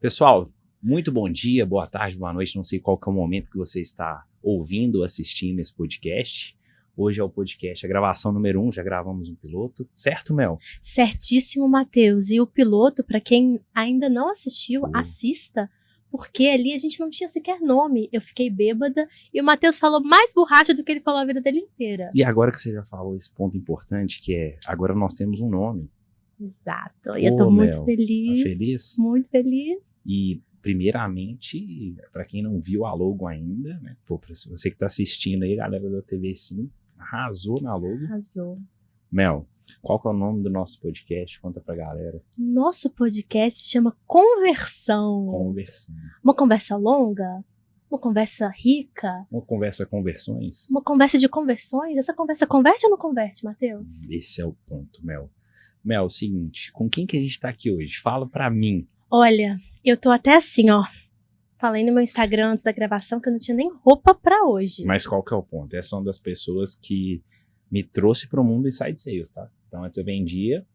Pessoal, muito bom dia, boa tarde, boa noite. Não sei qual que é o momento que você está ouvindo ou assistindo esse podcast. Hoje é o podcast, a gravação número 1, já gravamos um piloto, certo, Mel? Certíssimo, Matheus. E o piloto, para quem ainda não assistiu, assista, porque ali a gente não tinha sequer nome. Eu fiquei bêbada e o Matheus falou mais borracha do que ele falou a vida dele inteira. E agora que você já falou esse ponto importante, que é, agora nós temos um nome. Exato. E eu tô muito feliz. Você tá feliz? Muito feliz. E, primeiramente, para quem não viu a logo ainda, né? Pô, pra você que tá assistindo aí, galera da TV Sim, arrasou na logo. Arrasou. Mel, qual que é o nome do nosso podcast? Conta pra galera. Nosso podcast se chama Conversão. Conversão. Uma conversa longa? Uma conversa rica? Uma conversa com versões? Uma conversa de conversões? Essa conversa converte ou não converte, Matheus? Esse é o ponto, Mel. Mel, é o seguinte, com quem que a gente tá aqui hoje? Fala pra mim. Olha, eu tô até assim, ó. Falei no meu Instagram antes da gravação que eu não tinha nem roupa pra hoje. Mas qual que é o ponto? Essa é uma das pessoas que me trouxe pro mundo Inside Sales, tá? Então antes eu vendia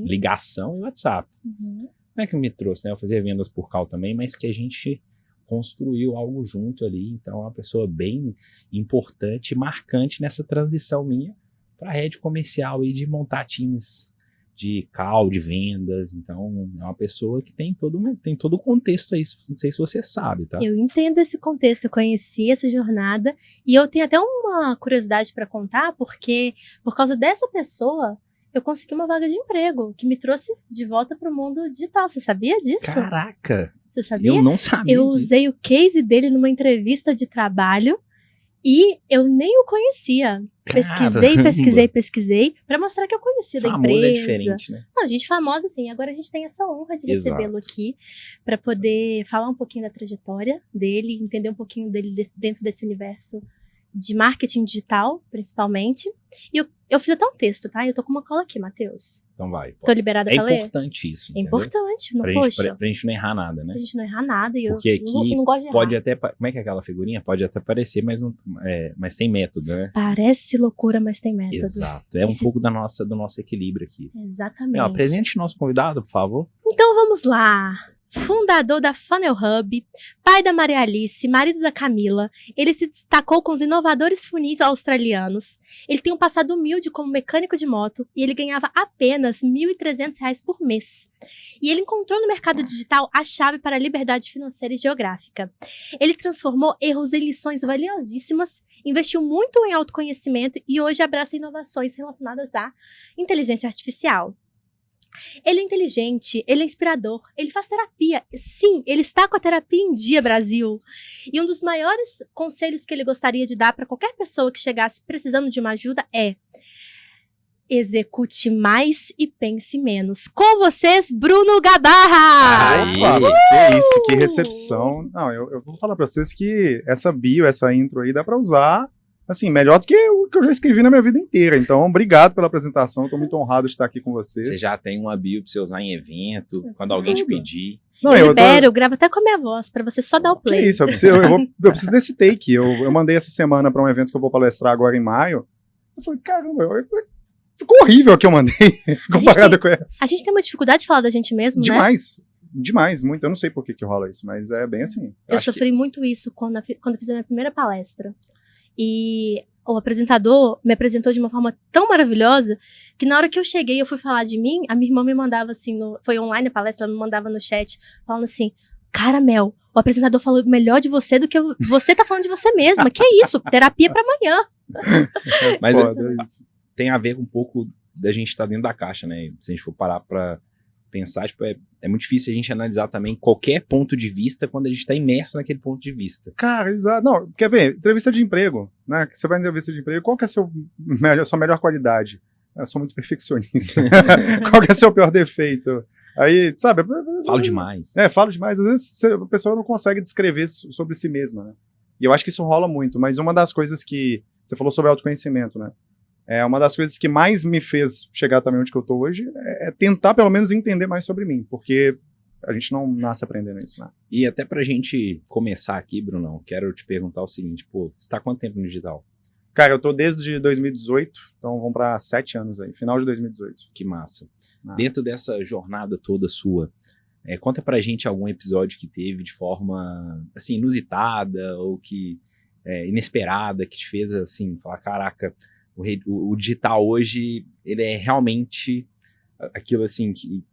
ligação e WhatsApp. Uhum. Não é que me trouxe, né? Eu fazia vendas por call também, mas que a gente construiu algo junto ali. Então é uma pessoa bem importante e marcante nessa transição minha pra rede comercial e de montar times de call, de vendas. Então é uma pessoa que tem todo o contexto aí, não sei se você sabe, tá? Eu entendo esse contexto, eu conheci essa jornada e eu tenho até uma curiosidade para contar, porque por causa dessa pessoa eu consegui uma vaga de emprego que me trouxe de volta para o mundo digital. Você sabia disso? Caraca! Você sabia? Eu não sabia Eu disso. usei o case dele numa entrevista de trabalho e eu nem o conhecia. Pesquisei para mostrar que eu conhecia da Famoso empresa. é diferente, né? Não, gente famosa, assim. Agora a gente tem essa honra de recebê-lo aqui para poder falar um pouquinho da trajetória dele, entender um pouquinho dele dentro desse universo de marketing digital, principalmente. E eu fiz até um texto, tá? Eu tô com uma cola aqui, Matheus. Então vai. Tô liberada pra ler? É importante isso, É entendeu? importante, não, Pra gente não errar nada, né? Pra gente não errar nada. E porque eu aqui não gosto de errar. pode até... Como é que é aquela figurinha? Pode até parecer, mas, não, mas tem método, né? Parece loucura, mas tem método. Exato. É um pouco do nosso equilíbrio aqui. Exatamente. Apresente nosso convidado, por favor. Então vamos lá. Fundador da Funnel Hub, pai da Maria Alice, marido da Camila, ele se destacou com os inovadores funis australianos. Ele tem um passado humilde como mecânico de moto e ele ganhava apenas R$ 1.300 por mês. E ele encontrou no mercado digital a chave para a liberdade financeira e geográfica. Ele transformou erros em lições valiosíssimas, investiu muito em autoconhecimento e hoje abraça inovações relacionadas à inteligência artificial. Ele é inteligente, ele é inspirador, ele faz terapia. Sim, ele está com a terapia em dia, Brasil. E um dos maiores conselhos que ele gostaria de dar para qualquer pessoa que chegasse precisando de uma ajuda é: execute mais e pense menos. Com vocês, Bruno Gabarra! Que isso, que recepção. Não, eu vou falar para vocês que essa bio, essa intro aí dá para usar assim, melhor do que o que eu já escrevi na minha vida inteira. Então, obrigado pela apresentação. Estou muito honrado de estar aqui com vocês. Você já tem uma bio para você usar em evento, quando alguém te pedir. Não, eu gravo até com a minha voz, para você só dar o play. Que isso, eu preciso desse take. Eu mandei essa semana para um evento que eu vou palestrar agora em maio. Eu falei, caramba, ficou horrível o que eu mandei, comparado com essa. A gente tem uma dificuldade de falar da gente mesmo, Demais. Demais, muito. Eu não sei por que rola isso, mas é bem assim. Eu sofri muito isso quando eu fiz a minha primeira palestra. E o apresentador me apresentou de uma forma tão maravilhosa que na hora que eu cheguei, eu fui falar de mim, a minha irmã me mandava assim, foi online a palestra, ela me mandava no chat, falando assim: cara, Mel, o apresentador falou melhor de você do que você tá falando de você mesma. Que é isso? Terapia pra amanhã. Mas tem a ver com um pouco da gente estar dentro da caixa, né? Se a gente for parar pra pensar, tipo, é muito difícil a gente analisar também qualquer ponto de vista quando a gente está imerso naquele ponto de vista. Cara, exato. Não, quer ver? Entrevista de emprego, né? Você vai em entrevista de emprego, qual que é a sua melhor qualidade? Eu sou muito perfeccionista. Qual que é o seu pior defeito? Aí, sabe? Falo demais. Falo demais. Às vezes a pessoa não consegue descrever sobre si mesma, né? E eu acho que isso rola muito, mas uma das coisas que você falou sobre autoconhecimento, né? Uma das coisas que mais me fez chegar também onde que eu tô hoje é tentar pelo menos entender mais sobre mim, porque a gente não nasce aprendendo isso, né? E até pra gente começar aqui, Brunão, quero te perguntar o seguinte, você tá há quanto tempo no digital? Cara, eu tô desde 2018, então vamos para 7 anos aí, final de 2018. Que massa. Dentro dessa jornada toda sua, Conta pra gente algum episódio que teve de forma, assim, inusitada ou que inesperada, que te fez, assim, falar, caraca, o digital hoje, ele é realmente aquilo, assim, que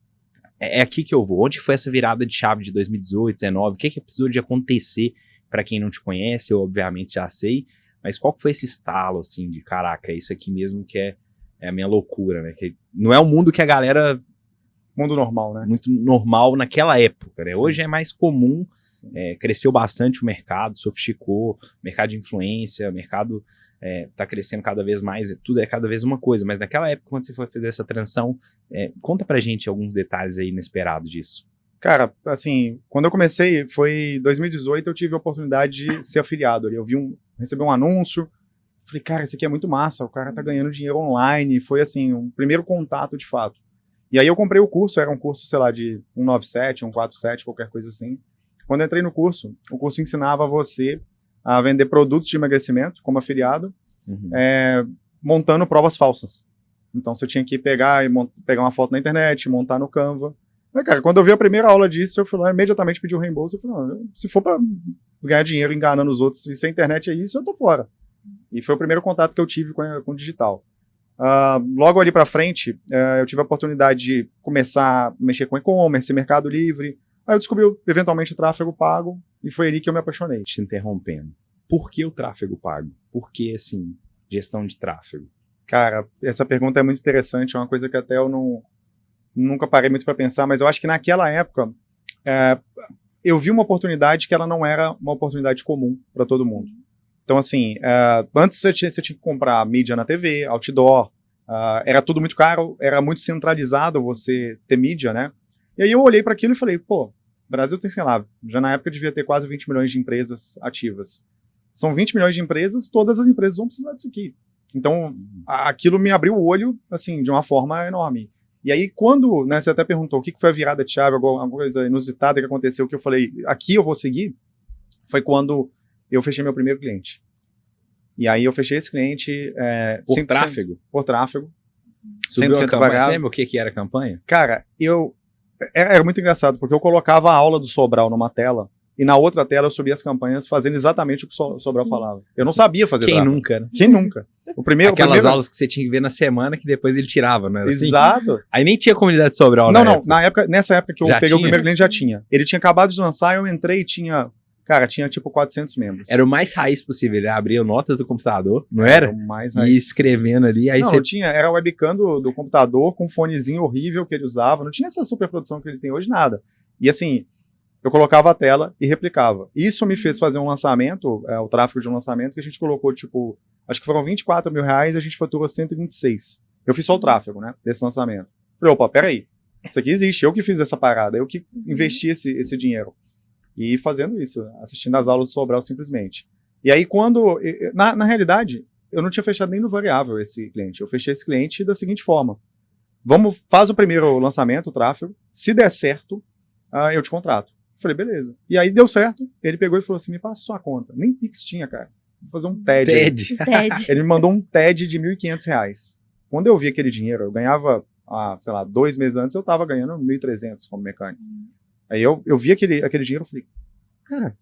é aqui que eu vou. Onde foi essa virada de chave de 2018, 2019? O que precisou de acontecer para quem não te conhece? Eu, obviamente, já sei, mas qual que foi esse estalo, assim, de caraca, é isso aqui mesmo que é a minha loucura, né? Que não é o mundo que a galera... Mundo normal, né? Muito normal naquela época, né? Sim. Hoje é mais comum, cresceu bastante o mercado, sofisticou, mercado de influência, mercado tá crescendo cada vez mais, tudo é cada vez uma coisa, mas naquela época, quando você foi fazer essa transição, conta pra gente alguns detalhes aí inesperados disso. Cara, assim, quando eu comecei, foi em 2018, eu tive a oportunidade de ser afiliado ali. Recebi um anúncio, falei, cara, isso aqui é muito massa, o cara tá ganhando dinheiro online, foi assim, um primeiro contato de fato. E aí eu comprei o curso, era um curso, sei lá, de 197, 147, qualquer coisa assim. Quando eu entrei no curso, o curso ensinava você a vender produtos de emagrecimento, como afiliado, montando provas falsas. Então você tinha que pegar uma foto na internet, montar no Canva. Mas, cara, quando eu vi a primeira aula disso, eu fui lá imediatamente pedir o reembolso. Eu falei, não, se for pra ganhar dinheiro enganando os outros, e se a internet é isso, eu tô fora. E foi o primeiro contato que eu tive com o digital. Logo ali pra frente, eu tive a oportunidade de começar a mexer com e-commerce, Mercado Livre. Aí eu descobri, eventualmente, o tráfego pago, e foi ali que eu me apaixonei. Te interrompendo. Por que o tráfego pago? Por que, assim, gestão de tráfego? Cara, essa pergunta é muito interessante, é uma coisa que até eu nunca parei muito para pensar, mas eu acho que naquela época eu vi uma oportunidade que ela não era uma oportunidade comum para todo mundo. Então, assim, antes você tinha que comprar mídia na TV, outdoor, era tudo muito caro, era muito centralizado você ter mídia, né? E aí eu olhei para aquilo e falei, pô, o Brasil tem, sei lá, já na época devia ter quase 20 milhões de empresas ativas. São 20 milhões de empresas, todas as empresas vão precisar disso aqui. Então, aquilo me abriu o olho, assim, de uma forma enorme. E aí, quando, né, você até perguntou o que foi a virada de chave, alguma coisa inusitada que aconteceu, que eu falei, aqui eu vou seguir, foi quando eu fechei meu primeiro cliente. E aí eu fechei esse cliente... Por tráfego? Por tráfego. Subiu a campanha. Você lembra o que era a campanha? Cara, era muito engraçado, porque eu colocava a aula do Sobral numa tela, e na outra tela eu subia as campanhas fazendo exatamente o que o Sobral falava. Eu não sabia fazer Quem tráfego. nunca, né? Quem nunca? Aquelas aulas que você tinha que ver na semana que depois ele tirava, não era assim? Exato. Aí nem tinha comunidade Sobral, né? Não, nessa época que eu peguei o primeiro cliente já tinha. Ele tinha acabado de lançar, eu entrei e tinha tipo 400 membros. Era o mais raiz possível, ele abria notas do computador, não era? O mais raiz. E escrevendo ali, aí era o webcam do computador com um fonezinho horrível que ele usava, não tinha essa super produção que ele tem hoje, nada. E assim, eu colocava a tela e replicava. Isso me fez fazer um lançamento, o tráfego de um lançamento, que a gente colocou, tipo, acho que foram 24 mil reais e a gente faturou 126. Eu fiz só o tráfego, né, desse lançamento. Falei, opa, peraí, isso aqui existe, eu que fiz essa parada, eu que investi esse dinheiro. E fazendo isso, assistindo as aulas do Sobral simplesmente. E aí quando, na realidade, eu não tinha fechado nem no variável esse cliente, eu fechei esse cliente da seguinte forma, faz o primeiro lançamento, o tráfego, se der certo, eu te contrato. Falei, beleza. E aí deu certo, ele pegou e falou assim, me passa sua conta. Nem Pix tinha, cara. Vou fazer um TED. Ele me mandou um TED de R$1.500. Quando eu vi aquele dinheiro, eu ganhava, sei lá, 2 meses antes, eu tava ganhando 1.300 como mecânico. Aí eu vi aquele dinheiro e falei, cara...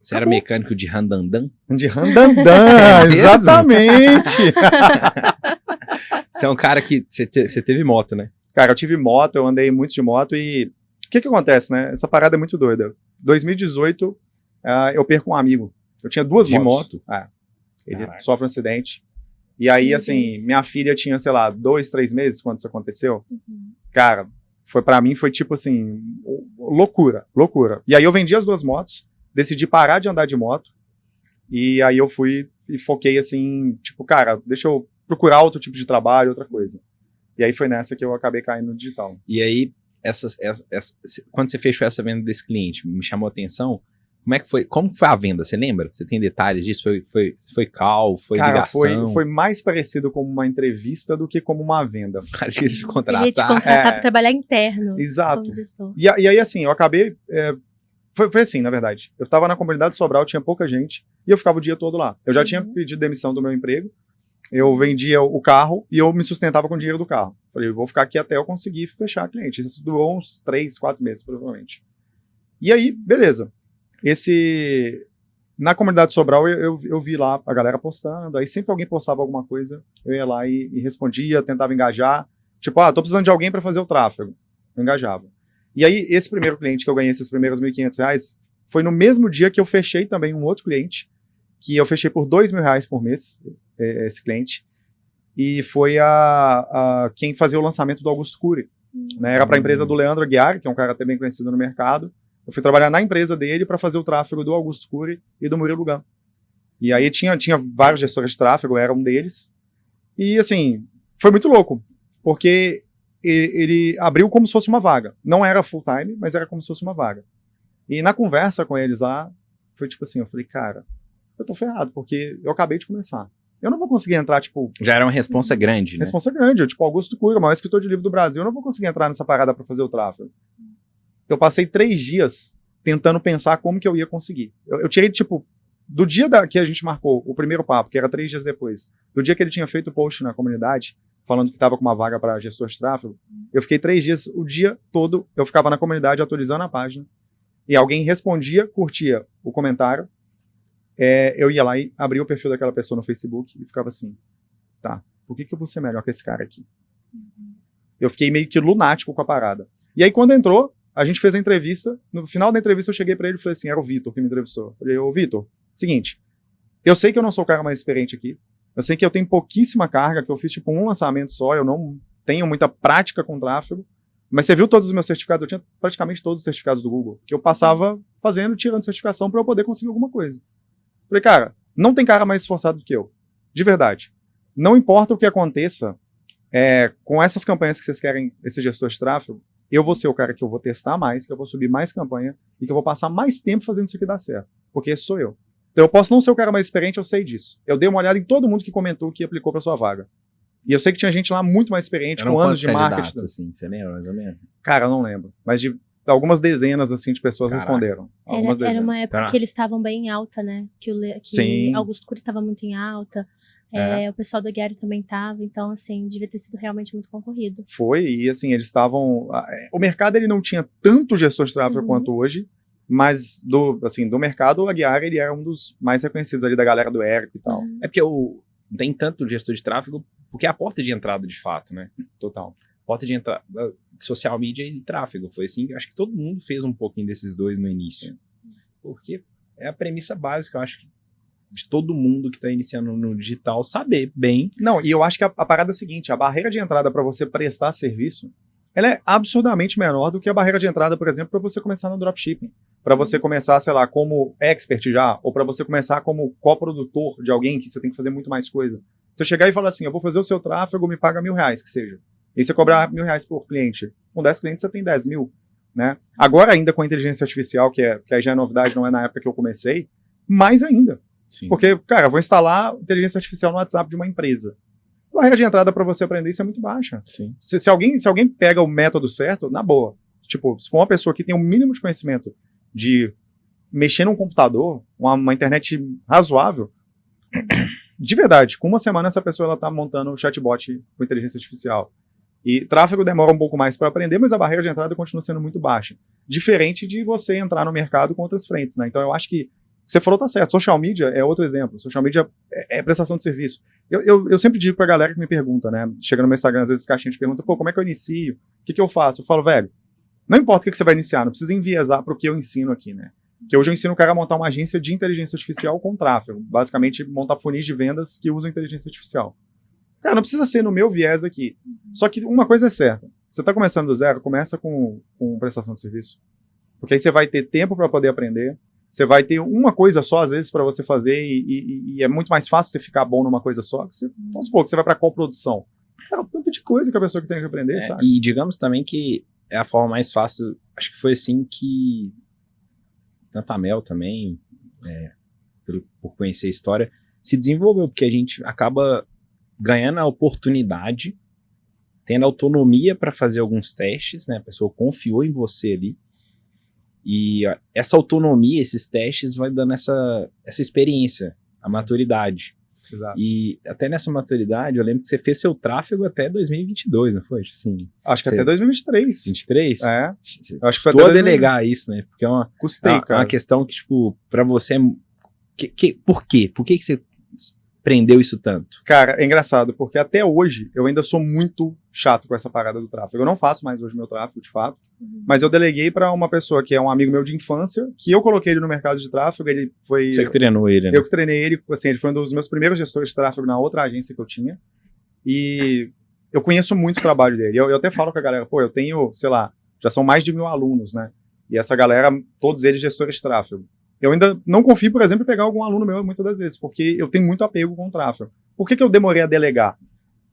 Você era mecânico de randandan? De randandan, exatamente! Você é um cara que... Você teve moto, né? Cara, eu tive moto, eu andei muito de moto e... O que acontece, né? Essa parada é muito doida. 2018, eu perco um amigo. Eu tinha 2 motos. De moto? Ele sofre um acidente. E aí, assim, minha filha tinha, sei lá, 2, 3 meses quando isso aconteceu. Cara, pra mim foi tipo assim, loucura. E aí eu vendi as 2 motos, decidi parar de andar de moto. E aí eu fui e foquei assim, tipo, cara, deixa eu procurar outro tipo de trabalho, outra coisa. E aí foi nessa que eu acabei caindo no digital. E aí, quando você fechou essa venda desse cliente, me chamou a atenção, como foi a venda, você lembra? Você tem detalhes disso? Foi call, foi ligação? Foi mais parecido como uma entrevista do que como uma venda. Cara, que te contratar. Ele ia te contratar para trabalhar interno. Exato. E aí, assim, eu acabei... Foi assim, na verdade. Eu tava na comunidade Sobral, tinha pouca gente, e eu ficava o dia todo lá. Eu já tinha pedido demissão do meu emprego, eu vendia o carro e eu me sustentava com o dinheiro do carro. Falei, eu vou ficar aqui até eu conseguir fechar cliente. Isso durou uns 3, 4 meses, provavelmente. E aí, beleza. Na comunidade Sobral, eu vi lá a galera postando, aí sempre que alguém postava alguma coisa, eu ia lá e respondia, tentava engajar. Tipo, tô precisando de alguém para fazer o tráfego. Eu engajava. E aí, esse primeiro cliente que eu ganhei, esses primeiros R$1.500, foi no mesmo dia que eu fechei também um outro cliente, que eu fechei por R$2.000 por mês, esse cliente, e foi quem fazia o lançamento do Augusto Cury. Né? Era para a empresa do Leandro Aguiar, que é um cara até bem conhecido no mercado. Eu fui trabalhar na empresa dele para fazer o tráfego do Augusto Cury e do Murilo Gun. E aí tinha vários gestores de tráfego, eu era um deles. E assim, foi muito louco, porque ele abriu como se fosse uma vaga. Não era full time, mas era como se fosse uma vaga. E na conversa com eles lá, foi tipo assim, eu falei, cara, eu tô ferrado, porque eu acabei de começar. Eu não vou conseguir entrar, tipo... Já era uma responsa grande, né? Responsa grande. Tipo, Augusto Cury, o maior escritor de livro do Brasil, eu não vou conseguir entrar nessa parada para fazer o tráfego. Eu passei 3 dias tentando pensar como que eu ia conseguir. Eu tirei, tipo, do dia que a gente marcou o primeiro papo, que era 3 dias depois, do dia que ele tinha feito o post na comunidade, falando que estava com uma vaga para gestor de tráfego, eu fiquei 3 dias, o dia todo, eu ficava na comunidade atualizando a página, e alguém respondia, curtia o comentário, eu ia lá e abria o perfil daquela pessoa no Facebook e ficava assim, tá, por que eu vou ser melhor que esse cara aqui? Eu fiquei meio que lunático com a parada. E aí quando entrou, a gente fez a entrevista, no final da entrevista eu cheguei pra ele e falei assim, era o Vitor que me entrevistou. Eu falei, ô Vitor, seguinte, eu sei que eu não sou o cara mais experiente aqui, eu sei que eu tenho pouquíssima carga, que eu fiz tipo um lançamento só, eu não tenho muita prática com tráfego, mas você viu todos os meus certificados, eu tinha praticamente todos os certificados do Google, que eu passava fazendo, tirando certificação pra eu poder conseguir alguma coisa. Falei, cara, não tem cara mais esforçado do que eu. De verdade. Não importa o que aconteça com essas campanhas que vocês querem, esse gestor de tráfego, eu vou ser o cara que eu vou testar mais, que eu vou subir mais campanha e que eu vou passar mais tempo fazendo isso aqui dar certo. Porque esse sou eu. Então eu posso não ser o cara mais experiente, eu sei disso. Eu dei uma olhada em todo mundo que comentou que aplicou para sua vaga. E eu sei que tinha gente lá muito mais experiente, com anos de marketing. Assim, você lembra mais ou menos? Cara, eu não lembro. Mas de algumas dezenas assim, de pessoas responderam. Era uma época que eles estavam bem em alta, né? Que Augusto Cury estava muito em alta. O pessoal do Gary também estava. Então, assim, devia ter sido realmente muito concorrido. Foi, e assim, eles estavam... O mercado, ele não tinha tanto gestor de tráfego quanto hoje, mas do mercado, o Aguiar, ele era um dos mais reconhecidos ali da galera do Eric e tal. É porque tem tanto gestor de tráfego, porque é a porta de entrada, de fato, né? Total. Porta de entrada, social media e tráfego. Foi assim, acho que todo mundo fez um pouquinho desses dois no início. Porque é a premissa básica, eu acho, de todo mundo que está iniciando no digital saber bem. Não, e eu acho que a parada é a seguinte, a barreira de entrada para você prestar serviço, ela é absurdamente menor do que a barreira de entrada, por exemplo, para você começar no dropshipping. Para você começar, sei lá, como expert já, ou para você começar como coprodutor de alguém que você tem que fazer muito mais coisa. Você chegar e falar assim, eu vou fazer o seu tráfego, me paga R$1.000, que seja. E você cobrar R$1.000 por cliente. Com 10 clientes você tem 10 mil. Né? Agora ainda com a inteligência artificial, que aí já é novidade, não é na época que eu comecei, mais ainda. Sim. Porque, cara, eu vou instalar inteligência artificial no WhatsApp de uma empresa. A barreira de entrada para você aprender isso é muito baixa. Sim. Se alguém pega o método certo, na boa. Tipo, se for uma pessoa que tem o mínimo de conhecimento de mexer num computador, uma internet razoável, de verdade, com uma semana essa pessoa ela tá montando um chatbot com inteligência artificial. E tráfego demora um pouco mais para aprender, mas a barreira de entrada continua sendo muito baixa. Diferente de você entrar no mercado com outras frentes, né? Então eu acho que você falou tá certo. Social media é outro exemplo. Social media é prestação de serviço. Eu sempre digo pra galera que me pergunta, né? Chega no meu Instagram, às vezes caixinha de pergunta, pô, como é que eu inicio? O que eu faço? Eu falo, velho, não importa o que você vai iniciar, não precisa enviesar pro que eu ensino aqui, né? Porque hoje eu ensino o cara a montar uma agência de inteligência artificial com tráfego. Basicamente, montar funis de vendas que usam inteligência artificial. Cara, não precisa ser no meu viés aqui. Só que uma coisa é certa. Você tá começando do zero, começa com prestação de serviço. Porque aí você vai ter tempo para poder aprender. Você vai ter uma coisa só, às vezes, para você fazer e é muito mais fácil você ficar bom numa coisa só. Vamos supor que você vai para coprodução. Cara, tanto de coisa que a pessoa que tem que aprender, sabe? E digamos também que é a forma mais fácil, acho que foi assim que tanto a Mel também, por conhecer a história, se desenvolveu, porque a gente acaba ganhando a oportunidade, tendo autonomia para fazer alguns testes, né? A pessoa confiou em você ali, e essa autonomia, esses testes, vai dando essa experiência, a maturidade. Exato. E até nessa maturidade, eu lembro que você fez seu tráfego até 2022, não foi? Assim, Acho que até 2023. 23? É. Eu acho que foi até até delegar isso, né? Porque é uma, Custei, cara. uma questão que, tipo, pra você é... Por quê? Por que você prendeu isso tanto? Cara, é engraçado, porque até hoje eu ainda sou muito chato com essa parada do tráfego. Eu não faço mais hoje meu tráfego, de fato, mas eu deleguei pra uma pessoa que é um amigo meu de infância, que eu coloquei ele no mercado de tráfego, ele foi... Você que treinou ele, né? Eu que treinei ele, assim, ele foi um dos meus primeiros gestores de tráfego na outra agência que eu tinha, e eu conheço muito o trabalho dele. Eu até falo com a galera, pô, eu tenho, sei lá, já são mais de 1000 alunos, né? E essa galera, todos eles gestores de tráfego. Eu ainda não confio, por exemplo, em pegar algum aluno meu muitas das vezes, porque eu tenho muito apego com o tráfego. Por que eu demorei a delegar?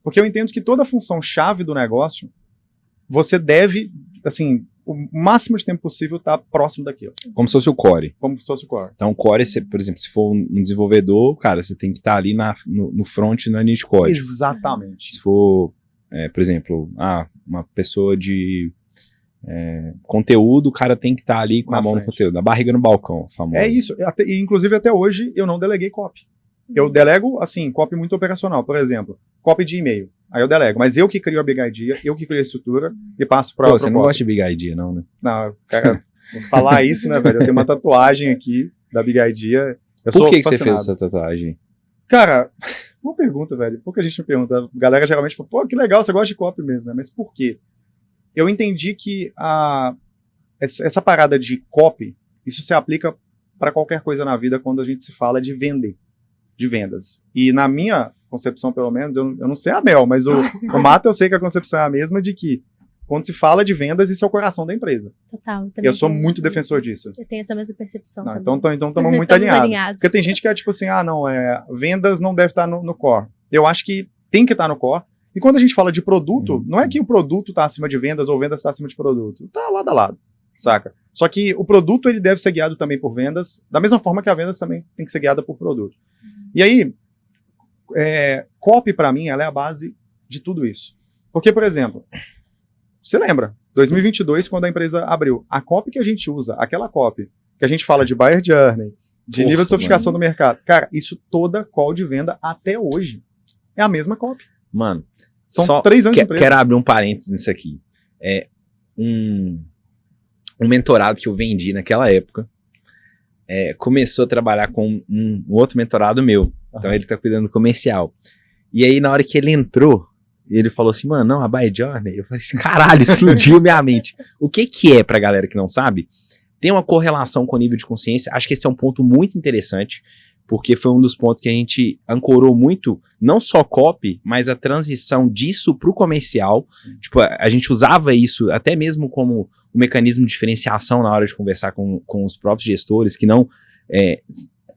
Porque eu entendo que toda função chave do negócio, você deve, assim, o máximo de tempo possível estar próximo daquilo. Como se fosse o core. Como se fosse o core. Então, o core, você, por exemplo, se for um desenvolvedor, cara, você tem que estar ali no front, na linha de código. Exatamente. Se for, por exemplo, uma pessoa de conteúdo, o cara tem que estar ali com a mão no conteúdo, da barriga no balcão, famoso. É isso. E, inclusive, até hoje, eu não deleguei copy. Eu delego, assim, copy muito operacional. Por exemplo, copy de e-mail. Aí eu delego. Mas eu que crio a Big Idea, eu que crio a estrutura e passo para Pô, você não gosta de Big Idea, não, né? Não, cara, vou falar isso, né, velho? Eu tenho uma tatuagem aqui da Big Idea. Por que você fez essa tatuagem? Cara, boa pergunta, velho. Pouca gente me pergunta. A galera geralmente fala, pô, que legal, você gosta de copy mesmo, né? Mas por quê? Eu entendi que essa parada de copy, isso se aplica para qualquer coisa na vida quando a gente se fala de vender, de vendas. E na minha concepção, pelo menos, eu não sei a Mel, mas o Mata eu sei que a concepção é a mesma de que quando se fala de vendas, isso é o coração da empresa. Total. Eu sou muito defensor disso. Eu tenho essa mesma percepção. Não, então estamos muito alinhados. Porque tem gente que é tipo assim, vendas não deve estar no core. Eu acho que tem que estar no core. E quando a gente fala de produto, não é que o produto está acima de vendas ou vendas está acima de produto. Está lado a lado, saca? Só que o produto ele deve ser guiado também por vendas, da mesma forma que a vendas também tem que ser guiada por produto. E aí, copy para mim, ela é a base de tudo isso. Porque, por exemplo, você lembra, 2022, quando a empresa abriu, a copy que a gente usa, aquela copy que a gente fala de buyer journey, de nível de sofisticação do mercado, cara, isso toda call de venda até hoje é a mesma copy. Mano, são 3 anos de empresa. Quero abrir um parênteses nisso aqui. Um mentorado que eu vendi naquela época começou a trabalhar com um outro mentorado meu. Então ele tá cuidando do comercial. E aí na hora que ele entrou, ele falou assim, mano, não, a Buy Journey. Eu falei assim, caralho, explodiu minha mente. O que é, pra galera que não sabe, tem uma correlação com o nível de consciência. Acho que esse é um ponto muito interessante, porque foi um dos pontos que a gente ancorou muito, não só copy, mas a transição disso pro comercial. Sim. Tipo, a gente usava isso até mesmo como um mecanismo de diferenciação na hora de conversar com os próprios gestores, que não...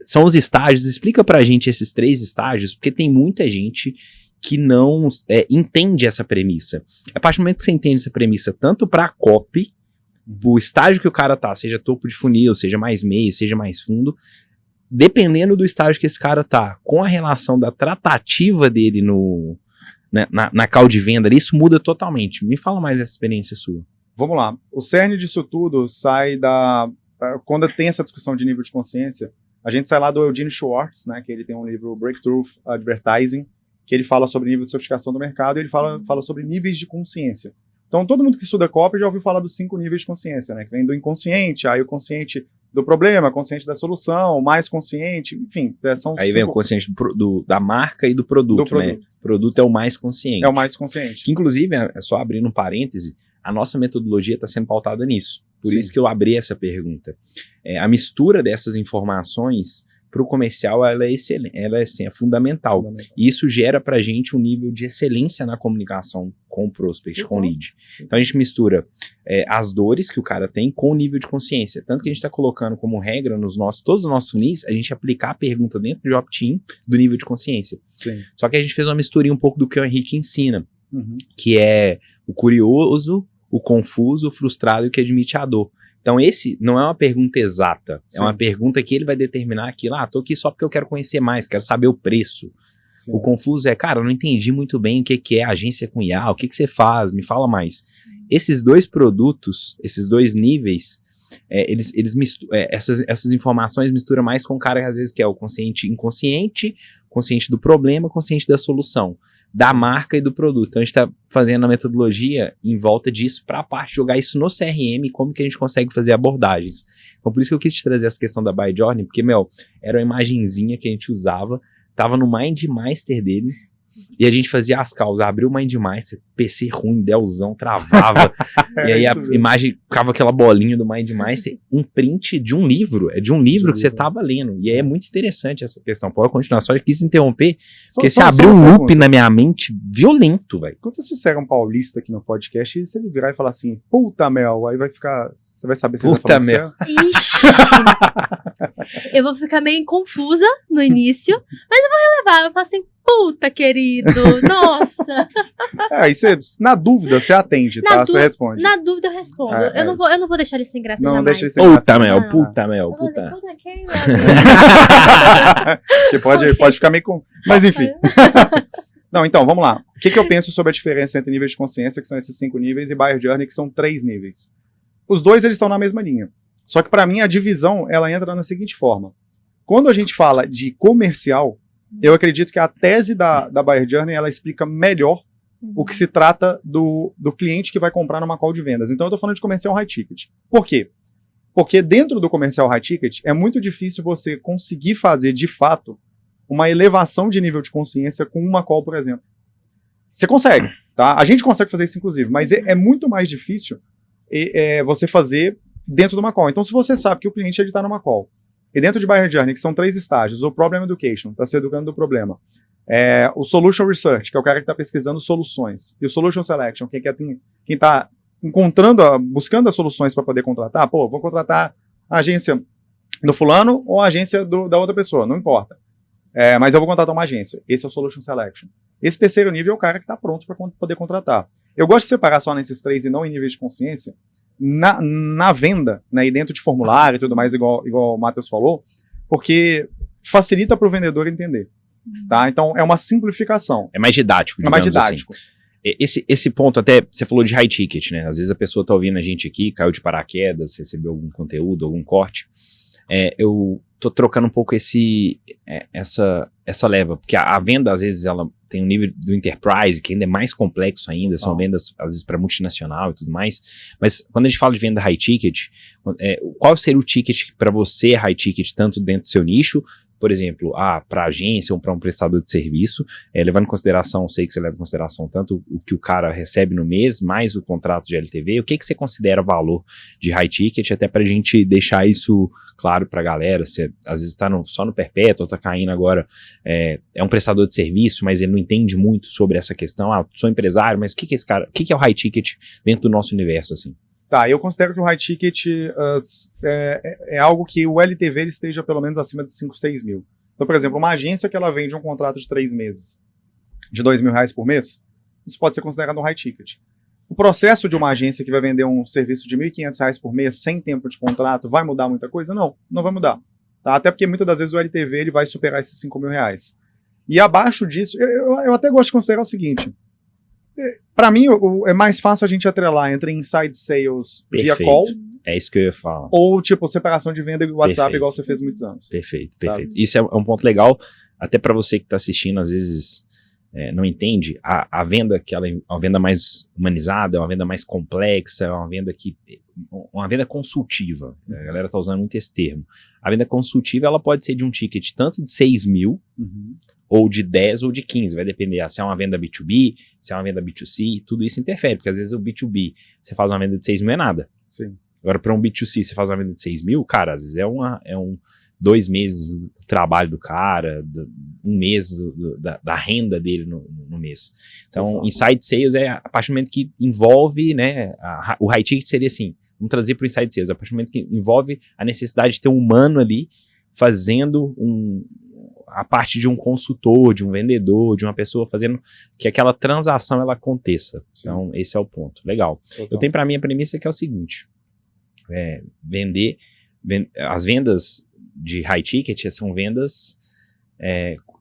são os estágios. Explica pra gente esses 3 estágios, porque tem muita gente que não entende essa premissa. A partir do momento que você entende essa premissa, tanto pra copy, o estágio que o cara tá, seja topo de funil, seja mais meio, seja mais fundo, dependendo do estágio que esse cara tá, com a relação da tratativa dele na call de venda, isso muda totalmente. Me fala mais dessa experiência sua. Vamos lá. O cerne disso tudo sai quando tem essa discussão de nível de consciência, a gente sai lá do Eugene Schwartz, né, que ele tem um livro Breakthrough Advertising, que ele fala sobre nível de sofisticação do mercado, e ele fala sobre níveis de consciência. Então, todo mundo que estuda copy já ouviu falar dos 5 níveis de consciência, né, que vem do inconsciente, aí o consciente do problema, consciente da solução, mais consciente, enfim. Aí vem o consciente da marca e do produto, né? O produto é o mais consciente. É o mais consciente. Que, inclusive, só abrindo um parêntese, a nossa metodologia está sendo pautada nisso. Por isso que eu abri essa pergunta. A mistura dessas informações para o comercial, ela é excelente, ela é fundamental. E isso gera para a gente um nível de excelência na comunicação com o prospect, com o lead. Então a gente mistura as dores que o cara tem com o nível de consciência. Tanto que a gente está colocando como regra todos os nossos funis, a gente aplicar a pergunta dentro do opt-in do nível de consciência. Sim. Só que a gente fez uma misturinha um pouco do que o Henrique ensina, que é o curioso, o confuso, o frustrado e o que admite a dor. Então esse não é uma pergunta exata, é uma pergunta que ele vai determinar aquilo, tô aqui só porque eu quero conhecer mais, quero saber o preço. Sim. O confuso é, cara, eu não entendi muito bem o que é agência com IA, o que você faz, me fala mais. Esses 2 produtos, esses 2 níveis, essas informações misturam mais com o cara, às vezes, que é o consciente inconsciente, consciente do problema, consciente da solução, da marca e do produto. Então, a gente está fazendo a metodologia em volta disso para a parte jogar isso no CRM, como que a gente consegue fazer abordagens. Então, por isso que eu quis te trazer essa questão da Buy Journey, porque, era uma imagenzinha que a gente usava, tava no MindMaster dele, e a gente fazia as causas, abriu o MindMaster, PC ruim, Dellzão, travava, e aí a imagem ficava aquela bolinha do MindMaster, um print de um livro, é de um livro que você tava lendo, e aí é muito interessante essa questão. Pode continuar, só quis interromper, porque você abriu um loop na minha mente violento, velho. Quando você disser um paulista aqui no podcast, e se ele virar e falar assim, puta mel, aí vai ficar, você vai saber se ele puta vai falar mel. Ixi! Eu vou ficar meio confusa no início, mas eu vou relevar. Eu falo assim, puta, querido, nossa. Aí você, na dúvida, você atende, tá? Você responde. Na dúvida eu respondo. Eu não vou deixar ele sem graça não jamais. Deixa ele sem graça. Puta mel. Puta quem, meu que pode ficar meio com... Mas enfim. Não, então, vamos lá. O que eu penso sobre a diferença entre níveis de consciência, que são esses 5 níveis, e Buyer Journey, que são 3 níveis? Os dois, eles estão na mesma linha. Só que para mim, a divisão, ela entra na seguinte forma. Quando a gente fala de comercial, eu acredito que a tese da Buyer Journey, ela explica melhor o que se trata do cliente que vai comprar numa call de vendas. Então, eu estou falando de comercial high ticket. Por quê? Porque dentro do comercial high ticket, é muito difícil você conseguir fazer, de fato, uma elevação de nível de consciência com uma call, por exemplo. Você consegue, tá? A gente consegue fazer isso, inclusive, mas é muito mais difícil você fazer dentro de uma call. Então, se você sabe que o cliente está numa call, e dentro de Buyer Journey, que são 3 estágios, o Problem Education, está se educando do problema, o Solution Research, que é o cara que está pesquisando soluções, e o Solution Selection, quem está buscando as soluções para poder contratar, vou contratar a agência do fulano ou a agência da outra pessoa, não importa. Mas eu vou contratar uma agência. Esse é o Solution Selection. Esse terceiro nível é o cara que está pronto para poder contratar. Eu gosto de separar só nesses 3 e não em níveis de consciência, na venda, né, e dentro de formulário e tudo mais, igual o Matheus falou, porque facilita para o vendedor entender. Tá? Então, é uma simplificação. É mais didático. É mais didático. Assim. Esse ponto até, você falou de high ticket, né? Às vezes a pessoa tá ouvindo a gente aqui, caiu de paraquedas, recebeu algum conteúdo, algum corte. Eu tô trocando um pouco essa leva, porque a venda, às vezes, ela tem um nível do enterprise, que ainda é mais complexo ainda, são vendas, às vezes, para multinacional e tudo mais, mas quando a gente fala de venda high ticket, qual seria o ticket para você high ticket, tanto dentro do seu nicho, por exemplo, para agência ou para um prestador de serviço, levando em consideração, sei que você leva em consideração tanto o que o cara recebe no mês, mais o contrato de LTV, o que você considera valor de high ticket, até para a gente deixar isso claro para a galera, você às vezes está só no perpétuo, está caindo agora, é um prestador de serviço, mas ele não entende muito sobre essa questão, sou empresário, mas o que é esse cara, o que é o high ticket dentro do nosso universo, assim? Tá, eu considero que o high ticket é algo que o LTV ele esteja pelo menos acima de 5, 6 mil. Então, por exemplo, uma agência que ela vende um contrato de 3 meses, de R$2.000 por mês, isso pode ser considerado um high ticket. O processo de uma agência que vai vender um serviço de R$1.500 por mês, sem tempo de contrato, vai mudar muita coisa? Não, não vai mudar. Tá? Até porque muitas das vezes o LTV ele vai superar esses R$5.000. E abaixo disso, eu até gosto de considerar o seguinte... Para mim, é mais fácil a gente atrelar entre inside sales via call. É isso que eu ia falar. Ou, tipo, separação de venda e WhatsApp, igual você fez muitos anos. Perfeito. Isso é um ponto legal, até para você que está assistindo, às vezes não entende. A venda, que ela é uma venda mais humanizada, é uma venda mais complexa, é uma venda consultiva. A galera está usando muito esse termo. A venda consultiva, ela pode ser de um ticket tanto de 6 mil, ou de 10 ou de 15, vai depender se é uma venda B2B, se é uma venda B2C, tudo isso interfere, porque às vezes o B2B, você faz uma venda de 6 mil é nada. Sim. Agora, para um B2C, você faz uma venda de 6 mil, cara, às vezes é 2 meses do trabalho do cara, 1 mês da renda dele no mês. Então, inside sales é a partir do momento que envolve, né, o high ticket seria assim, vamos trazer para o inside sales, a partir do momento que envolve a necessidade de ter um humano ali, fazendo a parte de um consultor, de um vendedor, de uma pessoa fazendo que aquela transação ela aconteça. Sim. Então, esse é o ponto. Legal. Total. Eu tenho para mim a premissa que é o seguinte, as vendas de high ticket são vendas,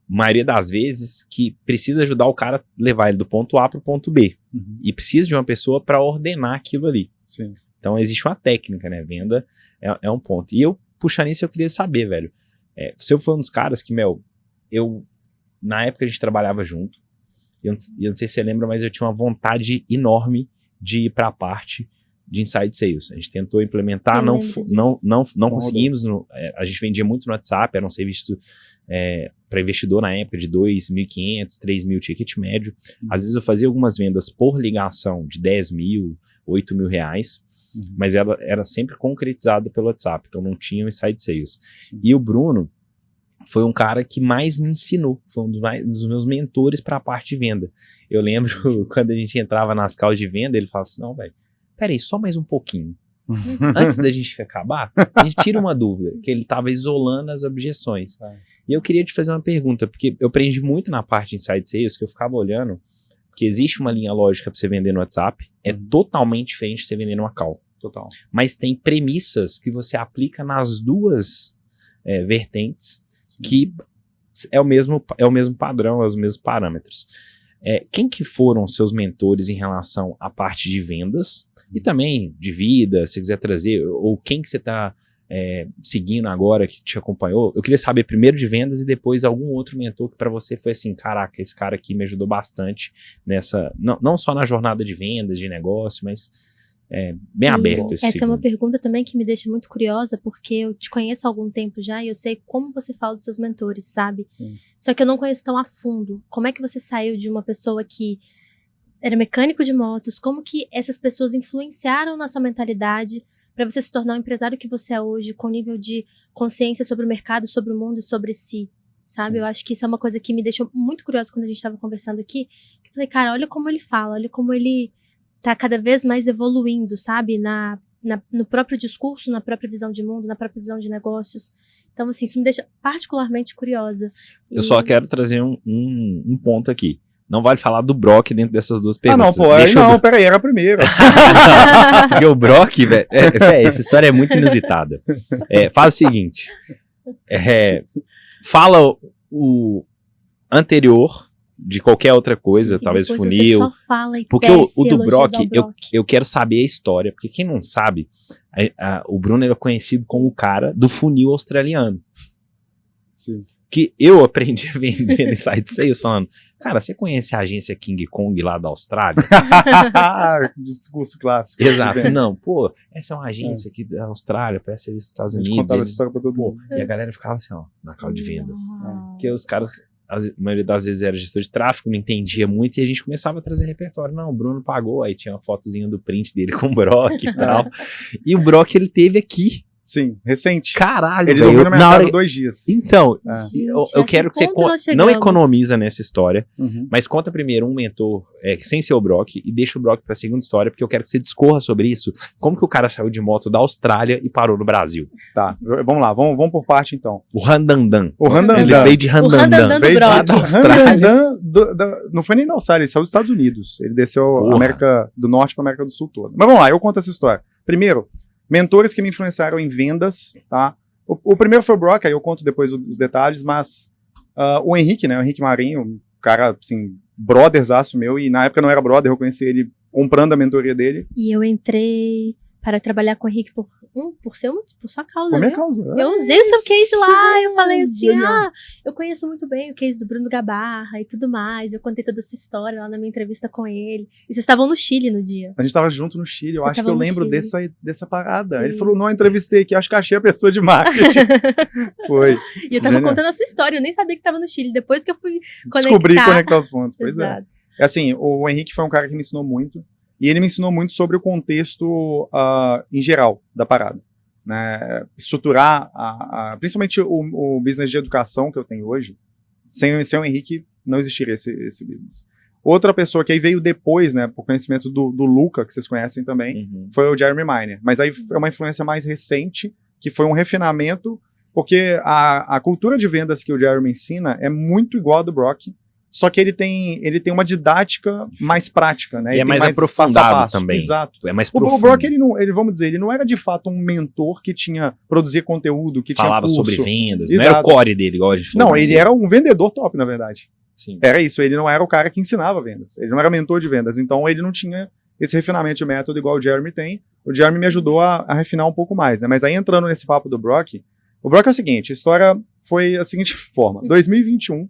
maioria das vezes, que precisa ajudar o cara a levar ele do ponto A para o ponto B. E precisa de uma pessoa para ordenar aquilo ali. Sim. Então existe uma técnica, né? Venda é um ponto. E eu, puxando isso, eu queria saber, velho. Se eu for um dos caras que, na época a gente trabalhava junto, e eu não sei se você lembra, mas eu tinha uma vontade enorme de ir para a parte de Inside Sales. A gente tentou implementar, não conseguimos. A gente vendia muito no WhatsApp, era um serviço para investidor na época de 2.500, 3.000 ticket médio. Às vezes eu fazia algumas vendas por ligação de 10 mil, 8 mil reais, mas ela era sempre concretizada pelo WhatsApp, então não tinha o Inside Sales. Sim. E o Bruno foi um cara que mais me ensinou, foi um dos meus mentores para a parte de venda. Eu lembro quando a gente entrava nas calls de venda, ele falava assim, não, velho, peraí, só mais um pouquinho. Antes da gente acabar, a gente tira uma dúvida, que ele estava isolando as objeções. E eu queria te fazer uma pergunta, porque eu aprendi muito na parte de Inside Sales, que eu ficava olhando, porque existe uma linha lógica para você vender no WhatsApp, é totalmente diferente de você vender numa call. Total. Mas tem premissas que você aplica nas duas vertentes, sim, que é o mesmo padrão, é os mesmos parâmetros. Quem que foram seus mentores em relação à parte de vendas e também de vida, se quiser trazer, ou quem que você está seguindo agora, que te acompanhou? Eu queria saber primeiro de vendas e depois algum outro mentor que para você foi assim, caraca, esse cara aqui me ajudou bastante nessa, não só na jornada de vendas, de negócio, mas bem aberto esse Essa segundo. É uma pergunta também que me deixa muito curiosa, porque eu te conheço há algum tempo já e eu sei como você fala dos seus mentores, sabe? Sim. Só que eu não conheço tão a fundo. Como é que você saiu de uma pessoa que era mecânico de motos? Como que essas pessoas influenciaram na sua mentalidade para você se tornar o empresário que você é hoje, com nível de consciência sobre o mercado, sobre o mundo e sobre si, sabe? Sim. Eu acho que isso é uma coisa que me deixou muito curiosa quando a gente estava conversando aqui. Eu falei, cara, olha como ele fala, olha como ele tá cada vez mais evoluindo, sabe? No próprio discurso, na própria visão de mundo, na própria visão de negócios. Então, assim, isso me deixa particularmente curiosa. Eu só quero trazer um ponto aqui. Não vale falar do Brock dentro dessas duas perguntas. Peraí, era a primeira. Porque o Brock, velho, essa história é muito inusitada. Faz o seguinte, fala o anterior de qualquer outra coisa, sim, talvez funil. Você só fala e porque o do Brock, eu quero saber a história, porque quem não sabe, o Bruno era conhecido como o cara do funil australiano. Sim. Que eu aprendi a vender no Inside Sales falando, cara, você conhece a agência King Kong lá da Austrália? Discurso clássico. Exato, não, pô, essa é uma agência aqui da Austrália, parece ser dos Estados Unidos. Essa história pra todo mundo. E a galera ficava assim, ó, na call de venda. Porque os caras, a maioria das vezes era gestor de tráfego, não entendia muito, e a gente começava a trazer repertório. Não, o Bruno pagou, aí tinha uma fotozinha do print dele com o Brock e tal. E o Brock, ele teve aqui. Sim, recente. Caralho, ele dormiu na minha casa 2 dias. Então, eu quero que você não economiza nessa história, mas conta primeiro um mentor sem ser o Brock e deixa o Brock pra segunda história, porque eu quero que você discorra sobre isso. Como que o cara saiu de moto da Austrália e parou no Brasil? Tá, vamos lá, vamos por parte então. O Randandan. Ele veio de Randandan. Veio da Austrália. Não foi nem da Austrália, ele saiu dos Estados Unidos. Ele desceu a América do Norte pra América do Sul toda. Mas vamos lá, eu conto essa história. Primeiro, mentores que me influenciaram em vendas, tá? O primeiro foi o Brock, aí eu conto depois os detalhes, mas o Henrique, né? O Henrique Marinho, um cara, assim, brotherzaço meu, e na época não era brother, eu conheci ele comprando a mentoria dele. E eu entrei para trabalhar com o Henrique por sua causa, Por minha né? causa. Eu usei o seu case lá, eu falei assim, eu conheço muito bem o case do Bruno Gabarra e tudo mais, eu contei toda a sua história lá na minha entrevista com ele, e vocês estavam no Chile no dia. A gente tava junto no Chile, eu acho que eu lembro dessa parada. Sim. Ele falou, não, eu entrevistei aqui, acho que achei a pessoa de marketing. Foi. E eu tava contando a sua história, eu nem sabia que você estava no Chile, depois que eu fui Descobri conectar os pontos, pois Exato. é. Assim, o Henrique foi um cara que me ensinou muito, e ele me ensinou muito sobre o contexto em geral da parada. Né? Estruturar, principalmente o business de educação que eu tenho hoje, sem o Henrique não existiria esse business. Outra pessoa que aí veio depois, né, por conhecimento do Luca, que vocês conhecem também, foi o Jeremy Miner. Mas aí é uma influência mais recente, que foi um refinamento, porque a cultura de vendas que o Jeremy ensina é muito igual a do Brock, só que ele tem uma didática mais prática, né? E ele mais aprofundado passo a passo. também. Exato. É mais profundo. O Brock, ele não era de fato um mentor que produzia conteúdo, que falava tinha curso. sobre vendas, Exato. não era o core dele, igual a gente falou. Não, ele era um vendedor top, na verdade. Sim. Era isso, ele não era o cara que ensinava vendas. Ele não era mentor de vendas, então ele não tinha esse refinamento de método igual o Jeremy tem. o Jeremy me ajudou a refinar um pouco mais, né? Mas aí entrando nesse papo do Brock, o Brock é o seguinte, a história foi a seguinte forma. 2021,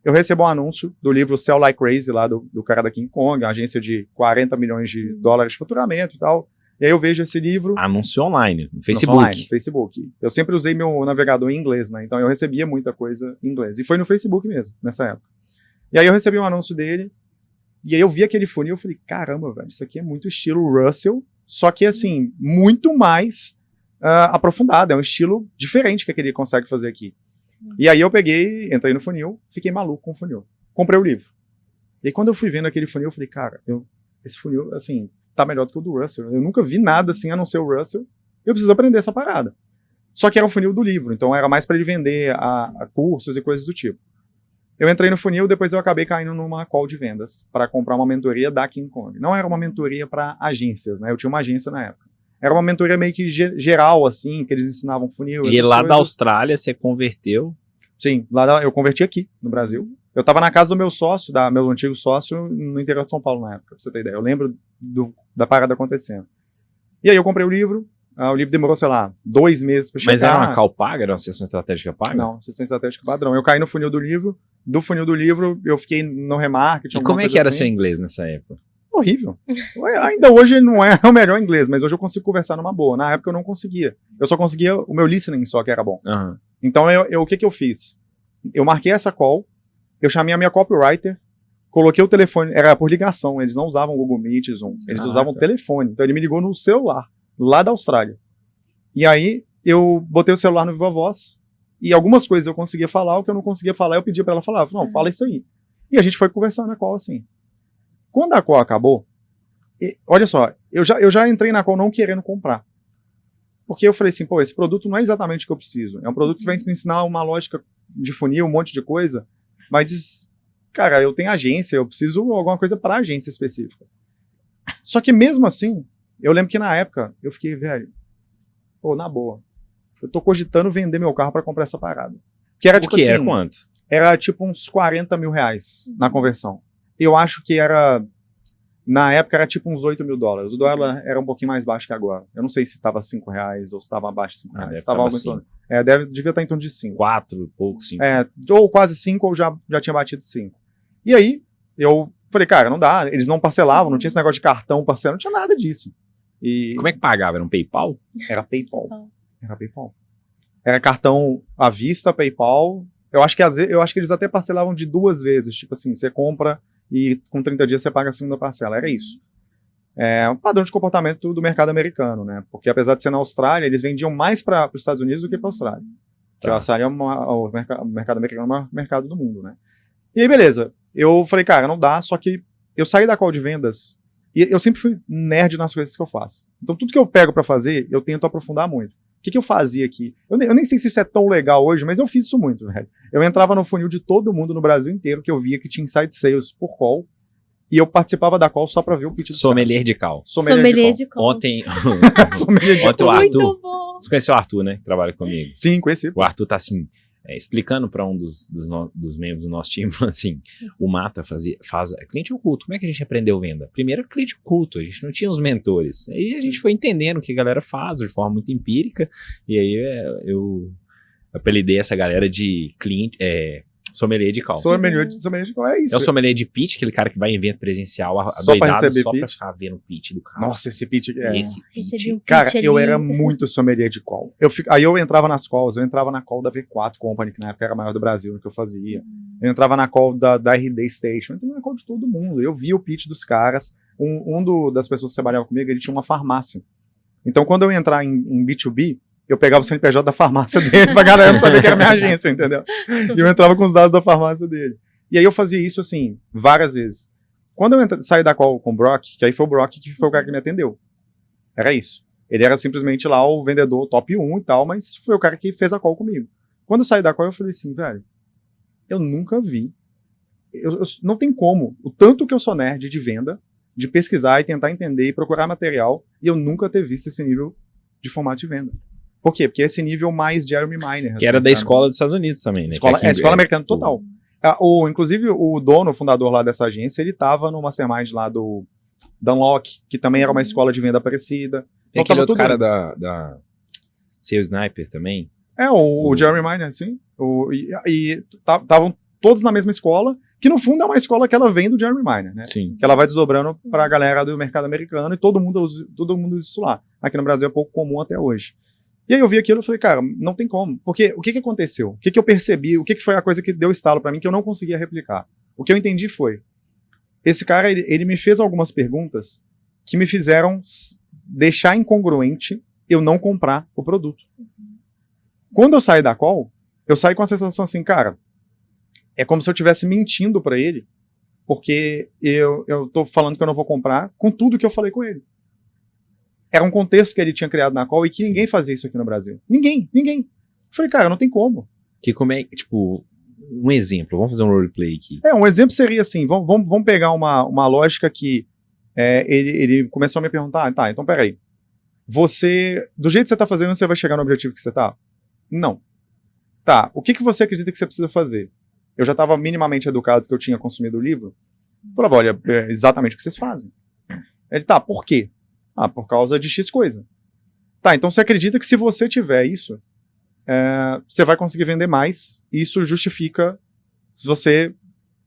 eu recebo um anúncio do livro Sell Like Crazy, lá do cara da King Kong, uma agência de 40 milhões de dólares de faturamento e tal. E aí eu vejo esse livro... Anúncio online, no Facebook. Online, Facebook. Eu sempre usei meu navegador em inglês, né? Então eu recebia muita coisa em inglês. E foi no Facebook mesmo, nessa época. E aí eu recebi um anúncio dele, e aí eu vi aquele funil e falei, caramba, velho, isso aqui é muito estilo Russell, só que, assim, muito mais aprofundado. É um estilo diferente que ele consegue fazer aqui. E aí eu peguei, entrei no funil, fiquei maluco com o funil. Comprei o livro. E aí quando eu fui vendo aquele funil, eu falei, cara, esse funil, assim, tá melhor do que o do Russell. Eu nunca vi nada assim, a não ser o Russell. Eu preciso aprender essa parada. Só que era o funil do livro, então era mais para ele vender a cursos e coisas do tipo. Eu entrei no funil, depois eu acabei caindo numa call de vendas para comprar uma mentoria da King Kong. Não era uma mentoria para agências, né? Eu tinha uma agência na época. Era uma mentoria meio que geral, assim, que eles ensinavam funil. E lá coisas. da Austrália você converteu? Sim, lá eu converti aqui, no Brasil. Eu tava na casa do meu sócio, meu antigo sócio, no interior de São Paulo na época, pra você ter ideia. Eu lembro da parada acontecendo. E aí eu comprei o livro demorou, sei lá, 2 meses pra chegar. Mas era uma call paga? Era uma sessão estratégica paga? Não, sessão estratégica padrão. Eu caí no funil do livro, eu fiquei no remarketing. E como é que era assim. seu inglês nessa época? Horrível. Ainda hoje não é o melhor inglês, mas hoje eu consigo conversar numa boa. Na época eu não conseguia. Eu só conseguia o meu listening só, que era bom. Uhum. Então o que eu fiz? Eu marquei essa call, eu chamei a minha copywriter, coloquei o telefone, era por ligação, eles não usavam Google Meet, Zoom, eles usavam o telefone. Então ele me ligou no celular, lá da Austrália. E aí eu botei o celular no Viva Voz, e algumas coisas eu conseguia falar, o que eu não conseguia falar, eu pedia pra ela falar. Não, fala isso aí. E a gente foi conversar na call assim. Quando a call acabou, olha só, eu já entrei na call não querendo comprar. Porque eu falei assim, pô, esse produto não é exatamente o que eu preciso. É um produto que vai me ensinar uma lógica de funil, um monte de coisa, mas, cara, eu tenho agência, eu preciso de alguma coisa para agência específica. Só que mesmo assim, eu lembro que na época, eu fiquei, velho, pô, na boa, eu tô cogitando vender meu carro para comprar essa parada. Que era, tipo assim, era quanto? Era tipo uns 40 mil reais na conversão. Eu acho que na época era tipo uns 8 mil dólares. O dólar era um pouquinho mais baixo que agora. Eu não sei se estava 5 reais ou se estava abaixo de 5 reais. Estava algo em torno. Devia estar em torno de 5. 4 e pouco, 5. Ou quase 5 ou já tinha batido 5. E aí, eu falei, cara, não dá. Eles não parcelavam, não tinha esse negócio de cartão parcela, não tinha nada disso. E como é que pagava? Era um PayPal? Era PayPal. Era PayPal. Era cartão à vista, PayPal. Eu acho que eles até parcelavam de 2 vezes. Tipo assim, você compra e com 30 dias você paga a segunda parcela. Era isso. É um padrão de comportamento do mercado americano, né? Porque apesar de ser na Austrália, eles vendiam mais para os Estados Unidos do que para a Austrália. Porque a Austrália o mercado americano é o maior mercado do mundo, né? E aí, beleza. Eu falei, cara, não dá, só que eu saí da call de vendas e eu sempre fui nerd nas coisas que eu faço. Então, tudo que eu pego para fazer, eu tento aprofundar muito. O que eu fazia aqui? Eu nem sei se isso é tão legal hoje, mas eu fiz isso muito, velho. Eu entrava no funil de todo mundo no Brasil inteiro, que eu via que tinha inside sales por call, e eu participava da call só pra ver o pitch dos Sommelier caras. de call. Sommelier de call. Ontem Sommelier de o call. Arthur, Muito bom. você conheceu o Arthur, né, que trabalha comigo? Sim, conheci. O Arthur tá assim, explicando para um dos membros do nosso time, assim, o Mata faz cliente oculto. Como é que a gente aprendeu venda? Primeiro, cliente oculto, a gente não tinha os mentores. Aí a gente foi entendendo o que a galera faz de forma muito empírica, e aí eu apelidei essa galera de cliente, sommelier de call. Sommelier de call, é isso. É o sommelier de pitch, aquele cara que vai em evento presencial Só pra receber só pitch. pra ficar vendo o pitch do cara. Nossa, esse pitch... Recebi um pitch Cara, eu ali. era muito sommelier de call. Aí eu entrava nas calls, eu entrava na call da V4 Company, que na época era a maior do Brasil, no que eu fazia. Eu entrava na call da RD Station, eu entrava na call de todo mundo. Eu via o pitch dos caras. Das pessoas que trabalhavam comigo, ele tinha uma farmácia. Então, quando eu ia entrar em B2B, eu pegava o CNPJ da farmácia dele pra galera saber que era minha agência, entendeu? E eu entrava com os dados da farmácia dele. E aí eu fazia isso, assim, várias vezes. Quando eu saí da call com o Brock, que aí foi o Brock que foi o cara que me atendeu. Era isso. Ele era simplesmente lá o vendedor top 1 e tal, mas foi o cara que fez a call comigo. Quando eu saí da call, eu falei assim, velho, eu nunca vi. Não tem como. O tanto que eu sou nerd de venda, de pesquisar e tentar entender e procurar material, e eu nunca ter visto esse nível de formato de venda. Por quê? Porque esse nível mais Jeremy Miner. Que assim, era da sabe? escola dos Estados Unidos também, né? Escola americana total. Inclusive, o dono, o fundador lá dessa agência, ele estava no mastermind lá do Dunlock, que também era uma escola de venda parecida. Tem Então aquele tava outro tudo cara bem. da Seu Sniper também. O Jeremy Miner, sim. Estavam todos na mesma escola, que no fundo é uma escola que ela vem do Jeremy Miner, né? Sim. Que ela vai desdobrando para a galera do mercado americano e todo mundo usa isso lá. Aqui no Brasil é pouco comum até hoje. E aí eu vi aquilo e falei, cara, não tem como. Porque o que aconteceu? O que eu percebi? O que foi a coisa que deu estalo para mim que eu não conseguia replicar? O que eu entendi foi, esse cara, ele me fez algumas perguntas que me fizeram deixar incongruente eu não comprar o produto. Quando eu saí da call, eu saí com a sensação assim, cara, é como se eu estivesse mentindo para ele, porque eu tô falando que eu não vou comprar com tudo que eu falei com ele. Era um contexto que ele tinha criado na call e que ninguém fazia isso aqui no Brasil. Ninguém. Eu falei, cara, não tem como. Como é, tipo, um exemplo, vamos fazer um roleplay aqui. Um exemplo seria assim, vamos pegar uma lógica que ele começou a me perguntar, tá, então peraí, do jeito que você tá fazendo, você vai chegar no objetivo que você tá? Não. Tá, o que você acredita que você precisa fazer? Eu já estava minimamente educado porque eu tinha consumido o livro. Falava, olha, é exatamente o que vocês fazem. Ele, tá, por quê? Por causa de X coisa. Tá, então você acredita que se você tiver isso, você vai conseguir vender mais, e isso justifica você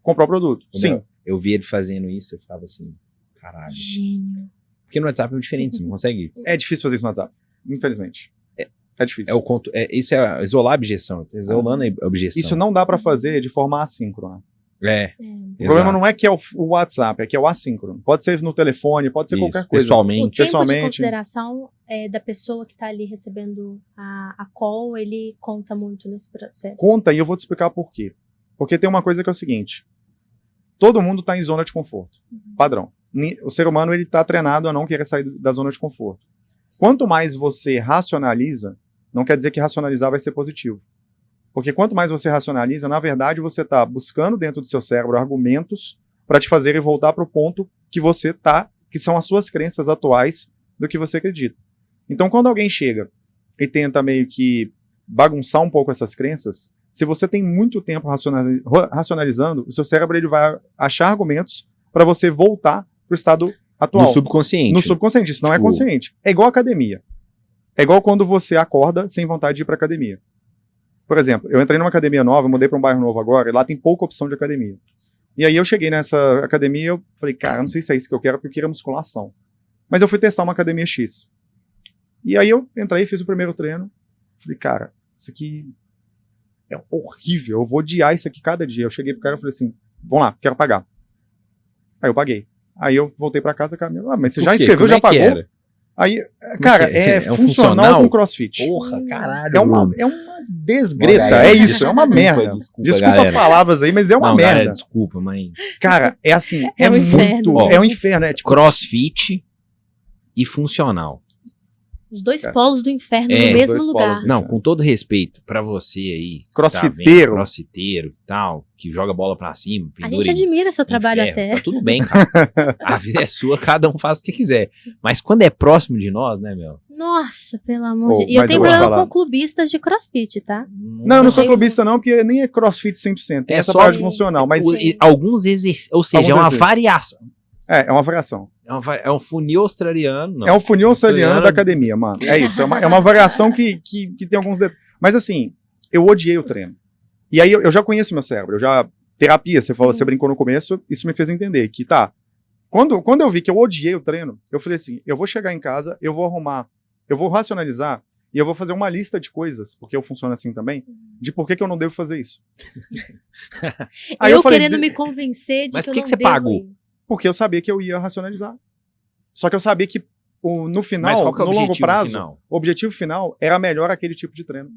comprar o produto. Sim. Eu vi ele fazendo isso, eu falava assim, caralho. Gênio. Porque no WhatsApp é diferente, você não consegue. É difícil fazer isso no WhatsApp, infelizmente. É difícil. Isso é isolar a objeção, isolando a objeção. Isso não dá pra fazer de forma assíncrona. O problema não é que é o WhatsApp, é que é o assíncrono. Pode ser no telefone, pode ser qualquer coisa. Pessoalmente. O tempo de consideração da pessoa que está ali recebendo a call, ele conta muito nesse processo. Conta, e eu vou te explicar por quê. Porque tem uma coisa que é o seguinte, todo mundo está em zona de conforto, padrão. O ser humano ele está treinado a não querer sair da zona de conforto. Quanto mais você racionaliza, não quer dizer que racionalizar vai ser positivo. Porque quanto mais você racionaliza, na verdade você está buscando dentro do seu cérebro argumentos para te fazerem voltar para o ponto que você está, que são as suas crenças atuais do que você acredita. Então quando alguém chega e tenta meio que bagunçar um pouco essas crenças, se você tem muito tempo racionalizando, o seu cérebro ele vai achar argumentos para você voltar para o estado atual. No subconsciente. No subconsciente, isso não é consciente. É igual academia. É igual quando você acorda sem vontade de ir para academia. Por exemplo, eu entrei numa academia nova, mudei para um bairro novo agora, e lá tem pouca opção de academia. E aí eu cheguei nessa academia e eu falei, cara, não sei se é isso que eu quero, porque eu queria musculação. Mas eu fui testar uma academia X. E aí eu entrei, fiz o primeiro treino, falei, cara, isso aqui é horrível, eu vou odiar isso aqui cada dia. Eu cheguei pro cara e falei assim, vamos lá, quero pagar. Aí eu paguei. Aí eu voltei pra casa, cara, mas você já inscreveu, já pagou? Era? Aí, cara, é funcional com CrossFit. Porra, caralho. É uma desgreta, é isso, é uma merda. Desculpa as palavras aí, mas é uma merda. Galera, desculpa, mas... Cara, é assim, é muito... inferno. É um inferno, é tipo... CrossFit e funcional. Os dois polos do inferno no mesmo lugar. Não, com todo respeito pra você aí. Crossfiteiro. Crossfiteiro e tal, que joga bola pra cima. A gente admira seu trabalho até. Tá tudo bem, cara. A vida é sua, cada um faz o que quiser. Mas quando é próximo de nós, né, meu? Nossa, pelo amor de Deus. E eu tenho problema com clubistas de crossfit, tá? Não, eu não sou clubista não, porque nem é crossfit 100%. Tem essa parte funcional, mas... Alguns exercícios, ou seja, é uma variação. É uma variação. É um funil australiano. Não. É um funil australiano da academia, mano. É isso, é uma variação que tem alguns detalhes. Mas assim, eu odiei o treino. E aí eu já conheço meu cérebro, terapia, você falou, você brincou no começo, isso me fez entender que tá. Quando eu vi que eu odiei o treino, eu falei assim, eu vou chegar em casa, eu vou arrumar, eu vou racionalizar e eu vou fazer uma lista de coisas, porque eu funciono assim também, de por que eu não devo fazer isso. Aí eu falei, querendo me convencer de mas que eu não não você devo pagou? ir. Porque eu sabia que eu ia racionalizar. Só que eu sabia que no final, mas qual que é no longo prazo, final? O objetivo final era melhor aquele tipo de treino.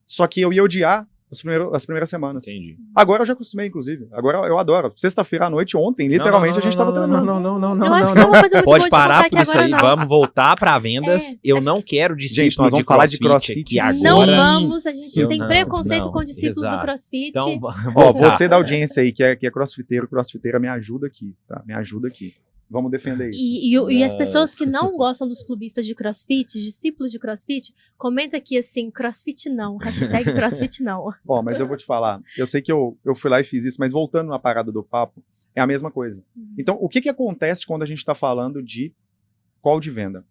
Só que eu ia odiar as primeiras semanas. Entendi. Agora eu já acostumei, inclusive. Agora eu adoro. Sexta-feira à noite, ontem, literalmente, a gente tava treinando. Eu acho que é uma coisa muito Pode boa de parar contar por aqui isso agora, aí. não. Vamos voltar pra vendas. Eu acho não quero discípulos Gente, nós vamos falar de CrossFit aqui agora. Não vamos, a gente tem não, preconceito não, com discípulos exato. do CrossFit. Então, Ó, você da audiência aí, que é crossfiteira, me ajuda aqui, tá? Me ajuda aqui. Vamos defender isso. E as pessoas que não gostam dos clubistas de CrossFit, discípulos de CrossFit, comenta aqui assim, CrossFit não, hashtag CrossFit não. Ó, mas eu vou te falar, eu sei que eu fui lá e fiz isso, mas voltando na parada do papo, é a mesma coisa. Então, o que acontece quando a gente está falando de call de venda?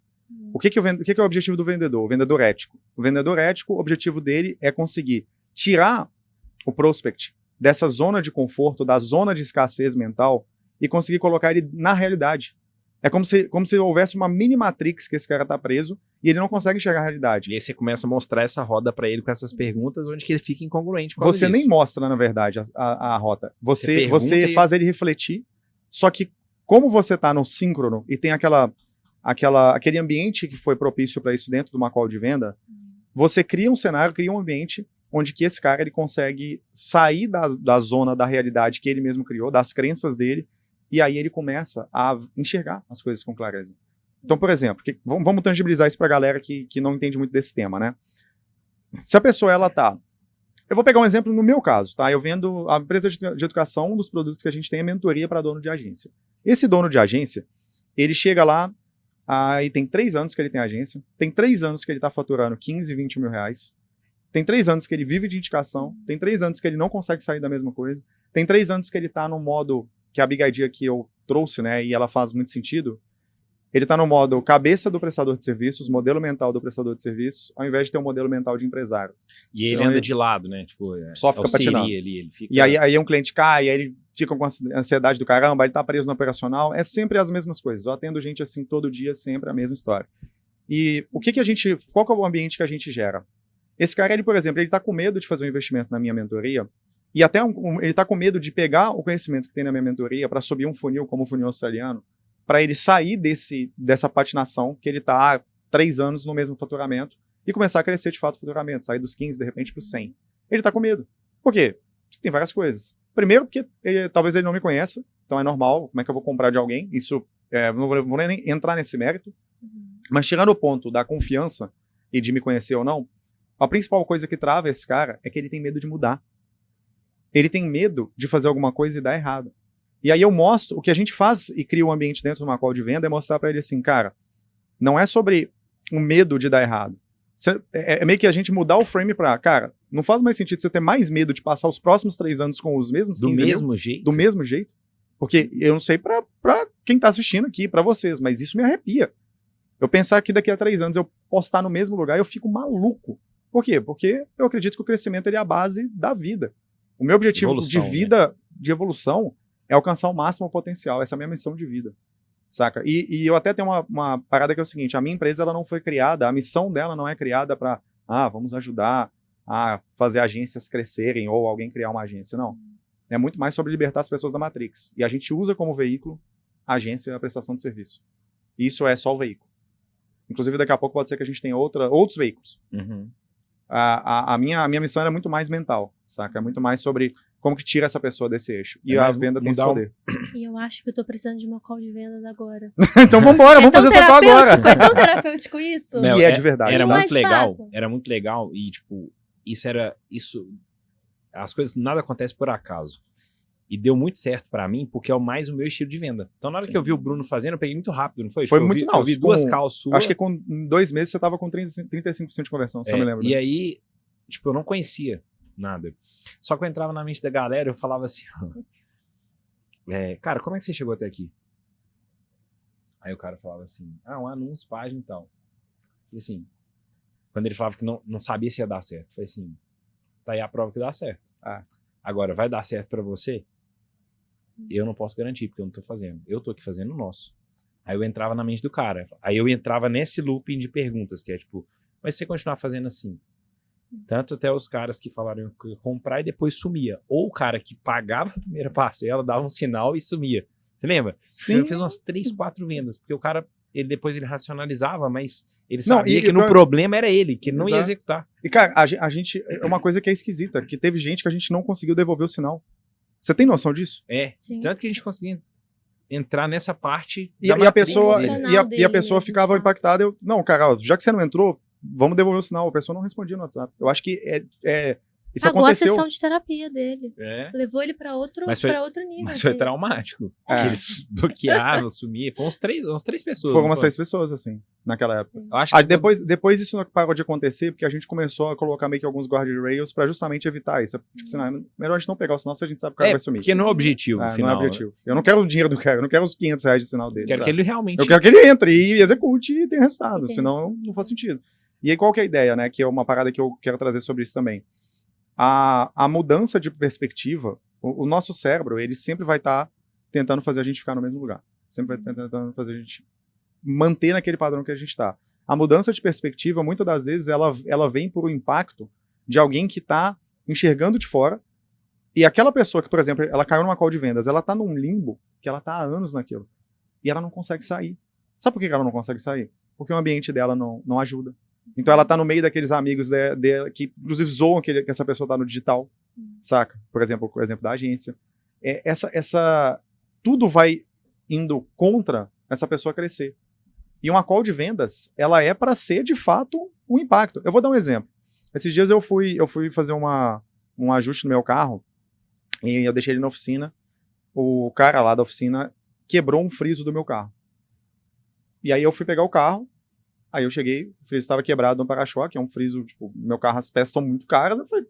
O que é o objetivo do vendedor? O vendedor ético. O vendedor ético, o objetivo dele é conseguir tirar o prospect dessa zona de conforto, da zona de escassez mental e conseguir colocar ele na realidade. É como se houvesse uma mini matrix que esse cara tá preso e ele não consegue enxergar a realidade. E aí você começa a mostrar essa roda pra ele com essas perguntas, onde que ele fica incongruente com Você nem mostra, na verdade, a rota. Você faz ele refletir, só que como você tá no síncrono e tem aquele ambiente que foi propício para isso dentro de uma call de venda, você cria um cenário, cria um ambiente onde que esse cara ele consegue sair da zona da realidade que ele mesmo criou, das crenças dele, e aí ele começa a enxergar as coisas com clareza. Então, por exemplo, vamos tangibilizar isso pra galera que não entende muito desse tema, né? Se a pessoa, ela tá... Eu vou pegar um exemplo no meu caso, tá? Eu vendo a empresa de educação, um dos produtos que a gente tem é mentoria para dono de agência. Esse dono de agência, ele chega lá, aí tem 3 anos que ele tem agência, tem 3 anos que ele tá faturando 15, 20 mil reais, tem 3 anos que ele vive de indicação, tem 3 anos que ele não consegue sair da mesma coisa, tem 3 anos que ele tá no modo, que é a Big Idea que eu trouxe, né, e ela faz muito sentido, ele tá no modo cabeça do prestador de serviços, modelo mental do prestador de serviços, ao invés de ter um modelo mental de empresário. E ele anda de lado, né? Tipo, só fica patinando. Ali, ele fica... E aí um cliente cai, aí ele fica com ansiedade do caramba, ele tá preso no operacional, é sempre as mesmas coisas. Eu atendo gente assim todo dia, sempre a mesma história. E qual que é o ambiente que a gente gera? Esse cara, ele, por exemplo, ele tá com medo de fazer um investimento na minha mentoria, e até ele tá com medo de pegar o conhecimento que tem na minha mentoria para subir um funil como o funil australiano, para ele sair dessa patinação que ele tá há 3 anos no mesmo faturamento e começar a crescer de fato o faturamento, sair dos 15 de repente para os 100. Ele tá com medo. Por quê? Tem várias coisas. Primeiro, porque talvez ele não me conheça, então é normal, como é que eu vou comprar de alguém? Isso, não vou nem entrar nesse mérito, mas chegando ao ponto da confiança e de me conhecer ou não, a principal coisa que trava esse cara é que ele tem medo de mudar. Ele tem medo de fazer alguma coisa e dar errado. E aí eu mostro, o que a gente faz e cria um ambiente dentro de uma call de venda é mostrar para ele assim, cara, não é sobre o medo de dar errado. É meio que a gente mudar o frame pra, cara, não faz mais sentido você ter mais medo de passar os próximos 3 anos com os mesmos 15 mil, do mesmo jeito. Porque eu não sei pra quem tá assistindo aqui, pra vocês, mas isso me arrepia. Eu pensar que daqui a 3 anos eu posso estar no mesmo lugar, eu fico maluco. Por quê? Porque eu acredito que o crescimento ele é a base da vida. O meu objetivo de vida, de evolução, é alcançar o máximo potencial. Essa é a minha missão de vida, saca? E eu até tenho uma parada que é o seguinte, a minha empresa ela não foi criada, a missão dela não é criada para, vamos ajudar a fazer agências crescerem ou alguém criar uma agência, não. É muito mais sobre libertar as pessoas da Matrix. E a gente usa como veículo a agência e a prestação de serviço. Isso é só o veículo. Inclusive, daqui a pouco pode ser que a gente tenha outros veículos. Uhum. A minha missão era muito mais mental, saca? É muito mais sobre como que tira essa pessoa desse eixo. E as vendas têm esse poder. E eu acho que eu tô precisando de uma call de vendas agora. Então vambora, vamos fazer essa call agora. É tão terapêutico isso. E é de verdade. Era muito legal e, tipo, as coisas, nada acontece por acaso. E deu muito certo pra mim, porque é mais o meu estilo de venda. Então, na hora que eu vi o Bruno fazendo, eu peguei muito rápido, não foi? Foi muito, não. Eu vi 2 calls suas. Acho que em 2 meses você tava com 35% de conversão, só me lembro. E aí, tipo, eu não conhecia nada. Só que eu entrava na mente da galera, eu falava assim, cara, como é que você chegou até aqui? Aí o cara falava assim, um anúncio, página e tal. E assim, quando ele falava que não sabia se ia dar certo, eu falei assim, tá aí a prova que dá certo. Agora, vai dar certo pra você? Eu não posso garantir, porque eu não tô fazendo. Eu tô aqui fazendo o nosso. Aí eu entrava na mente do cara. Aí eu entrava nesse looping de perguntas, que é tipo, mas se você continuar fazendo assim? Tanto até os caras que falaram que ia comprar e depois sumia. Ou o cara que pagava a primeira parcela, dava um sinal e sumia. Você lembra? Sim. Eu fiz umas 3, 4 vendas, porque o cara, depois ele racionalizava, mas ele sabia que no problema era ele, que ele não ia executar. E cara, a gente, é uma coisa que é esquisita, que teve gente que a gente não conseguiu devolver o sinal. Você tem noção disso? Sim. Tanto que a gente conseguia entrar nessa parte e a pessoa ficava impactada. Não, cara, já que você não entrou, vamos devolver o sinal. A pessoa não respondia no WhatsApp. Eu acho que Isso Pagou a aconteceu. sessão de terapia dele. É. Levou ele pra outro Mas foi- nível. Mas foi assim. traumático. É. Porque eles bloqueavam, sumiam. Foram umas três pessoas. Foram não umas foi? 6 pessoas, assim, naquela época. Eu acho Aí que depois isso parou de acontecer, porque a gente começou a colocar meio que alguns guardrails pra justamente evitar isso. Tipo assim, melhor a gente não pegar o sinal se a gente sabe que o cara vai sumir. porque não é objetivo, Não final. é objetivo. Eu não quero o dinheiro do cara, eu não quero os R$500 de sinal dele. Quero que sabe? ele realmente... Eu quero que ele entre e execute e tenha resultado, Entendi. senão não faz sentido. E aí qual que é a ideia, né? Que é uma parada que eu quero trazer sobre isso também. A mudança de perspectiva, o nosso cérebro, ele sempre vai estar tentando fazer a gente ficar no mesmo lugar. Sempre vai estar tentando fazer a gente manter naquele padrão que a gente está. A mudança de perspectiva, muitas das vezes, ela vem por um impacto de alguém que está enxergando de fora, e aquela pessoa que, por exemplo, ela caiu numa call de vendas, ela está num limbo, que ela está há anos naquilo, e ela não consegue sair. Sabe por que ela não consegue sair? Porque o ambiente dela não ajuda. Então ela tá no meio daqueles amigos que inclusive zoam que essa pessoa tá no digital, saca? Por exemplo, o exemplo da agência. Tudo vai indo contra essa pessoa crescer. E uma call de vendas, ela é para ser, de fato, um impacto. Eu vou dar um exemplo. Esses dias eu fui fazer um ajuste no meu carro e eu deixei ele na oficina. O cara lá da oficina quebrou um friso do meu carro. E aí eu fui pegar o carro. Aí eu cheguei, o friso estava quebrado no para-choque, é um friso, tipo, meu carro, as peças são muito caras. Eu falei,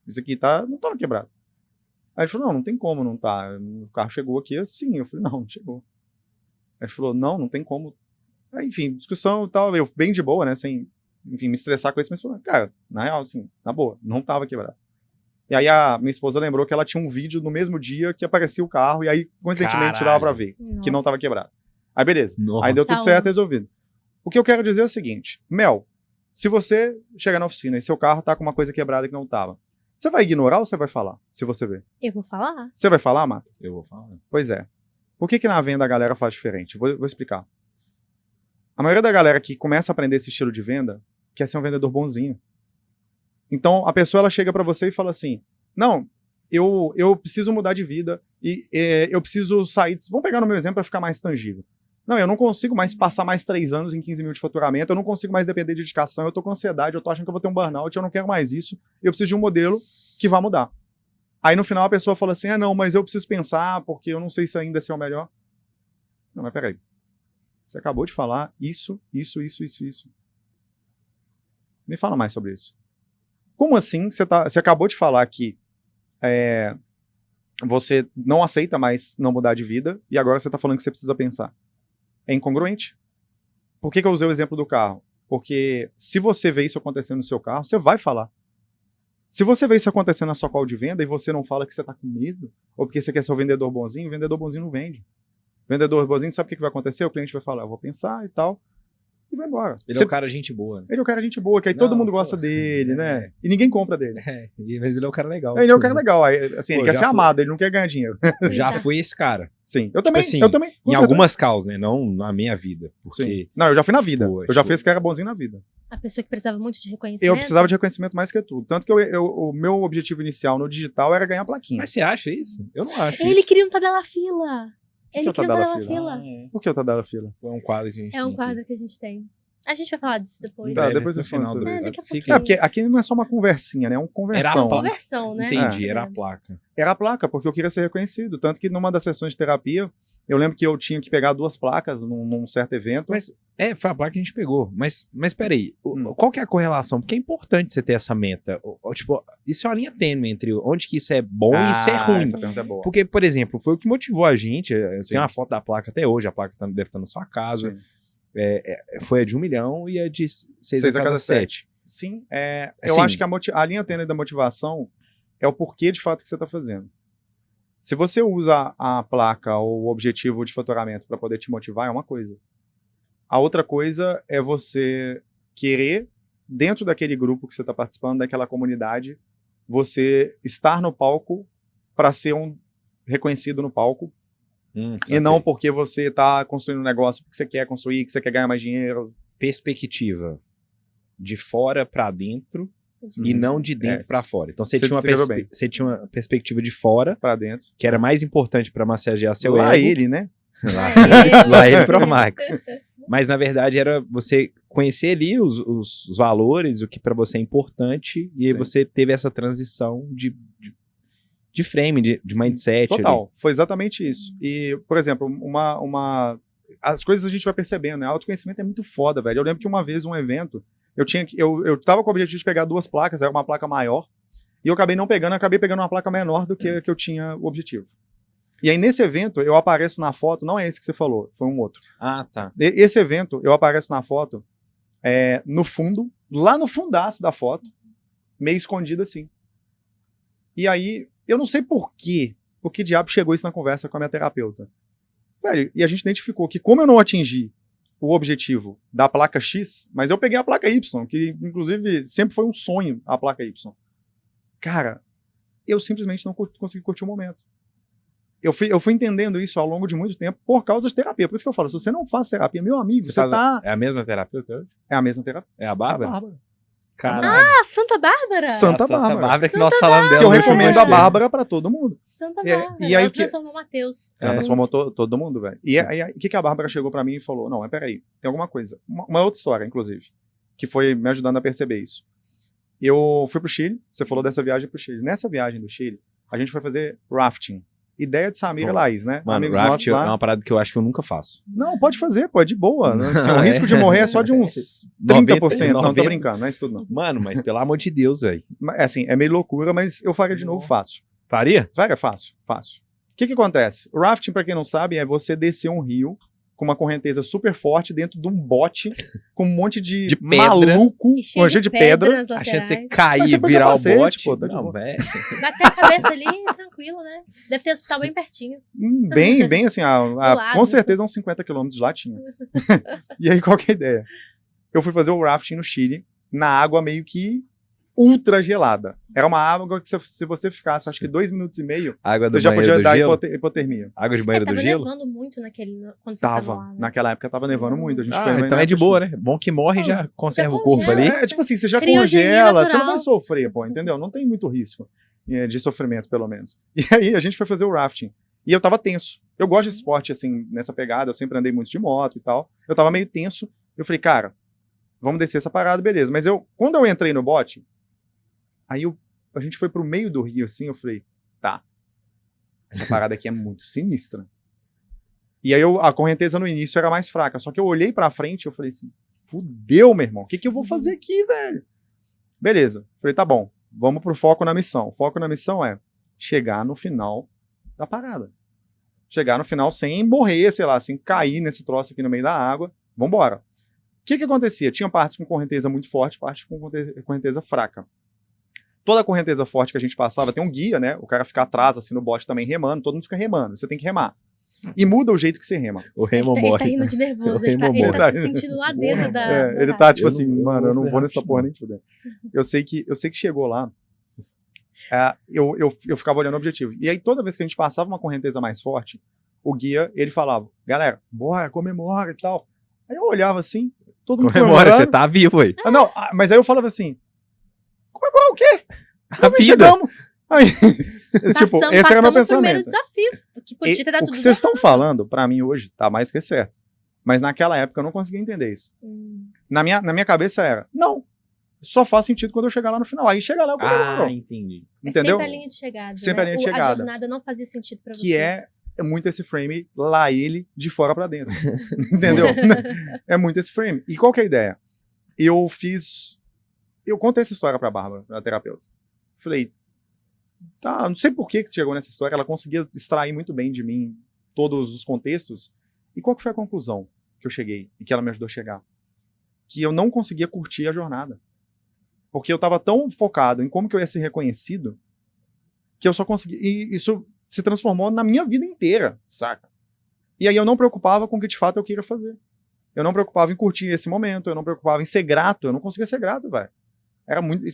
isso aqui não estava quebrado. Aí ele falou, não tem como não tá. O carro chegou aqui, sim. Eu falei, não chegou. Aí ele falou, não tem como. Aí, enfim, discussão e tal, eu bem de boa, né, sem, enfim, me estressar com isso, mas falou, cara, na real, assim, na boa, não estava quebrado. E aí a minha esposa lembrou que ela tinha um vídeo no mesmo dia que aparecia o carro, e aí, coincidentemente, dava pra ver que não estava quebrado. Aí beleza, Nossa. aí deu tudo Saúde. certo, resolvido. O que eu quero dizer é o seguinte, Mel, se você chegar na oficina e seu carro tá com uma coisa quebrada que não tava, você vai ignorar ou você vai falar, se você ver? Eu vou falar. Você vai falar, Marta? Eu vou falar. Pois é. Por que na venda a galera faz diferente? Vou explicar. A maioria da galera que começa a aprender esse estilo de venda quer ser um vendedor bonzinho. Então, a pessoa ela chega pra você e fala assim, não, eu preciso mudar de vida e eu preciso sair... Vamos pegar no meu exemplo para ficar mais tangível. Não, eu não consigo mais passar mais 3 anos em 15 mil de faturamento, eu não consigo mais depender de dedicação, eu tô com ansiedade, eu tô achando que eu vou ter um burnout, eu não quero mais isso, eu preciso de um modelo que vá mudar. Aí no final a pessoa fala assim, não, mas eu preciso pensar, porque eu não sei se ainda esse é o melhor. Não, mas peraí. Você acabou de falar isso. Me fala mais sobre isso. Como assim você acabou de falar que você não aceita mais não mudar de vida e agora você está falando que você precisa pensar? É incongruente. Por que eu usei o exemplo do carro? Porque se você vê isso acontecendo no seu carro, você vai falar. Se você vê isso acontecendo na sua call de venda e você não fala que você está com medo, ou porque você quer ser o vendedor bonzinho não vende. O vendedor bonzinho sabe o que vai acontecer? O cliente vai falar, eu vou pensar e tal, e vai embora. Ele é um cara gente boa. Né? Ele é um cara gente boa, que aí Não, todo mundo gosta pô, dele, né? E ninguém compra dele. Mas ele é um cara legal. Ele é um cara legal. Aí, assim, ele Pô, quer já ser foi. amado, ele não quer ganhar dinheiro. Já Exato. fui esse cara. Sim, eu também. assim, com Em certeza. algumas causas, né? Não na minha vida. Porque Sim. Não, eu já fui na vida. Pô, eu já tipo- fui esse cara bonzinho na vida. A pessoa que precisava muito de reconhecimento. Eu precisava de reconhecimento mais que tudo. Tanto que o meu objetivo inicial no digital era ganhar plaquinha. Mas você acha isso? Eu não acho Ele isso. queria um Tadela Fila. que Ele é o queria um Tadela Tadela Fila? Fila. Por que eu tô dando fila? É um quadro que a gente É um tem quadro que a gente tem. A gente vai falar disso depois. Tá, Deve, depois no vocês falam final sobre do- isso. daqui a Fica- pouquinho. Porque aqui não é só uma conversinha, né? É uma conversão. Era a Conversão, né? Entendi, era a É. placa. Era a placa, porque eu queria ser reconhecido. Tanto que numa das sessões de terapia, eu lembro que eu tinha que pegar 2 placas num certo evento. Mas foi a placa que a gente pegou. Mas peraí, Hum. qual que é a correlação? Porque é importante você ter essa meta. Tipo, isso é uma linha tênue entre onde que isso é bom e isso é ruim. Essa pergunta é boa. Porque, por exemplo, foi o que motivou a gente. Eu Sim. tenho uma foto da placa até hoje, a placa deve estar na sua casa. Sim. Foi a de 1 milhão e a de 6 Seis a cada 7. Sim, eu Assim- acho que a linha tênue da motivação é o porquê de fato que você está fazendo. Se você usa a placa ou o objetivo de faturamento para poder te motivar, é uma coisa. A outra coisa é você querer, dentro daquele grupo que você está participando, daquela comunidade, você estar no palco para ser reconhecido no palco, e não porque você está construindo um negócio porque você quer construir, que você quer ganhar mais dinheiro. Perspectiva de fora pra dentro e Uhum. não de dentro pra fora. Então você Você tinha, descreveu bem. você tinha uma perspectiva de fora, Para dentro. que era mais importante pra massagear seu Lá ego. ele, né? Lá ele pro Max. Mas na verdade era você conhecer ali os valores, o que para você é importante, e aí Sim. você teve essa transição de frame, de mindset. Total, ali. foi exatamente isso. E, por exemplo, as coisas a gente vai percebendo, né? Autoconhecimento é muito foda, velho. Eu lembro que uma vez, um evento, eu tava com o objetivo de pegar 2 placas, era uma placa maior, e eu acabei não pegando, eu acabei pegando uma placa menor do que eu tinha o objetivo. E aí, nesse evento, eu apareço na foto, não é esse que você falou, foi um outro. Ah, tá. Esse evento, eu apareço na foto, no fundo, lá no fundaço da foto, meio escondido assim. E aí, eu não sei por que diabo chegou isso na conversa com a minha terapeuta. Velho, e a gente identificou que como eu não atingi o objetivo da placa X, mas eu peguei a placa Y, que inclusive sempre foi um sonho, a placa Y. Cara, eu simplesmente não consegui curtir o momento. Eu fui entendendo isso ao longo de muito tempo por causa de terapia. Por isso que eu falo, se você não faz terapia, meu amigo, você tá... É a mesma terapeuta hoje? É a mesma terapia. É a Bárbara? A Bárbara. Caralho. Ah, Santa Bárbara? Santa A Santa Bárbara. que nós falamos dela. Que eu no último recomendo a podcast. Bárbara pra todo mundo. Santa É, Bárbara. e aí Ela o que- transformou o Matheus. Ela transformou todo mundo, velho. E aí, o que a Bárbara chegou pra mim e falou? Não, mas peraí, tem alguma coisa. Uma outra história, inclusive, que foi me ajudando a perceber isso. Eu fui pro Chile, você falou dessa viagem pro Chile. Nessa viagem do Chile, a gente foi fazer rafting. Ideia de Samir e Pô, Laís, né? Mano, Amigos raft nossos é lá. uma parada que eu acho que eu nunca faço. Não, pode fazer, pô, é de boa. Né? Assim, o Não, risco de morrer é só de uns 30%. Não, tô 90. brincando, não é isso tudo não. Mano, mas pelo amor de Deus, velho. Mas, assim, é meio loucura, mas eu faria de novo fácil. Faria? Faria fácil, fácil. O que acontece? O rafting, pra quem não sabe, é você descer um rio com uma correnteza super forte dentro de um bote com um monte de pedra. maluco, E cheio cheio de pedra. nas A chance de você laterais. cair Mas e você põe virar o capacete, bote. pô, tá de Não, boa. velho. Bater a cabeça ali, tranquilo, né? Deve ter hospital bem pertinho. Bem assim, lado. com certeza uns 50 quilômetros de lá tinha. E aí, qual que é a ideia? Eu fui fazer o rafting no Chile, na água meio que ultra gelada. Era uma água que se você ficasse, acho que 2 minutos e meio, Água do você já banheiro podia do dar gelo? hipotermia. Água de banheiro do Tava gelo? nevando muito quando vocês estavam lá, Tava. né? Naquela época tava nevando muito. A gente Ah, foi então é de boa, né? Bom que morre e já conserva o corpo congela. ali. É tipo assim, você já Criogenia congela, você não natural. vai sofrer, pô, entendeu? Não tem muito risco de sofrimento, pelo menos. E aí a gente foi fazer o rafting. E eu tava tenso. Eu gosto de esporte, assim, nessa pegada, eu sempre andei muito de moto e tal. Eu tava meio tenso. Eu falei, cara, vamos descer essa parada, beleza. Mas quando eu entrei no bote, aí a gente foi pro meio do rio, assim, eu falei, tá, essa parada aqui é muito sinistra. E aí a correnteza no início era mais fraca, só que eu olhei pra frente e eu falei assim, fudeu, meu irmão, o que eu vou fazer aqui, velho? Beleza, falei, tá bom, vamos pro foco na missão. O foco na missão é chegar no final da parada. Chegar no final sem morrer, sei lá, sem cair nesse troço aqui no meio da água, vambora. O que acontecia? Tinha partes com correnteza muito forte, partes com correnteza fraca. Toda a correnteza forte que a gente passava tem um guia, né? O cara fica atrás, assim, no bote também remando, todo mundo fica remando, você tem que remar. E muda o jeito que você rema. O Remo Ele tá morre. rindo de nervoso. Eu Ele tá morro. se sentindo lá dentro da. Ele da tá tipo Eu assim, não- eu mano, eu não vou vou fazer nessa rápido, porra não. nem fudendo. Eu sei que chegou lá, eu ficava olhando o objetivo. E aí toda vez que a gente passava uma correnteza mais forte, o guia, ele falava, galera, bora, comemora e tal. Aí eu olhava assim, todo mundo Comemora, você comemorando. tá vivo aí. Não, mas aí eu falava assim, comemorar o quê? A Nós nem vida. chegamos. Aí, tipo, esse era meu passamos o primeiro pensamento. desafio, que podia ter dado O tudo que vocês estão errado. falando, pra mim hoje, tá mais que certo. Mas naquela época eu não conseguia entender isso. Na minha cabeça era, não, só faz sentido quando eu chegar lá no final. Aí chega lá eu comemoro. Ah, entendi. Entendeu? É sempre a linha de chegada. Sempre né? a linha de A chegada. jornada não fazia sentido pra você. Que é muito esse frame, lá ele, de fora pra dentro. Entendeu? É muito esse frame. E qual que é a ideia? Eu contei essa história pra Bárbara, a terapeuta. Falei, tá, não sei por que chegou nessa história, ela conseguia extrair muito bem de mim todos os contextos. E qual que foi a conclusão que eu cheguei e que ela me ajudou a chegar? Que eu não conseguia curtir a jornada. Porque eu tava tão focado em como que eu ia ser reconhecido que eu só conseguia... E isso se transformou na minha vida inteira, saca? E aí eu não preocupava com o que de fato eu queria fazer. Eu não preocupava em curtir esse momento, eu não preocupava em ser grato, eu não conseguia ser grato, velho. Era muito...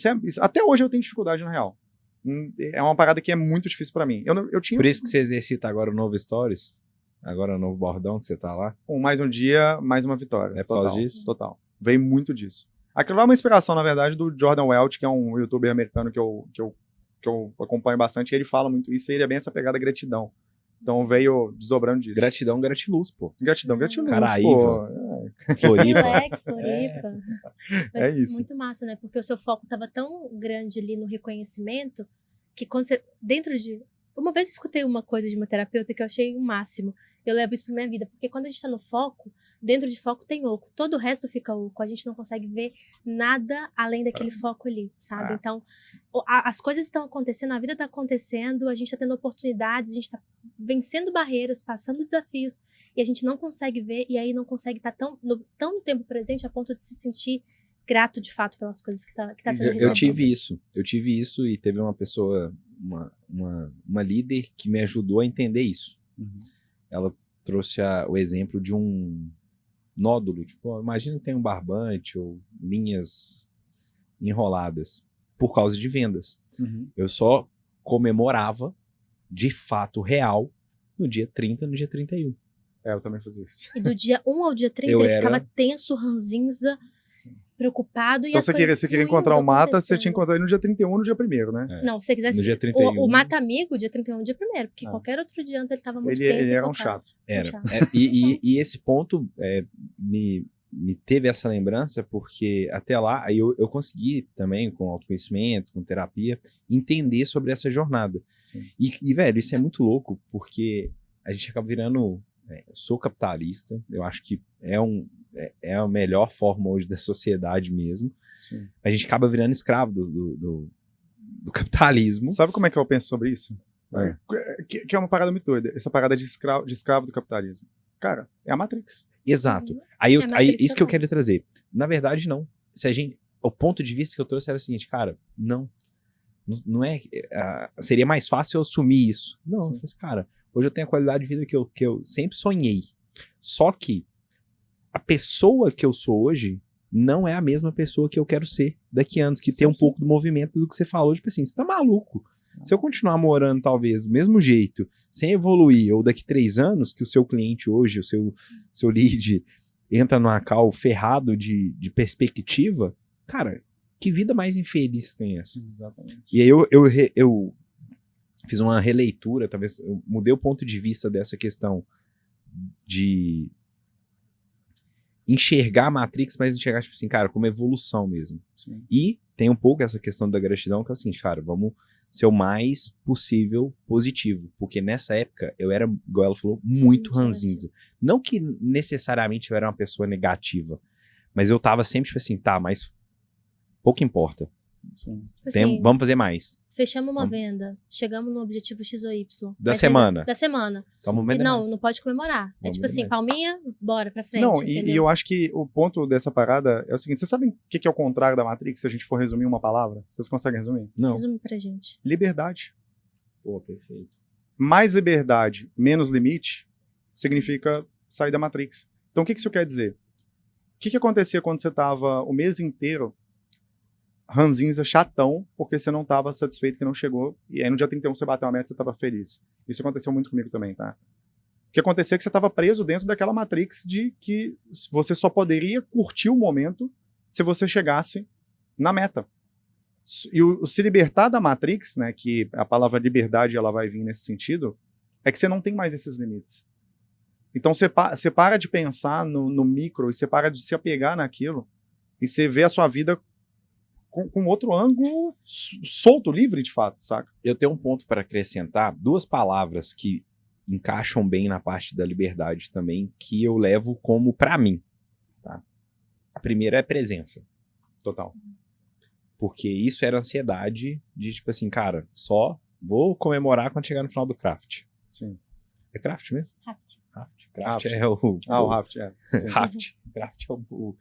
até hoje eu tenho dificuldade, na real. É uma parada que é muito difícil pra mim. Eu tinha Por isso que você exercita agora o novo Stories? Agora o novo bordão que você tá lá? mais um dia, mais uma vitória. É por causa Total, disso? Total. Veio muito disso. Aquilo lá é uma inspiração, na verdade, do Jordan Welch, que é um youtuber americano que eu acompanho bastante, e ele fala muito isso, e ele é bem essa pegada gratidão. Então veio desdobrando disso. Gratidão, gratiluz, pô. Gratidão, gratiluz, Caraíva. pô. Floripa. Relax, Floripa. Mas É isso. muito massa, né? Porque o seu foco tava tão grande ali no reconhecimento que quando você. Dentro de. Uma vez eu escutei uma coisa de uma terapeuta que eu achei o máximo. Eu levo isso pra minha vida. Porque quando a gente tá no foco, dentro de foco tem oco. Todo o resto fica oco. A gente não consegue ver nada além daquele foco ali, sabe? Então, as coisas estão acontecendo, a vida tá acontecendo, a gente tá tendo oportunidades, a gente tá vencendo barreiras, passando desafios, e a gente não consegue ver, e aí não consegue estar tão no tempo presente a ponto de se sentir grato de fato pelas coisas que tá sendo Eu recebido. tive isso e teve uma pessoa, uma líder que me ajudou a entender isso. Ela trouxe o exemplo de um nódulo, tipo, imagina que tem um barbante ou linhas enroladas por causa de vendas. Eu só comemorava de fato real no dia 30, no dia 31. Eu também fazia isso. E do dia 1 ao dia 30 Eu ele era- ficava tenso, ranzinza, preocupado, e Então as você coisas queria fluindo, encontrar o Mata, você tinha que acontecendo. encontrar ele no dia 31 ou no dia 1º, né? Não, se você quisesse No dia 31. o Mata Amigo, dia 31, dia 1º, porque Ah. qualquer outro dia antes ele tava muito Ele tenso e era um focado. chato. Era. Chato. E esse ponto me teve essa lembrança porque até lá aí eu consegui também, com autoconhecimento, com terapia, entender sobre essa jornada. Sim. E velho, isso é muito louco porque a gente acaba virando... sou capitalista, eu acho que é a melhor forma hoje da sociedade mesmo. Sim. A gente acaba virando escravo do capitalismo. Sabe como é que eu penso sobre isso? É. Que é uma parada muito doida. Essa parada de escravo do capitalismo. Cara, é a Matrix. Exato. Uhum. Aí, É Matrix isso que eu total. quero trazer. Na verdade, não. O ponto de vista que eu trouxe era o seguinte, cara, não é... seria mais fácil eu assumir isso. Não, eu falei assim, cara, hoje eu tenho a qualidade de vida que eu sempre sonhei. Só que a pessoa que eu sou hoje não é a mesma pessoa que eu quero ser daqui a anos, que tem um pouco do movimento do que você falou, tipo assim, você tá maluco. Se eu continuar morando, talvez, do mesmo jeito, sem evoluir, ou daqui 3 anos, que o seu cliente hoje, o seu lead, entra numa call ferrado de perspectiva, cara, que vida mais infeliz tem essa? Exatamente. E aí eu fiz uma releitura, talvez, eu mudei o ponto de vista dessa questão de enxergar a Matrix, mas enxergar, tipo assim, cara, como evolução mesmo. Sim. E tem um pouco essa questão da gratidão, que é o seguinte, cara, vamos ser o mais possível positivo. Porque nessa época, eu era, igual ela falou, muito ranzinza. Não que necessariamente eu era uma pessoa negativa, mas eu tava sempre, tipo assim, tá, mas pouco importa. Sim. Tipo assim, Vamos fazer mais. fechamos uma Vamos. venda, chegamos no objetivo X ou Y. Da Mas semana. Da semana. Vamos E vender não, mais. não pode comemorar. É Vamos tipo assim, vender mais. palminha, bora pra frente. Não, entendeu? e eu acho que o ponto dessa parada é o seguinte, vocês sabem o que é o contrário da Matrix, se a gente for resumir uma palavra? Vocês conseguem resumir? Não. Resume pra gente. Liberdade. Pô, perfeito. Mais liberdade, menos limite, significa sair da Matrix. Então o que isso quer dizer? O que acontecia quando você estava o mês inteiro ranzinza, chatão, porque você não estava satisfeito que não chegou, e aí no dia 31 você bateu uma meta e você estava feliz. Isso aconteceu muito comigo também, tá? O que acontecia é que você estava preso dentro daquela Matrix de que você só poderia curtir o momento se você chegasse na meta. E o se libertar da Matrix, né, que a palavra liberdade ela vai vir nesse sentido, é que você não tem mais esses limites. Então você para de pensar no micro e você para de se apegar naquilo e você vê a sua vida com outro ângulo solto, livre de fato, saca? Eu tenho um ponto para acrescentar, 2 palavras que encaixam bem na parte da liberdade também, que eu levo como pra mim, tá? A primeira é presença. Total. Porque isso era ansiedade de, tipo assim, cara, só vou comemorar quando chegar no final do craft. Sim. É craft mesmo? Raft. Craft Raft. é o... O Raft, é. Sim. Raft. Craft é o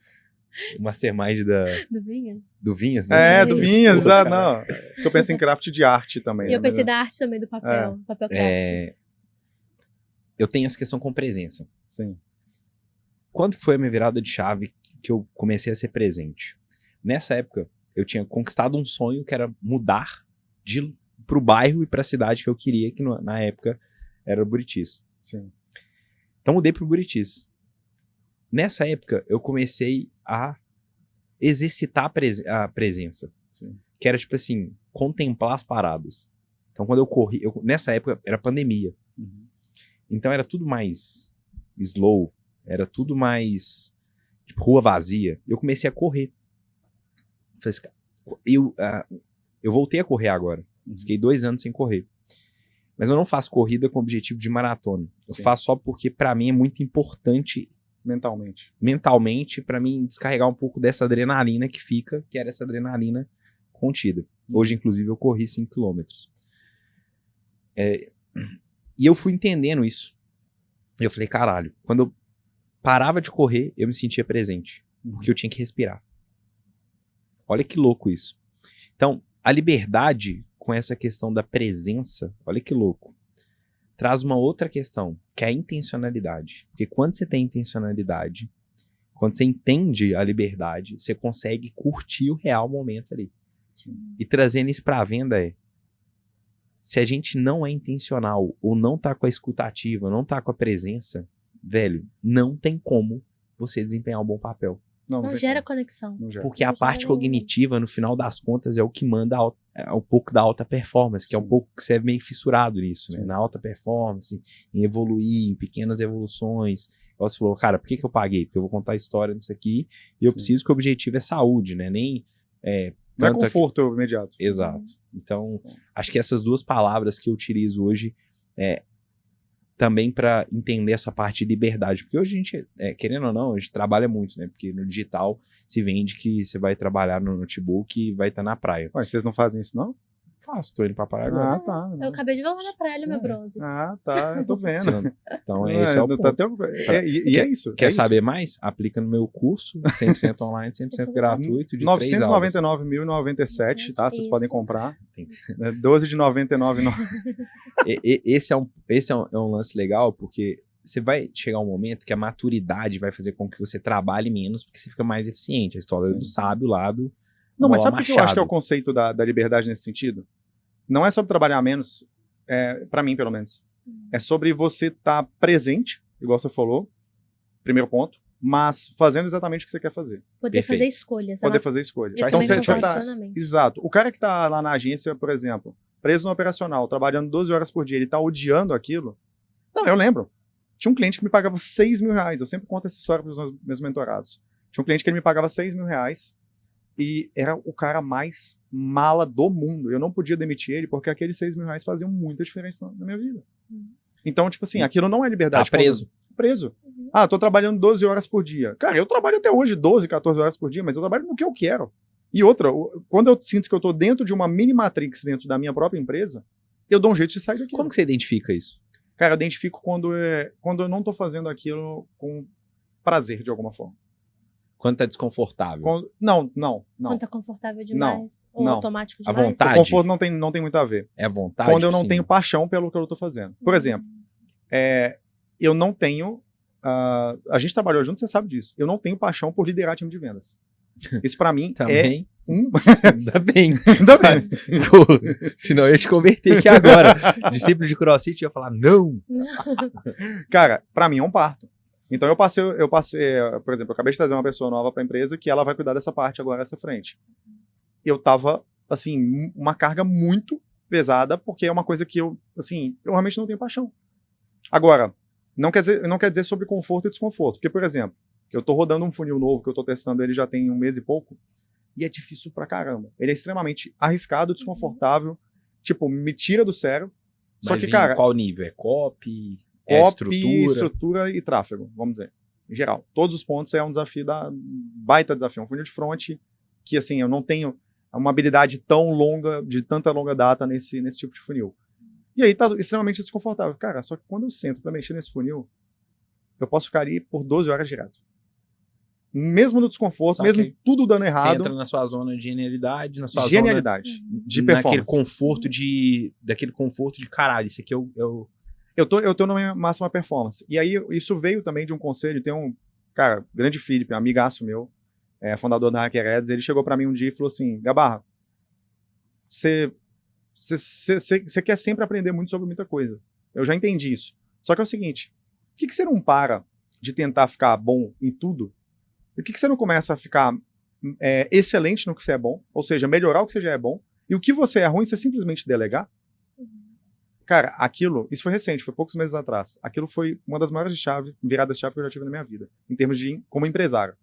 mastermind Do Vinhas. do Vinhas, É, né? do Isso. Vinhas, Puta, não. Porque eu penso em craft de arte também. E eu né? pensei da arte também, do papel. Papel craft. Eu tenho essa questão com presença. Sim. Quando que foi a minha virada de chave que eu comecei a ser presente? Nessa época, eu tinha conquistado um sonho que era mudar pro bairro e pra cidade que eu queria, que na época era o Buritis. Sim. Então mudei pro Buritis. Nessa época, eu comecei a exercitar a presença. Sim. Que era, tipo assim, contemplar as paradas. Então, quando eu corri... nessa época, era pandemia. Uhum. Então, era tudo mais slow. Era tudo mais tipo, rua vazia, eu comecei a correr. Falei assim, eu voltei a correr agora. Fiquei 2 anos sem correr. Mas eu não faço corrida com objetivo de maratona. Eu faço só porque, pra mim, é muito importante mentalmente, pra mim, descarregar um pouco dessa adrenalina que fica, que era essa adrenalina contida. Hoje, inclusive, eu corri 5 quilômetros. E eu fui entendendo isso. Eu falei, caralho, quando eu parava de correr, eu me sentia presente. Porque eu tinha que respirar. Olha que louco isso. Então, a liberdade com essa questão da presença, olha que louco, traz uma outra questão, que é a intencionalidade. Porque quando você tem intencionalidade, quando você entende a liberdade, você consegue curtir o real momento ali. E trazendo isso para a venda se a gente não é intencional ou não tá com a escutativa, não tá com a presença, velho, não tem como você desempenhar um bom papel. Não gera conexão. Porque a parte cognitiva, no final das contas, é o que manda um pouco da alta performance, que é um pouco que você é meio fissurado nisso, né? Na alta performance, em evoluir, em pequenas evoluções. Você falou, cara, por que eu paguei? Porque eu vou contar a história disso aqui e eu preciso que o objetivo é saúde, né? Nem... não é conforto imediato. Exato. Então, acho que essas 2 palavras que eu utilizo hoje também para entender essa parte de liberdade. Porque hoje a gente, querendo ou não, a gente trabalha muito, né? Porque no digital se vende que você vai trabalhar no notebook e vai estar na praia. Mas vocês não fazem isso, não? Faço, tô indo pra praia agora. Ah, tá. Eu acabei de voltar na praia, meu bronze. Ah, tá, eu tô vendo. Então, esse é o ponto. É isso. Quer saber mais? Aplica no meu curso, 100% online, 100% gratuito, de 3 aulas. 999.097, tá? Vocês podem comprar. 12 de 99. Esse é um lance legal, porque você vai chegar um momento que a maturidade vai fazer com que você trabalhe menos, porque você fica mais eficiente. A história do sábio lá do... Não, mas sabe o que eu acho que é o conceito da liberdade nesse sentido? Não é sobre trabalhar menos, pra mim, pelo menos. É sobre você estar presente, igual você falou, primeiro ponto, mas fazendo exatamente o que você quer fazer. Poder fazer escolhas. Poder fazer escolhas. Então, você tá, exato. O cara que tá lá na agência, por exemplo, preso no operacional, trabalhando 12 horas por dia, ele tá odiando aquilo. Não, eu lembro. Tinha um cliente que me pagava R$6.000. Eu sempre conto essa história para os meus mentorados. Tinha um cliente que ele me pagava R$6.000 e era o cara mais mala do mundo. Eu não podia demitir ele porque aqueles R$6.000 faziam muita diferença na minha vida. Então, tipo assim, aquilo não é liberdade. Tá preso. Preso. Ah, tô trabalhando 12 horas por dia. Cara, eu trabalho até hoje 12, 14 horas por dia, mas eu trabalho no que eu quero. E outra, quando eu sinto que eu tô dentro de uma mini matrix dentro da minha própria empresa, eu dou um jeito de sair daqui. Como que você identifica isso? Cara, eu identifico quando eu não tô fazendo aquilo com prazer, de alguma forma. Quando tá desconfortável? Não. Quando tá confortável demais? Ou automático demais? A vontade? O conforto não tem muito a ver. É a vontade? Quando eu não tenho paixão pelo que eu tô fazendo. Por exemplo, eu não tenho... a gente trabalhou junto, você sabe disso. Eu não tenho paixão por liderar time de vendas. Isso pra mim também. Ainda bem. Senão eu ia te converter aqui agora. Discípulo de CrossFit ia falar, não. Cara, pra mim é um parto. Então eu passei, por exemplo, eu acabei de trazer uma pessoa nova pra empresa que ela vai cuidar dessa parte agora, essa frente. Eu tava, assim, uma carga muito pesada, porque é uma coisa que eu realmente não tenho paixão. Agora, não quer dizer sobre conforto e desconforto. Porque, por exemplo, eu tô rodando um funil novo, que eu tô testando ele já tem 1 mês e pouco, e é difícil pra caramba. Ele é extremamente arriscado, desconfortável, tipo, me tira do sério. Só mas que, cara... qual nível? É copy? Estrutura e tráfego, vamos dizer. Em geral. Todos os pontos é um desafio, baita desafio. Um funil de front que, assim, eu não tenho uma habilidade tão longa, de tanta longa data nesse tipo de funil. E aí tá extremamente desconfortável. Cara, só que quando eu sento pra mexer nesse funil, eu posso ficar ali por 12 horas direto. Mesmo no desconforto, só mesmo tudo dando errado. Você entra na sua zona de genialidade, na sua zona de performance. Daquele conforto de caralho, isso aqui eu tô na minha máxima performance. E aí, isso veio também de um conselho, tem um cara, grande Felipe, amigaço meu, fundador da Hacker Ads, ele chegou pra mim um dia e falou assim, Gabarra, você quer sempre aprender muito sobre muita coisa. Eu já entendi isso. Só que é o seguinte, por que você não para de tentar ficar bom em tudo? Por que você não começa a ficar excelente no que você é bom? Ou seja, melhorar o que você já é bom. E o que você é ruim, você simplesmente delegar? Cara, isso foi recente, foi poucos meses atrás. Aquilo foi uma das maiores viradas de chave que eu já tive na minha vida, em termos de como empresário.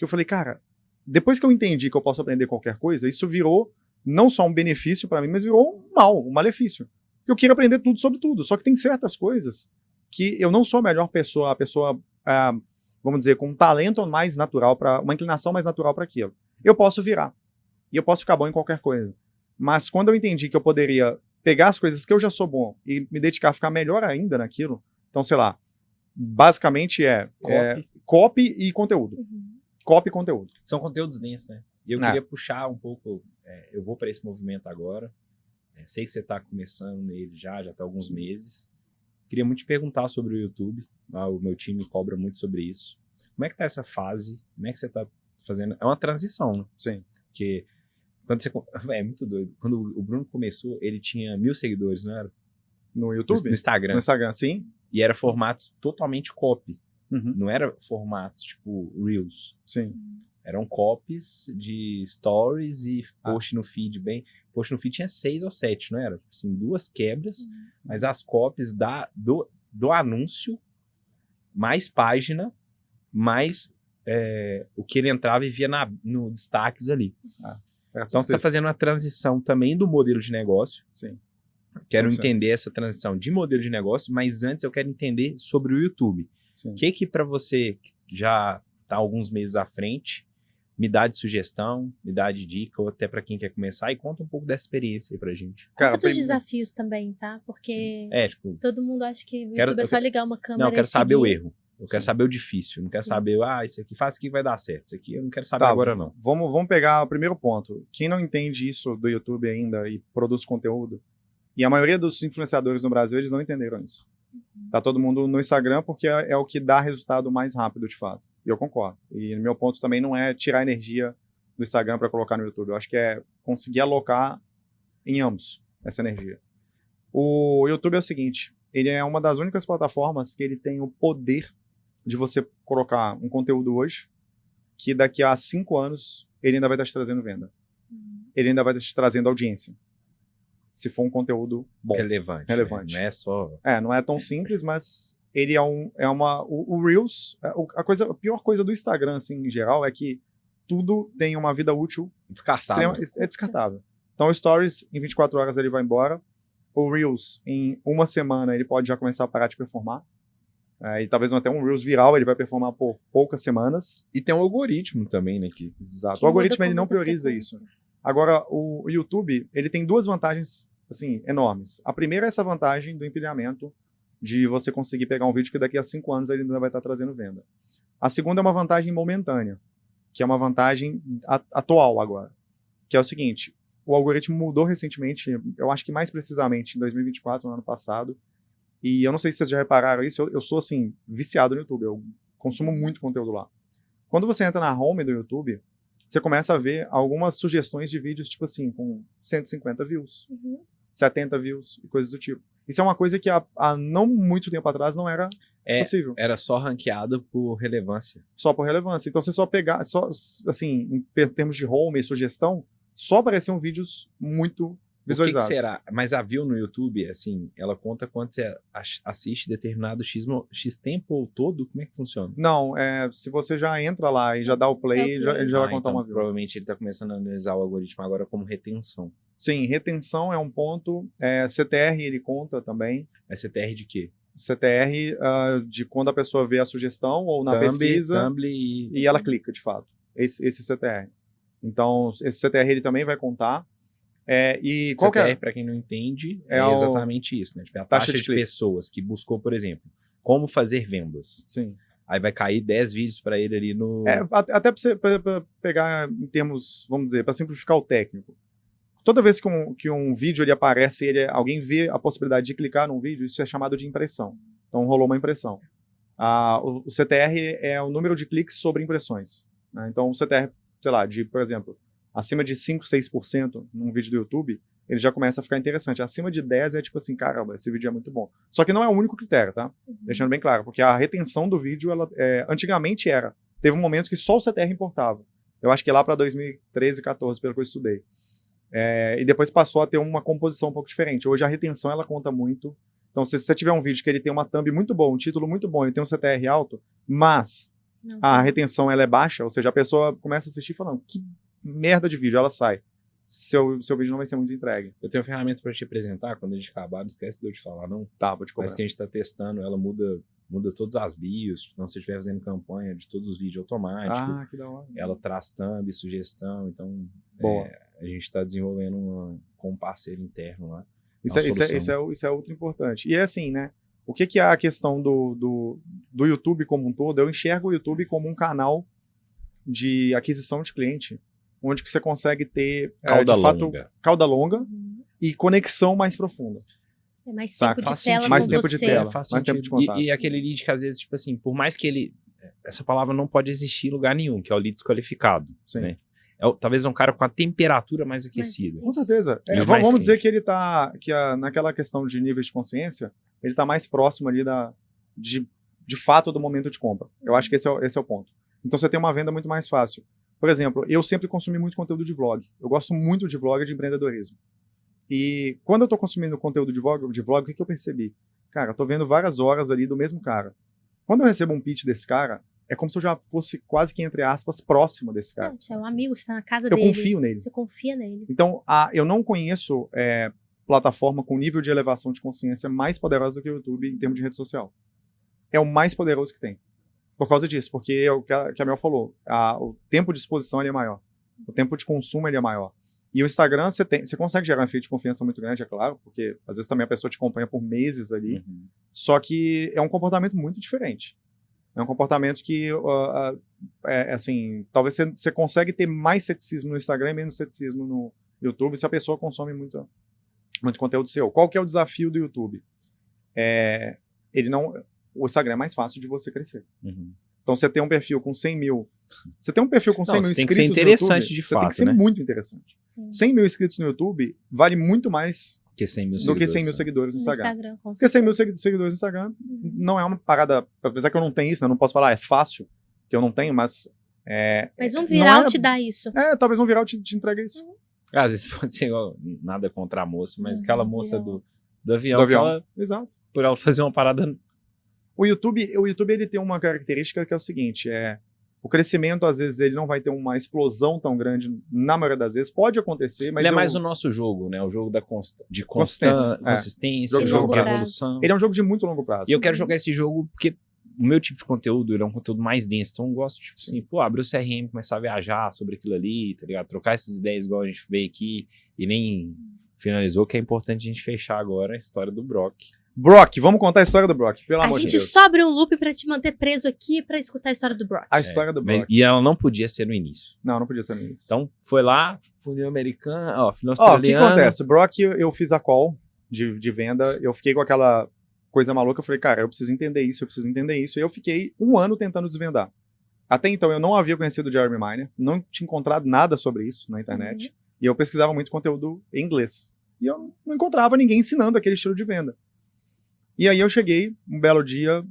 que eu falei, cara, depois que eu entendi que eu posso aprender qualquer coisa, isso virou não só um benefício para mim, mas virou um mal, um malefício. Eu queria aprender tudo sobre tudo, só que tem certas coisas que eu não sou a melhor pessoa, vamos dizer, com um talento mais natural, uma inclinação mais natural para aquilo. Eu posso virar, e eu posso ficar bom em qualquer coisa. Mas quando eu entendi que eu poderia pegar as coisas que eu já sou bom e me dedicar a ficar melhor ainda naquilo, então, sei lá, basicamente copy e conteúdo. Copy e conteúdo. São conteúdos densos, né? E eu queria puxar um pouco, eu vou para esse movimento agora, sei que você está começando nele já está alguns meses. Queria muito te perguntar sobre o YouTube, o meu time cobra muito sobre isso. Como é que tá essa fase? Como é que você está fazendo? É uma transição, né? Sim. Porque quando você... É muito doido. Quando o Bruno começou, ele tinha 1.000 seguidores, não era? No YouTube? No Instagram. No Instagram, sim. E era formato totalmente copy. Uhum. Não era formato tipo Reels. Sim. Eram copies de stories e post no feed bem... Post no feed tinha 6 ou 7, não era? Assim, 2 quebras, mas as copies do anúncio, mais página, mais o que ele entrava e via no destaques ali. Então você está fazendo uma transição também do modelo de negócio. Sim. Quero entender essa transição de modelo de negócio, mas antes eu quero entender sobre o YouTube. O que para você já está alguns meses à frente, me dá de sugestão, me dá de dica, ou até para quem quer começar, e conta um pouco dessa experiência aí pra gente. Conta dos desafios também, tá? Porque todo mundo acha que o YouTube é só ligar uma câmera. Não, eu quero saber o erro. Eu quero saber o difícil. Não quero saber, isso aqui faz que vai dar certo. Isso aqui eu não quero saber agora, não. Vamos pegar o primeiro ponto. Quem não entende isso do YouTube ainda e produz conteúdo, e a maioria dos influenciadores no Brasil, eles não entenderam isso. Tá todo mundo no Instagram porque é o que dá resultado mais rápido, de fato. E eu concordo. E meu ponto também não é tirar energia do Instagram para colocar no YouTube. Eu acho que é conseguir alocar em ambos essa energia. O YouTube é o seguinte, ele é uma das únicas plataformas que ele tem o poder de você colocar um conteúdo hoje, que daqui a 5 anos ele ainda vai estar te trazendo venda. Ele ainda vai estar te trazendo audiência. Se for um conteúdo bom. Relevante. Relevante. Não é só... não é tão simples, mas ele o Reels, a pior coisa do Instagram, assim, em geral, é que tudo tem uma vida útil descartável. É descartável. Então o Stories, em 24 horas ele vai embora. O Reels, em uma semana, ele pode já começar a parar de performar. E talvez até um Reels viral, ele vai performar por poucas semanas. E tem um algoritmo também, né? Exato. O algoritmo, ele não prioriza isso. Agora, o YouTube, ele tem 2 vantagens, assim, enormes. A primeira é essa vantagem do empilhamento, de você conseguir pegar um vídeo que daqui a 5 anos ele ainda vai estar trazendo venda. A segunda é uma vantagem momentânea, que é uma vantagem atual agora, que é o seguinte, o algoritmo mudou recentemente, eu acho que mais precisamente em 2024, no ano passado, e eu não sei se vocês já repararam isso, eu sou, assim, viciado no YouTube, eu consumo muito conteúdo lá. Quando você entra na home do YouTube, você começa a ver algumas sugestões de vídeos, tipo assim, com 150 views, 70 views e coisas do tipo. Isso é uma coisa que há não muito tempo atrás não era possível. Era só ranqueado por relevância. Só por relevância. Então você só pegar, assim, em termos de home e sugestão, só apareciam vídeos muito visualizados. O que será? Mas a view no YouTube, assim, ela conta quando você assiste determinado X tempo todo? Como é que funciona? Não, se você já entra lá e já dá o play, ele já vai contar então, uma view. Provavelmente ele está começando a analisar o algoritmo agora como retenção. Sim, retenção é um ponto. CTR ele conta também. É CTR de quê? CTR de quando a pessoa vê a sugestão ou na pesquisa e ela clica, de fato. Esse CTR. Então, esse CTR ele também vai contar. E qual CTR, para quem não entende, é exatamente isso, né? Tipo, a taxa de pessoas que buscou, por exemplo, como fazer vendas. Sim. Aí vai cair 10 vídeos para ele ali no... Até para pegar em termos, vamos dizer, para simplificar o técnico. Toda vez que um vídeo ele aparece, alguém vê a possibilidade de clicar num vídeo, isso é chamado de impressão. Então rolou uma impressão. O CTR é o número de cliques sobre impressões. Né? Então o CTR, sei lá, por exemplo, acima de 5, 6% num vídeo do YouTube, ele já começa a ficar interessante. Acima de 10 é tipo assim, caramba, esse vídeo é muito bom. Só que não é o único critério, tá? Deixando bem claro, porque a retenção do vídeo, antigamente era. Teve um momento que só o CTR importava. Eu acho que lá para 2013, 14, pelo que eu estudei. E depois passou a ter uma composição um pouco diferente. Hoje a retenção ela conta muito. Então, se você tiver um vídeo que ele tem uma thumb muito boa, um título muito bom e tem um CTR alto, mas Não. a retenção ela é baixa, ou seja, a pessoa começa a assistir falando, que merda de vídeo, ela sai. Seu vídeo não vai ser muito entregue. Eu tenho uma ferramenta para te apresentar, quando a gente acabar, não esquece de eu te falar, não. Tá, vou te cobrar. Mas que a gente está testando, ela muda todas as bios, então se você estiver fazendo campanha de todos os vídeos automáticos, Ah, que da hora. ela traz thumb, sugestão, então Boa. a gente está desenvolvendo com um parceiro interno lá. Isso é outro importante. E é assim, né? O que é a questão do YouTube como um todo? Eu enxergo o YouTube como um canal de aquisição de cliente, onde que você consegue ter, Cauda de fato, longa. cauda longa e conexão mais profunda. É mais Saca? tempo Faz de tela sentido. Mais com tempo você. de tela. Faz mais tempo de sentido. contato. E aquele lead que às vezes, tipo assim, por mais que ele... Essa palavra não pode existir em lugar nenhum, que é o lead desqualificado. Sim. Né? Talvez um cara com a temperatura mais aquecida. Com certeza. E os mais Vamos dizer quentes. que ele tá, naquela questão de níveis de consciência, ele tá mais próximo ali de fato do momento de compra. Eu acho que esse é o ponto. Então você tem uma venda muito mais fácil. Por exemplo, eu sempre consumi muito conteúdo de vlog. Eu gosto muito de vlog de empreendedorismo. E quando eu tô consumindo conteúdo de vlog, o que eu percebi? Cara, eu tô vendo várias horas ali do mesmo cara. Quando eu recebo um pitch desse cara, é como se eu já fosse quase que, entre aspas, próximo desse cara. Você é um amigo, você tá na casa Eu dele. confio nele. Você confia nele. Então, eu não conheço plataforma com nível de elevação de consciência mais poderosa do que o YouTube em termos de rede social. É o mais poderoso que tem. Por causa disso, porque é o que a Mel falou. O tempo de exposição ele é maior. O tempo de consumo ele é maior. E o Instagram, você consegue gerar um efeito de confiança muito grande, é claro, porque às vezes também a pessoa te acompanha por meses ali. Uhum. Só que é um comportamento muito diferente. É um comportamento que, assim, talvez você consegue ter mais ceticismo no Instagram e menos ceticismo no YouTube se a pessoa consome muito conteúdo seu. Qual que é o desafio do YouTube? O Instagram é mais fácil de você crescer. Uhum. Então, você tem um perfil com 100 mil... Você tem um perfil com 100 mil Você tem inscritos que ser interessante no YouTube, de você fato, tem que ser né? muito interessante. Sim. 100 mil inscritos no YouTube vale muito mais Que 100 mil do que 100 mil né? seguidores no No Instagram. Instagram, com Porque 100 mil certeza. seguidores no Instagram não é uma parada... Apesar que eu não tenho isso, né? Eu não posso falar, é fácil, que eu não tenho, mas... Mas um não viral é- te dá isso. talvez um viral te entregue isso. Às vezes pode ser igual, nada contra a moça, mas aquela moça avião. do avião, Do avião. que Exato. por ela fazer uma parada... O YouTube ele tem uma característica que é o seguinte, o crescimento, às vezes, ele não vai ter uma explosão tão grande, na maioria das vezes. Pode acontecer, mas Ele é mais o nosso jogo, né? O jogo de Consistência, consistência, Jogo o de jogo longo de prazo. evolução. ele é um jogo de muito longo prazo. E eu quero jogar esse jogo porque o meu tipo de conteúdo ele é um conteúdo mais denso. Então eu gosto, tipo assim, abrir o CRM, começar a viajar sobre aquilo ali, tá ligado? Trocar essas ideias igual a gente veio aqui e nem finalizou, que é importante a gente fechar agora a história do Brock. Brock, vamos contar a história do Brock, pelo A amor de gente Deus. só abre um loop pra te manter preso aqui pra escutar a história do Brock. A história do Brock. E ela não podia ser no início. Não podia ser isso. Então foi lá, funil americano, funil o que australiano. acontece? O Brock, eu fiz a call de venda, eu fiquei com aquela coisa maluca, eu falei, cara, eu preciso entender isso, e eu fiquei 1 ano tentando desvendar. Até então, eu não havia conhecido o Jeremy Miner, não tinha encontrado nada sobre isso na internet, e eu pesquisava muito conteúdo em inglês. E eu não encontrava ninguém ensinando aquele estilo de venda. E aí eu cheguei, um belo dia,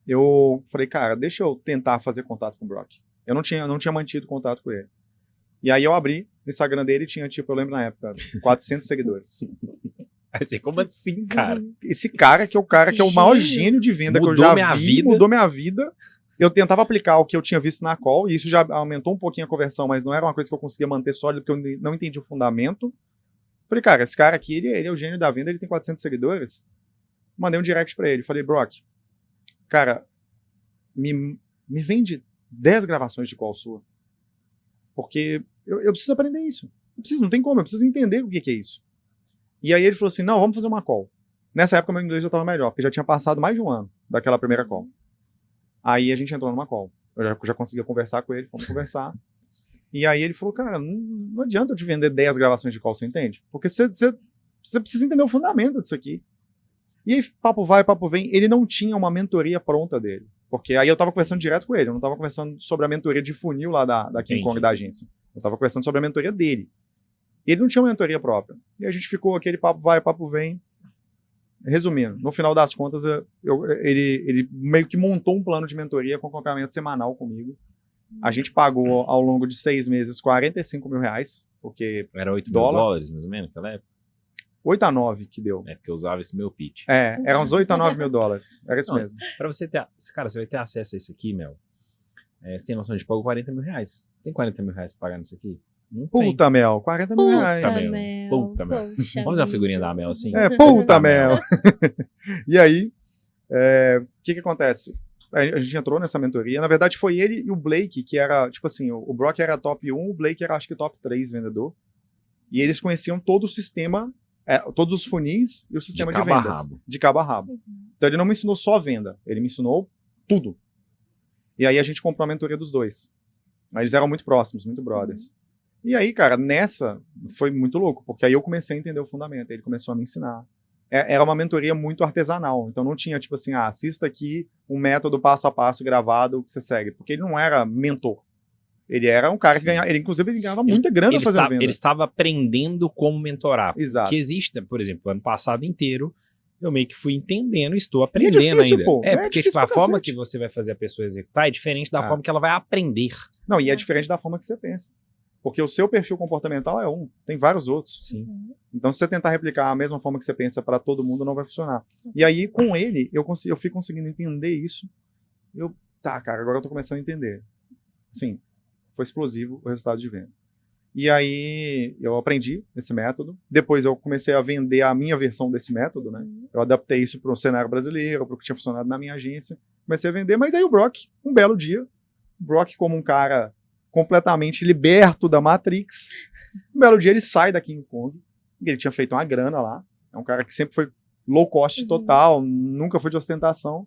eu falei, cara, deixa eu tentar fazer contato com o Brock. Eu não tinha mantido contato com ele. E aí eu abri o Instagram dele e tinha, tipo, eu lembro na época, 400 seguidores. Aí você, como assim, cara? Esse cara que é o cara que é o maior gênio de venda que eu Mudou já minha vi, vida. mudou minha vida. Eu tentava aplicar o que eu tinha visto na call, e isso já aumentou um pouquinho a conversão, mas não era uma coisa que eu conseguia manter sólida, porque eu não entendi o fundamento. Falei, cara, esse cara aqui, ele é o gênio da venda, ele tem 400 seguidores. Mandei um direct pra ele, falei, Brock, cara, me vende 10 gravações de call sua. Porque eu preciso aprender isso. Não tem como, eu preciso entender o que é isso. E aí ele falou assim, não, vamos fazer uma call. Nessa época meu inglês já estava melhor, porque já tinha passado mais de 1 ano daquela primeira call. Aí a gente entrou numa call. Eu já conseguia conversar com ele, fomos conversar. E aí ele falou, cara, não adianta eu te vender 10 gravações de call, você entende? Porque você precisa entender o fundamento disso aqui. E aí, papo vai, papo vem, ele não tinha uma mentoria pronta dele. Porque aí eu tava conversando direto com ele, eu não tava conversando sobre a mentoria de funil lá da King Kong da agência. Eu tava conversando sobre a mentoria dele. E ele não tinha uma mentoria própria. E a gente ficou aquele papo vai, papo vem. Resumindo, no final das contas, ele meio que montou um plano de mentoria com acompanhamento semanal comigo. A gente pagou ao longo de 6 meses R$45 mil, porque Era 8 mil Dólar. dólares, mais ou menos, naquela época. 8 a 9 que deu. É porque eu usava esse meu pitch. Eram uns 8 a 9 mil dólares. Era isso Não, mesmo. Pra você ter, cara, você vai ter acesso a isso aqui, Mel. Você tem noção, a gente pagou 40 mil reais. Tem 40 mil reais pra pagar nisso aqui? Não tem. Puta Mel, 40 mil reais. Puta Mel. Puta Mel. Poxa Vamos fazer uma vida. figurinha da Mel assim? Puta Mel. E aí, o que acontece? A gente entrou nessa mentoria. Na verdade, foi ele e o Blake, que era, tipo assim, o Brock era top 1, o Blake era, acho que, top 3 vendedor. E eles conheciam todo o sistema, todos os funis e o sistema de vendas. De cabo a rabo. Então, ele não me ensinou só venda, ele me ensinou tudo. E aí, a gente comprou a mentoria dos dois. Mas eles eram muito próximos, muito brothers. E aí, cara, nessa, foi muito louco, porque aí eu comecei a entender o fundamento, ele começou a me ensinar. Era uma mentoria muito artesanal, então não tinha, tipo assim, assista aqui um método passo a passo gravado que você segue, porque ele não era mentor. Ele era um cara que ganhava, inclusive ele ganhava muita grana fazendo venda. Ele estava aprendendo como mentorar. Exato. Que existe, por exemplo, ano passado inteiro, eu meio que fui entendendo e estou aprendendo difícil, ainda. pô. Porque tipo, a forma que você vai fazer a pessoa executar é diferente da forma que ela vai aprender. Não, e é diferente da forma que você pensa. Porque o seu perfil comportamental é tem vários outros. Sim. Então, se você tentar replicar a mesma forma que você pensa para todo mundo, não vai funcionar. E aí, com ele, eu fui conseguindo entender isso. Tá, cara, agora eu tô começando a entender. Assim, foi explosivo o resultado de venda. E aí, eu aprendi esse método. Depois, eu comecei a vender a minha versão desse método, né? Eu adaptei isso para o cenário brasileiro, para o que tinha funcionado na minha agência. Comecei a vender, mas aí o Brock, um belo dia, o Brock como um cara completamente liberto da Matrix, um belo dia ele sai da King Kong, ele tinha feito uma grana lá, é um cara que sempre foi low cost total, nunca foi de ostentação.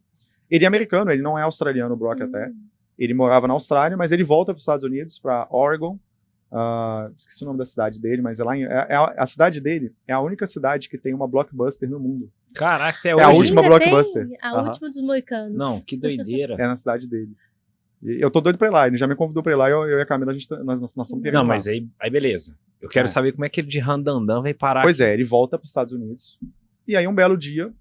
Ele é americano, ele não é australiano, o Brock até. Ele morava na Austrália, mas ele volta para os Estados Unidos, para Oregon. Esqueci o nome da cidade dele, mas a cidade dele é a única cidade que tem uma blockbuster no mundo. Caraca, até É hoje. a última blockbuster. A última dos moicanos. Não, que doideira. É na cidade dele. E eu tô doido pra ir lá, ele já me convidou pra ir lá, eu e a Camila, nós estamos querendo Não, ir lá. mas aí beleza. Eu quero saber como é que ele de Randandã vai parar Pois aqui. ele volta pros Estados Unidos, e aí um belo dia,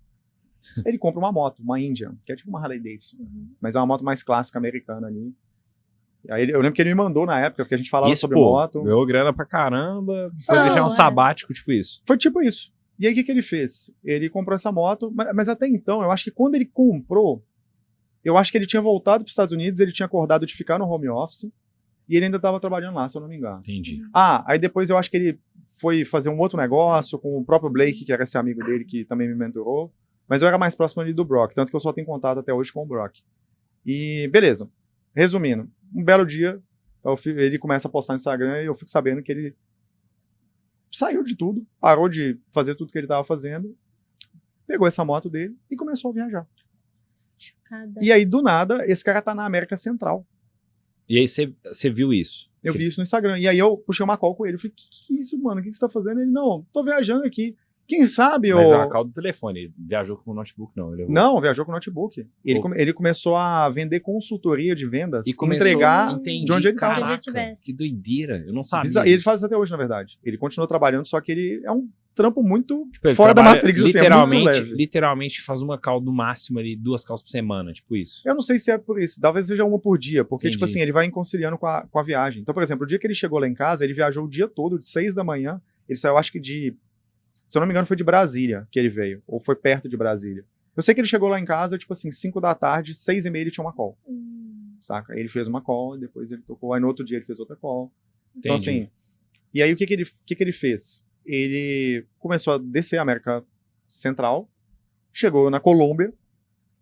ele compra uma moto, uma Indian, que é tipo uma Harley Davidson, mas é uma moto mais clássica americana ali. E aí eu lembro que ele me mandou na época, porque a gente falava sobre moto. Ganhou grana pra caramba, foi deixar um sabático, tipo isso. Foi tipo isso. E aí o que ele fez? Ele comprou essa moto, mas até então, eu acho que quando ele comprou, eu acho que ele tinha voltado para os Estados Unidos, ele tinha acordado de ficar no home office, e ele ainda estava trabalhando lá, se eu não me engano. Entendi. Aí depois eu acho que ele foi fazer um outro negócio com o próprio Blake, que era esse amigo dele que também me mentorou, mas eu era mais próximo ali do Brock, tanto que eu só tenho contato até hoje com o Brock. E beleza, resumindo, um belo dia, ele começa a postar no Instagram e eu fico sabendo que ele saiu de tudo, parou de fazer tudo que ele estava fazendo, pegou essa moto dele e começou a viajar. E aí, do nada, esse cara tá na América Central. E aí você viu isso? Eu vi isso no Instagram. E aí eu puxei uma call com ele. Eu falei, que é isso, mano? O que você tá fazendo? Ele, não, tô viajando aqui. Quem sabe Mas é uma call do telefone. Ele viajou com o notebook, não. Não, viajou com o notebook. Ele começou a vender consultoria de vendas e entregar de onde ele tava. Tava. Que doideira. Eu não sabia. E ele faz isso até hoje, na verdade. Ele continua trabalhando, só que ele é um trampo muito tipo, fora da Matrix, literalmente, assim, é muito leve. Literalmente faz uma call no máximo ali, 2 calls por semana, tipo isso. Eu não sei se é por isso, talvez seja uma por dia, porque, Entendi. tipo assim, ele vai conciliando com a viagem. Então, por exemplo, o dia que ele chegou lá em casa, ele viajou o dia todo, de 6 da manhã, ele saiu, acho que se eu não me engano, foi de Brasília que ele veio, ou foi perto de Brasília. Eu sei que ele chegou lá em casa, tipo assim, 5 da tarde, 6h30 ele tinha uma call, saca? Ele fez uma call, depois ele tocou, aí no outro dia ele fez outra call. Então, assim, e aí o que ele fez? Ele começou a descer a América Central, chegou na Colômbia,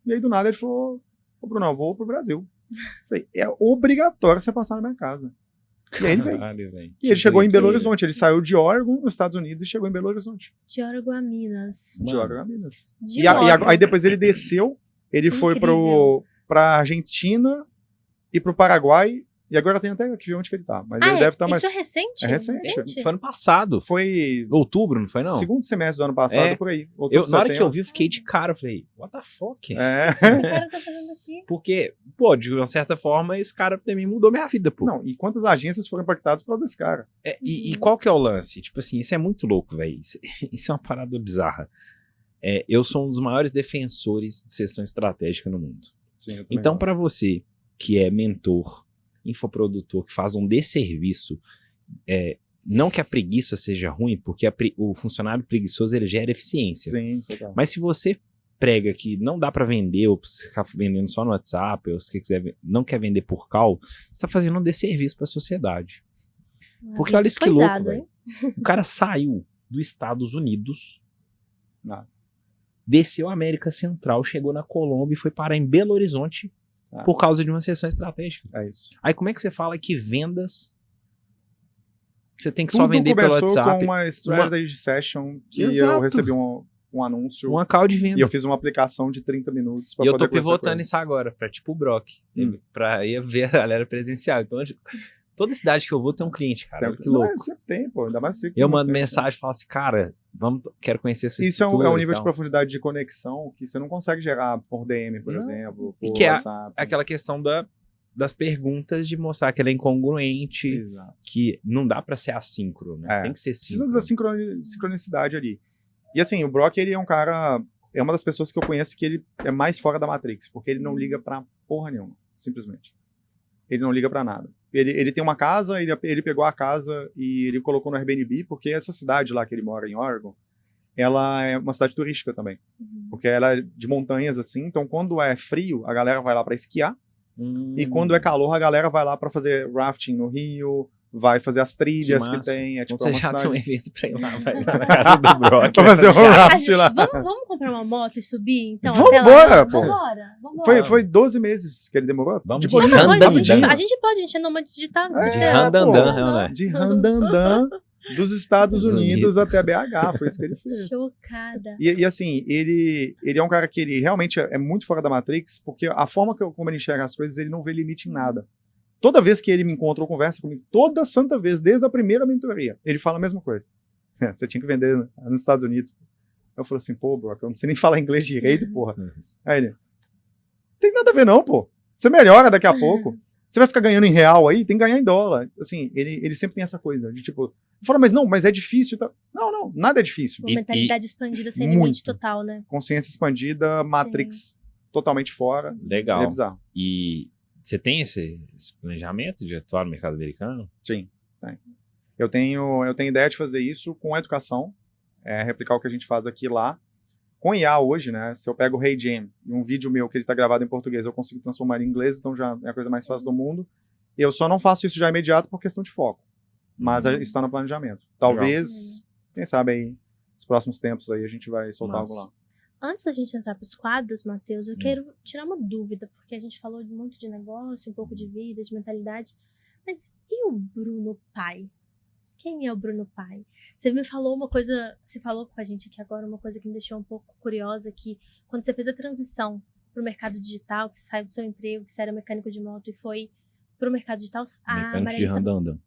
e aí do nada ele falou, ô Bruno, eu vou pro Brasil. Eu falei, é obrigatório você passar na minha casa. E aí ele veio. E ele chegou em Belo Horizonte, ele saiu de Oregon, nos Estados Unidos, e chegou em Belo Horizonte. De Oregon a Minas. De Oregon a Minas. De aí depois ele desceu, ele foi pra Argentina e pro Paraguai. E agora tem até que ver onde que ele tá. Mas ele deve estar mais. Isso é recente? É recente. Gente. Foi ano passado. Foi. Outubro, não foi não? Segundo semestre do ano passado, por aí. Na hora que eu vi, eu fiquei de cara. Eu falei, what the fuck? O cara tá fazendo aqui. Porque, pô, de uma certa forma, esse cara também mudou minha vida, pô. Não, e quantas agências foram impactadas por causa desse cara? E qual que é o lance? Tipo assim, isso é muito louco, velho. Isso é uma parada bizarra. Eu sou um dos maiores defensores de sessão estratégica no mundo. Sim, então, para você que é mentor, infoprodutor, que faz um desserviço, não que a preguiça seja ruim, porque o funcionário preguiçoso ele gera eficiência. Sim, total. Mas se você prega que não dá para vender, ou você ficar vendendo só no WhatsApp, ou se você não quer vender por call, você está fazendo um desserviço para a sociedade. Porque olha isso que louco, velho. O cara saiu dos Estados Unidos, desceu a América Central, chegou na Colômbia e foi parar em Belo Horizonte por causa de uma sessão estratégica. É isso. Aí como é que você fala que vendas você tem que Tudo só vender pelo WhatsApp? começou com uma strategy session que eu recebi um anúncio. Uma call de venda. E eu fiz uma aplicação de 30 minutos para E eu poder tô pivotando isso agora, pra tipo o Brock, pra ir ver a galera presencial. Então, toda cidade que eu vou tem um cliente, cara. Que louco. Sempre tem, pô. Ainda mais eu mando mensagem e falo assim, cara, quero conhecer essa Isso é um nível de profundidade de conexão que você não consegue gerar por DM, por exemplo, por WhatsApp. É aquela questão das perguntas de mostrar que ela é incongruente, Exato. Que não dá pra ser assíncrono, né? Tem que ser síncrono. Precisa da sincronicidade ali. E assim, o Brock, ele é um cara, é uma das pessoas que eu conheço que ele é mais fora da Matrix, porque ele não liga pra porra nenhuma, simplesmente. Ele não liga pra nada. Ele tem uma casa, ele pegou a casa e ele colocou no Airbnb, porque essa cidade lá que ele mora, em Oregon, ela é uma cidade turística também. Porque ela é de montanhas, assim, então quando é frio, a galera vai lá pra esquiar, e quando é calor, a galera vai lá pra fazer rafting no rio, vai fazer as trilhas que tem. Então você já tem um evento pra ir lá, vai lá na casa do Brock. Pra fazer um raft lá. Vamos comprar uma moto e subir, então? Vambora, pô. Vambora. Foi 12 meses que ele demorou. Vamos a gente pode, a gente é nômade digital. De randandan, né? De randandan dos Estados Unidos até BH, foi isso que ele fez. Chocada. E assim, ele é um cara que ele realmente é muito fora da Matrix, porque a forma como ele enxerga as coisas, ele não vê limite em nada. Toda vez que ele me encontra ou conversa comigo, toda santa vez, desde a primeira mentoria, ele fala a mesma coisa. Você tinha que vender nos Estados Unidos. Eu falo assim, pô, Brock, eu não sei nem falar inglês direito, porra. Aí ele, tem nada a ver não, pô. Você melhora daqui a pouco. Você vai ficar ganhando em real aí, tem que ganhar em dólar. Assim, ele sempre tem essa coisa de tipo, fala, mas é difícil. Tá? Não, nada é difícil. Uma mentalidade expandida sem limite total, né? Consciência expandida, Matrix totalmente fora. Legal. É bizarro. E você tem esse planejamento de atuar no mercado americano? Sim, tem. Eu tenho ideia de fazer isso com educação, replicar o que a gente faz aqui lá. Com IA hoje, né? Se eu pego o Hey Jam e um vídeo meu que ele está gravado em português, eu consigo transformar em inglês, então já é a coisa mais fácil do mundo. E eu só não faço isso já imediato por questão de foco. Mas isso está no planejamento. Talvez, quem sabe aí, nos próximos tempos aí a gente vai soltar algo lá. Antes da gente entrar para os quadros, Matheus, eu quero tirar uma dúvida, porque a gente falou muito de negócio, um pouco de vida, de mentalidade, mas e o Bruno pai? Quem é o Bruno pai? Você me falou uma coisa, você falou com a gente aqui agora uma coisa que me deixou um pouco curiosa, que quando você fez a transição para o mercado digital, que você saiu do seu emprego, que você era mecânico de moto e foi para o mercado digital, Mecânico de randandan.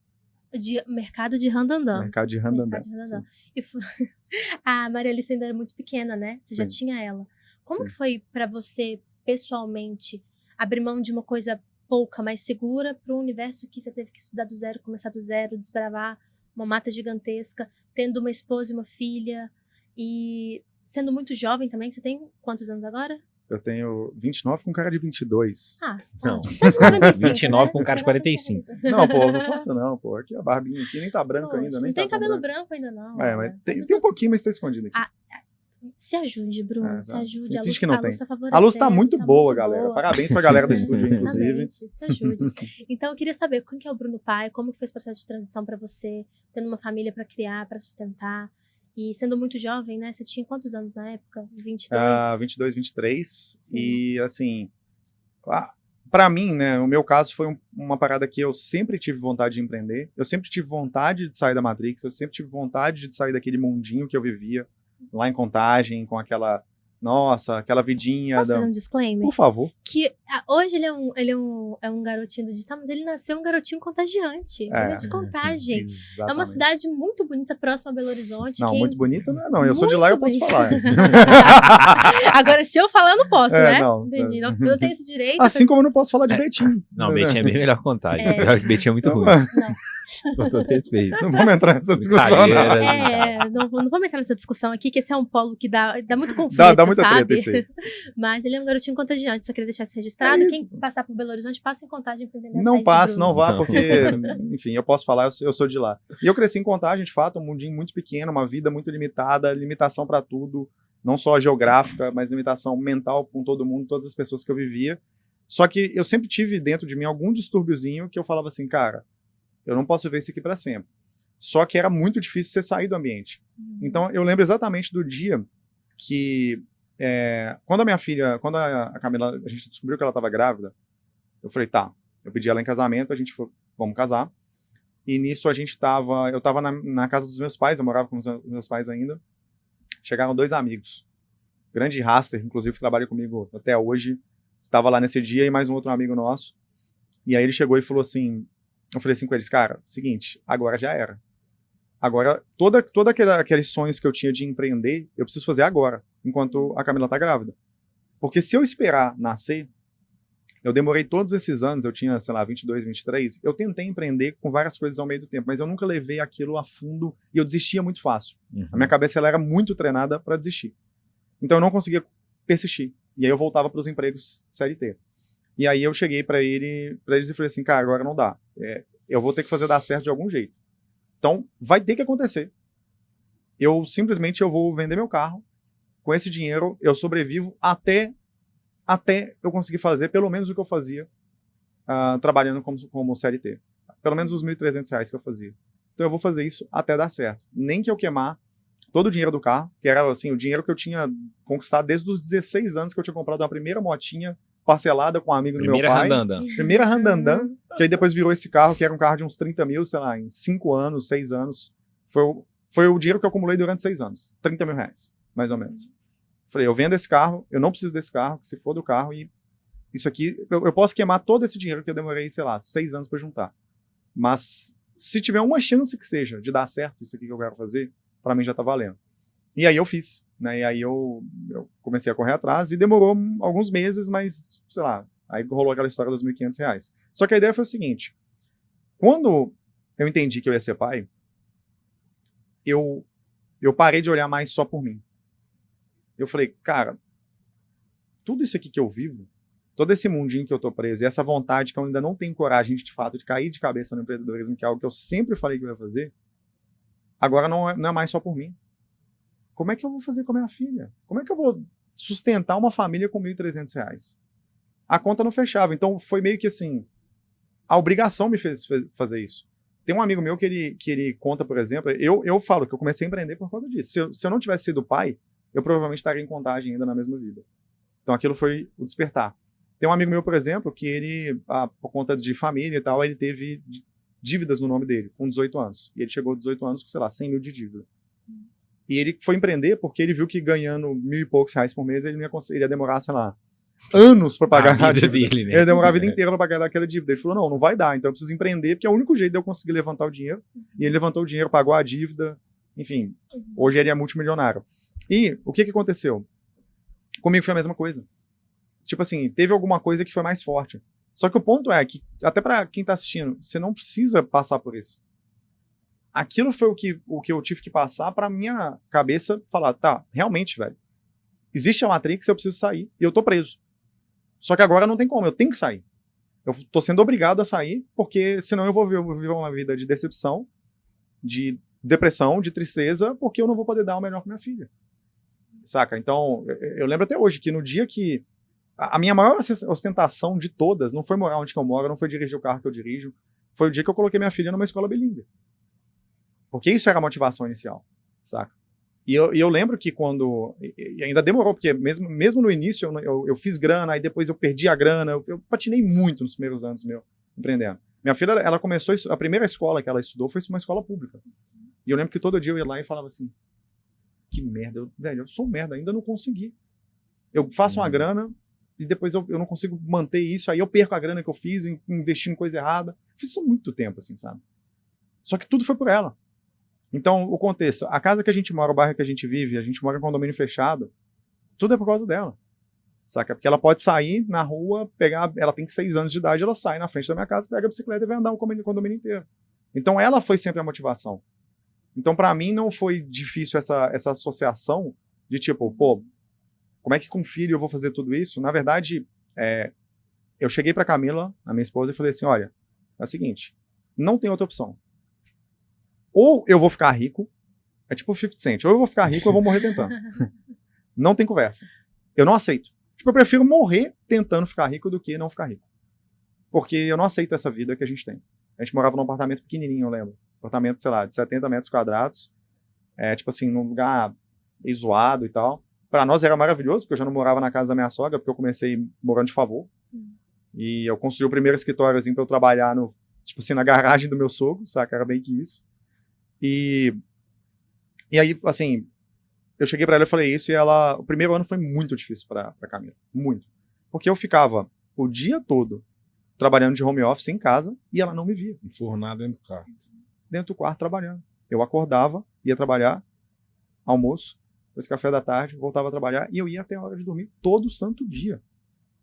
Mercado de randandan. Mercado de randandan. E a Maria Alice ainda era muito pequena, né? Você já tinha ela. Como que foi pra você, pessoalmente, abrir mão de uma coisa pouca, mais segura, para um universo que você teve que estudar do zero, começar do zero, desbravar uma mata gigantesca, tendo uma esposa e uma filha, e sendo muito jovem também? Você tem quantos anos agora? Eu tenho 29 com cara de 22. Não. Tipo, você é de 95, 29 né? com cara de 45. Não, pô, não faça não, pô. Aqui a barbinha aqui nem tá branca ainda. Não Nem tem tá cabelo branco ainda não. Mas tem um pouquinho, mas tá escondido aqui. Se ajude, Bruno, se ajude. A luz, que não a luz tem. tá favorecendo. A luz tá muito boa, galera. Parabéns pra galera do estúdio, inclusive. Se ajude. Então, eu queria saber, quem que é o Bruno pai? Como que foi esse processo de transição pra você? Tendo uma família pra criar, pra sustentar? E sendo muito jovem, né? Você tinha quantos anos na época? 22? 22, 23. Sim. E, assim, pra mim, né, o meu caso foi uma parada que eu sempre tive vontade de empreender. Eu sempre tive vontade de sair da Matrix. Eu sempre tive vontade de sair daquele mundinho que eu vivia lá em Contagem, com aquela vidinha. Posso fazer um disclaimer? Por favor. Que hoje ele é um garotinho do digital, mas ele nasceu um garotinho contagiante. Ele é de Contagem. Exatamente. É uma cidade muito bonita, próxima a Belo Horizonte. Não, muito bonita não é não. Eu sou de lá e eu posso falar. Agora, se eu falar, eu não posso, né? Não, entendi. Não, eu tenho esse direito. Assim como eu não posso falar de Betim. Não, Betim é bem melhor Contagem. Betim é muito ruim. Com todo respeito. Não vamos entrar nessa discussão, não vamos entrar nessa discussão aqui, que esse é um polo que dá muito conflito, dá muita sabe? treta isso aí. Mas ele é um garotinho contagiante, só queria deixar isso registrado. Quem passar por Belo Horizonte, passa em Contagem pra entender. Não passe, não vá, porque, enfim, eu posso falar, eu sou de lá. E eu cresci em Contagem, de fato, um mundinho muito pequeno, uma vida muito limitada, limitação pra tudo. não só geográfica, mas limitação mental com todo mundo, todas as pessoas que eu vivia. Só que eu sempre tive dentro de mim algum distúrbiozinho que eu falava assim, cara, eu não posso viver isso aqui para sempre. Só que era muito difícil você sair do ambiente. Então, eu lembro exatamente do dia que, quando a Camila, a gente descobriu que ela estava grávida, eu falei, tá, eu pedi ela em casamento, a gente foi, vamos casar. E nisso eu estava na casa dos meus pais, eu morava com os meus pais ainda. Chegaram 2 amigos. Grande Raster, inclusive, que trabalha comigo até hoje, estava lá nesse dia, e mais um outro amigo nosso. E aí ele chegou e falou assim, eu falei assim com eles, cara, seguinte, agora já era. Agora, toda aqueles sonhos que eu tinha de empreender, eu preciso fazer agora, enquanto a Camila tá grávida. Porque se eu esperar nascer, eu demorei todos esses anos, eu tinha, sei lá, 22, 23, eu tentei empreender com várias coisas ao meio do tempo, mas eu nunca levei aquilo a fundo e eu desistia muito fácil. A minha cabeça ela era muito treinada para desistir. Então eu não conseguia persistir. E aí eu voltava para os empregos CLT. E aí eu cheguei para eles e falei assim, cara, agora não dá. Eu vou ter que fazer dar certo de algum jeito. Então vai ter que acontecer. Eu vou vender meu carro. Com esse dinheiro eu sobrevivo até eu conseguir fazer pelo menos o que eu fazia trabalhando como CLT. Pelo menos os R$1.300 que eu fazia. Então eu vou fazer isso até dar certo. Nem que eu queimar todo o dinheiro do carro, que era assim, o dinheiro que eu tinha conquistado desde os 16 anos que eu tinha comprado a primeira motinha parcelada com um amigo do meu pai. Primeira Randandan. Que aí depois virou esse carro, que era um carro de uns 30 mil, sei lá, em 5 anos, 6 anos. Foi o dinheiro que eu acumulei durante 6 anos. R$30.000, mais ou menos. Falei, eu vendo esse carro, eu não preciso desse carro, que se for do carro, e isso aqui, eu posso queimar todo esse dinheiro que eu demorei, sei lá, 6 anos para juntar. Mas se tiver uma chance que seja de dar certo isso aqui que eu quero fazer, para mim já tá valendo. E aí eu fiz, né? E aí eu comecei a correr atrás e demorou alguns meses, mas, sei lá, aí rolou aquela história dos R$1.500. Só que a ideia foi o seguinte, quando eu entendi que eu ia ser pai, eu parei de olhar mais só por mim. Eu falei, cara, tudo isso aqui que eu vivo, todo esse mundinho que eu tô preso, e essa vontade que eu ainda não tenho coragem, de fato, de cair de cabeça no empreendedorismo, que é algo que eu sempre falei que eu ia fazer, agora não é mais só por mim. Como é que eu vou fazer com a minha filha? Como é que eu vou sustentar uma família com R$1.300? A conta não fechava. Então, foi meio que assim, a obrigação me fez fazer isso. Tem um amigo meu que ele conta, por exemplo, eu falo que eu comecei a empreender por causa disso. Se eu não tivesse sido pai, eu provavelmente estaria em Contagem ainda na mesma vida. Então aquilo foi o despertar. Tem um amigo meu, por exemplo, que ele, por conta de família e tal, ele teve dívidas no nome dele, com 18 anos. E ele chegou aos 18 anos com, sei lá, 100 mil de dívida. E ele foi empreender porque ele viu que ganhando R$1.000 e poucos por mês, ele ia demorar, sei lá, anos para pagar a dívida. Dele, né? Ele ia demorar a vida inteira para pagar aquela dívida. Ele falou, não vai dar, então eu preciso empreender, porque é o único jeito de eu conseguir levantar o dinheiro. E ele levantou o dinheiro, pagou a dívida, enfim, hoje ele é multimilionário. E o que aconteceu? Comigo foi a mesma coisa. Tipo assim, teve alguma coisa que foi mais forte. Só que o ponto é que, até para quem tá assistindo, você não precisa passar por isso. Aquilo foi o que eu tive que passar pra minha cabeça falar, tá, realmente, velho, existe a Matrix, eu preciso sair, e eu tô preso. Só que agora não tem como, eu tenho que sair. Eu tô sendo obrigado a sair, porque senão eu vou viver uma vida de decepção, de depressão, de tristeza, porque eu não vou poder dar o melhor pra minha filha. Saca? Então, eu lembro até hoje que no dia que a minha maior ostentação de todas não foi morar onde que eu moro, não foi dirigir o carro que eu dirijo, foi o dia que eu coloquei minha filha numa escola bilíngue. Porque isso era a motivação inicial, saca? E eu lembro que quando... E ainda demorou, porque mesmo no início eu fiz grana, aí depois eu perdi a grana, eu patinei muito nos primeiros anos meu empreendendo. Minha filha, ela começou... A primeira escola que ela estudou foi uma escola pública. E eu lembro que todo dia eu ia lá e falava assim, que merda, velho, eu sou merda, ainda não consegui. Eu faço uma grana e depois eu não consigo manter isso, aí eu perco a grana que eu fiz, investir em coisa errada. Eu fiz isso há muito tempo, assim, sabe? Só que tudo foi por ela. Então, o contexto, a casa que a gente mora, o bairro que a gente vive, a gente mora em condomínio fechado, tudo é por causa dela, saca? Porque ela pode sair na rua, ela tem 6 anos de idade, ela sai na frente da minha casa, pega a bicicleta e vai andar o condomínio inteiro. Então, ela foi sempre a motivação. Então, pra mim, não foi difícil essa associação de tipo, pô, como é que com filho eu vou fazer tudo isso? Na verdade, eu cheguei pra Camila, a minha esposa, e falei assim, olha, é o seguinte, não tem outra opção. Ou eu vou ficar rico, é tipo o 50 Cent, ou eu vou ficar rico ou eu vou morrer tentando. Não tem conversa. Eu não aceito. Tipo, eu prefiro morrer tentando ficar rico do que não ficar rico. Porque eu não aceito essa vida que a gente tem. A gente morava num apartamento pequenininho, eu lembro. Apartamento, sei lá, de 70 metros quadrados. Tipo assim, num lugar meio zoado e tal. Pra nós era maravilhoso, porque eu já não morava na casa da minha sogra, porque eu comecei morando de favor. E eu construí o primeiro escritóriozinho pra eu trabalhar tipo assim, na garagem do meu sogro, saca? Era bem que isso. E aí, assim, eu cheguei pra ela e falei isso, e o primeiro ano foi muito difícil pra Camila. Muito. Porque eu ficava o dia todo trabalhando de home office em casa, e ela não me via. Enfurnado dentro do quarto. Dentro do quarto trabalhando. Eu acordava, ia trabalhar, almoço, depois café da tarde, voltava a trabalhar, e eu ia até a hora de dormir todo santo dia.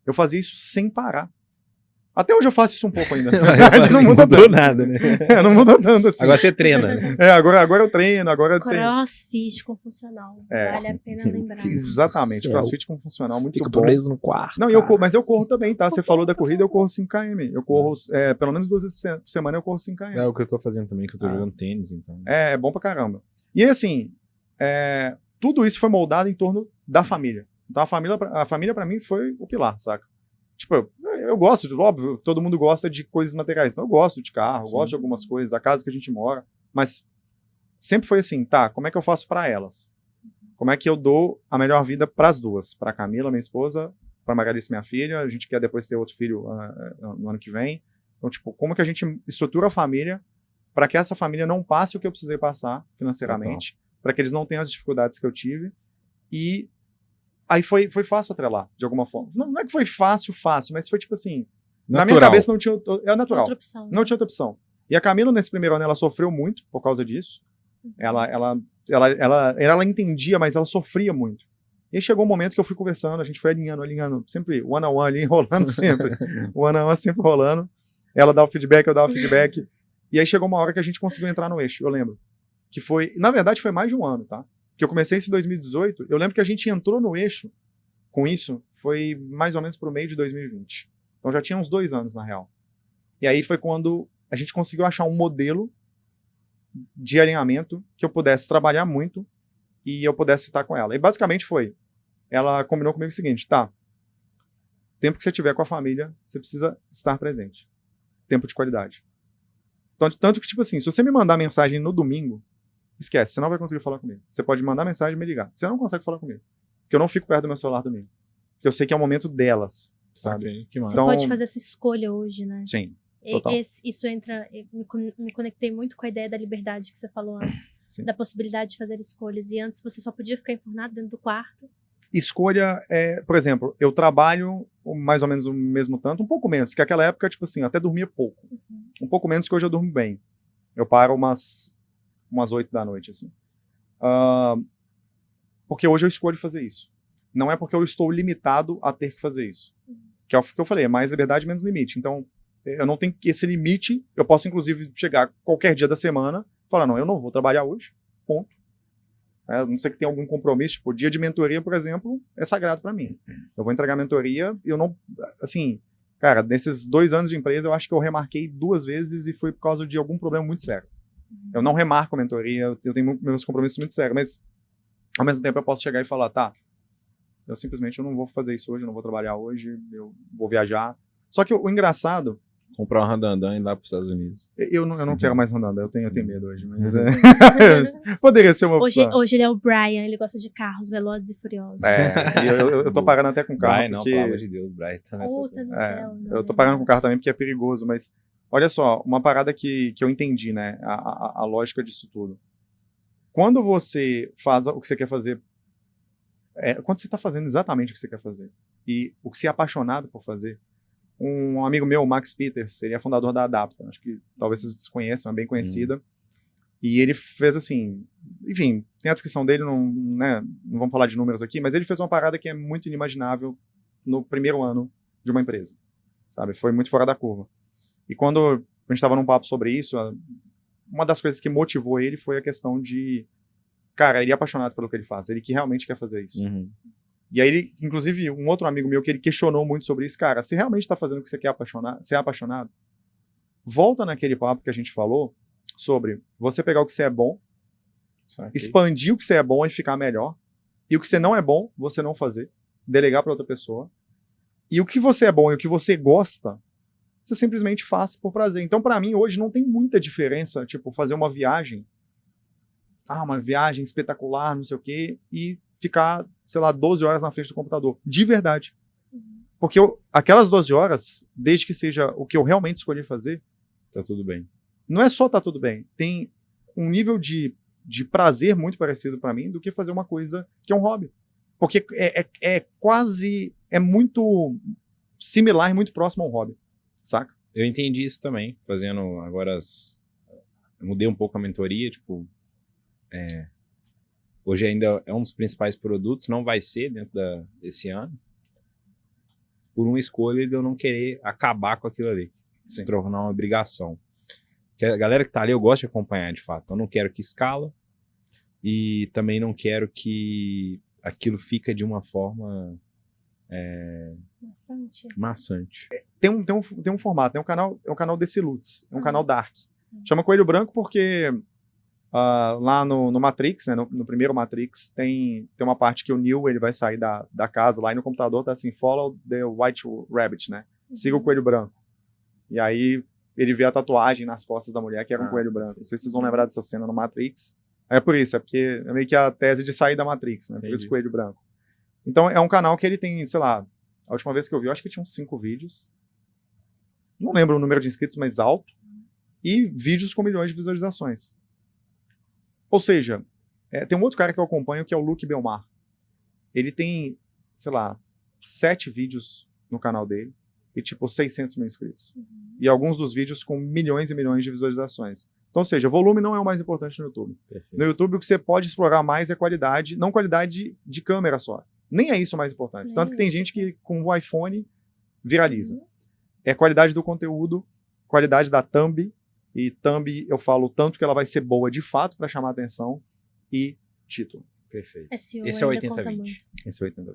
Eu fazia isso sem parar. Até hoje eu faço isso um pouco ainda. Não mudou nada, né? Não mudou tanto assim. Agora você treina, né? Agora eu treino, agora tem... Crossfit com funcional. Vale a pena lembrar. Exatamente, crossfit com funcional, muito Fica bom. preso no quarto. Não, mas eu corro também, tá? Você falou da corrida, eu corro 5km. Eu corro, pelo menos 2 vezes por semana eu corro 5km. É o que eu tô fazendo também, que eu tô jogando tênis, então. É bom pra caramba. E assim, tudo isso foi moldado em torno da família. Então a família pra mim foi o pilar, saca? Tipo, eu gosto, óbvio, todo mundo gosta de coisas materiais. Então eu gosto de carro, eu gosto de algumas coisas, a casa que a gente mora, mas sempre foi assim, tá, como é que eu faço pra elas? Como é que eu dou a melhor vida pras duas? Pra Camila, minha esposa, pra Maralice, minha filha, a gente quer depois ter outro filho no ano que vem. Então, tipo, como que a gente estrutura a família para que essa família não passe o que eu precisei passar financeiramente, para que eles não tenham as dificuldades que eu tive. E aí foi fácil atrelar, de alguma forma. Não é que foi fácil, mas foi tipo assim, natural. Na minha cabeça não tinha... É natural. Outra opção. Não tinha outra opção. E a Camila, nesse primeiro ano, ela sofreu muito por causa disso. Ela entendia, mas ela sofria muito. E aí chegou um momento que eu fui conversando, a gente foi alinhando, sempre one-on-one ali, enrolando sempre. One-on-one sempre rolando. Ela dava o feedback, eu dava o feedback. E aí chegou uma hora que a gente conseguiu entrar no eixo, eu lembro. Que foi, na verdade, foi mais de um ano, tá? Que eu comecei isso em 2018, eu lembro que a gente entrou no eixo com isso, foi mais ou menos pro meio de 2020. Então já tinha uns 2 anos, na real. E aí foi quando a gente conseguiu achar um modelo de alinhamento que eu pudesse trabalhar muito e eu pudesse estar com ela. E basicamente ela combinou comigo o seguinte, tá, tempo que você tiver com a família, você precisa estar presente. Tempo de qualidade. Então, tanto que, tipo assim, se você me mandar mensagem no domingo, esquece, você não vai conseguir falar comigo. Você pode mandar mensagem e me ligar. Você não consegue falar comigo. Porque eu não fico perto do meu celular domingo. Porque eu sei que é o momento delas, sabe? Okay, que massa. Você pode fazer essa escolha hoje, né? Sim, total. Isso entra... Me conectei muito com a ideia da liberdade que você falou antes. Sim. Da possibilidade de fazer escolhas. E antes você só podia ficar enfurnado dentro do quarto. Escolha, por exemplo, eu trabalho mais ou menos o mesmo tanto, um pouco menos, que aquela época, tipo assim, eu até dormia pouco. Um pouco menos que hoje eu durmo bem. Eu paro umas 8 da noite, assim. Porque hoje eu escolho fazer isso. Não é porque eu estou limitado a ter que fazer isso. Que é o que eu falei, é mais liberdade, menos limite. Então, eu não tenho esse limite, eu posso, inclusive, chegar qualquer dia da semana e falar, não, eu não vou trabalhar hoje, ponto. A não ser que tenha algum compromisso, tipo, o dia de mentoria, por exemplo, é sagrado pra mim. Eu vou entregar mentoria e eu não, assim, cara, nesses 2 anos de empresa, eu acho que eu remarquei 2 vezes e foi por causa de algum problema muito sério. Eu não remarco mentoria, eu tenho meus compromissos muito sérios, mas ao mesmo tempo eu posso chegar e falar, tá, eu simplesmente não vou fazer isso hoje, eu não vou trabalhar hoje, eu vou viajar. Só que o engraçado... Comprar um randandan e ir lá para os Estados Unidos. Eu não quero mais andando, eu tenho medo hoje, mas poderia ser uma opção. Hoje ele é o Brian, ele gosta de carros velozes e furiosos. Eu tô parando até com carro. Brian, não, pelo amor de Deus, Brian tá nessa. Puta do céu. Eu tô parando com carro também porque é perigoso, mas olha só, uma parada que eu entendi, né, a lógica disso tudo. Quando você faz o que você quer fazer, quando você tá fazendo exatamente o que você quer fazer, e o que você é apaixonado por fazer, um amigo meu, o Max Peters, ele é fundador da Adapta, acho que talvez vocês conheçam, é bem conhecida, e ele fez assim, enfim, tem a descrição dele, não vamos falar de números aqui, mas ele fez uma parada que é muito inimaginável no primeiro ano de uma empresa, sabe, foi muito fora da curva. E quando a gente estava num papo sobre isso, uma das coisas que motivou ele foi a questão de, cara, ele é apaixonado pelo que ele faz, ele que realmente quer fazer isso. E aí, ele, inclusive, um outro amigo meu que ele questionou muito sobre isso, cara, se realmente está fazendo o que você quer ser apaixonado, volta naquele papo que a gente falou sobre você pegar o que você é bom, expandir o que você é bom e ficar melhor, E o que você não é bom, você não fazer. Delegar para outra pessoa. E o que você é bom e o que você gosta, você simplesmente faz por prazer. Então, para mim, hoje não tem muita diferença, tipo, fazer uma viagem. Uma viagem espetacular, não sei o quê, e ficar, sei lá, 12 horas na frente do computador. De verdade. Porque aquelas 12 horas, desde que seja o que eu realmente escolhi fazer, Tá tudo bem. não é só tá tudo bem. Tem um nível de prazer muito parecido para mim do que fazer uma coisa que é um hobby. Porque é muito similar e muito próximo ao hobby, saca? Eu entendi isso também, fazendo agora eu mudei um pouco a mentoria, tipo, hoje ainda é um dos principais produtos, não vai ser dentro desse ano, por uma escolha de eu não querer acabar com aquilo ali, se tornar uma obrigação. Porque a galera que tá ali eu gosto de acompanhar, de fato. Eu não quero que escala e também não quero que aquilo fica de uma forma maçante. Tem um formato, é um canal desse Lutz, é um canal dark. Sim. Chama Coelho Branco porque lá no Matrix, né, no primeiro Matrix, tem uma parte que o Neo ele vai sair da casa lá e no computador tá assim, follow the white rabbit, né? Siga o coelho branco. E aí ele vê a tatuagem nas costas da mulher que era um coelho branco. Não sei se vocês vão lembrar dessa cena no Matrix. É por isso, é porque é meio que a tese de sair da Matrix, né? Por isso coelho branco. Então é um canal que ele tem, sei lá, a última vez que eu vi, eu acho que tinha uns 5 vídeos. Não lembro o número de inscritos, mas alto. E vídeos com milhões de visualizações. Ou seja, tem um outro cara que eu acompanho que é o Luke Belmar. Ele tem, sei lá, 7 vídeos no canal dele e tipo 600 mil inscritos. E alguns dos vídeos com milhões e milhões de visualizações. Então, ou seja, volume não é o mais importante no YouTube. Perfeito. No YouTube o que você pode explorar mais é qualidade, não qualidade de câmera só. Nem é isso o mais importante. Tanto que tem gente que com o iPhone viraliza. É qualidade do conteúdo, qualidade da thumb. E thumb eu falo tanto que ela vai ser boa de fato para chamar atenção e título. Perfeito. SEO Esse é o ainda conta 80-20. muito. Esse é o 80-20.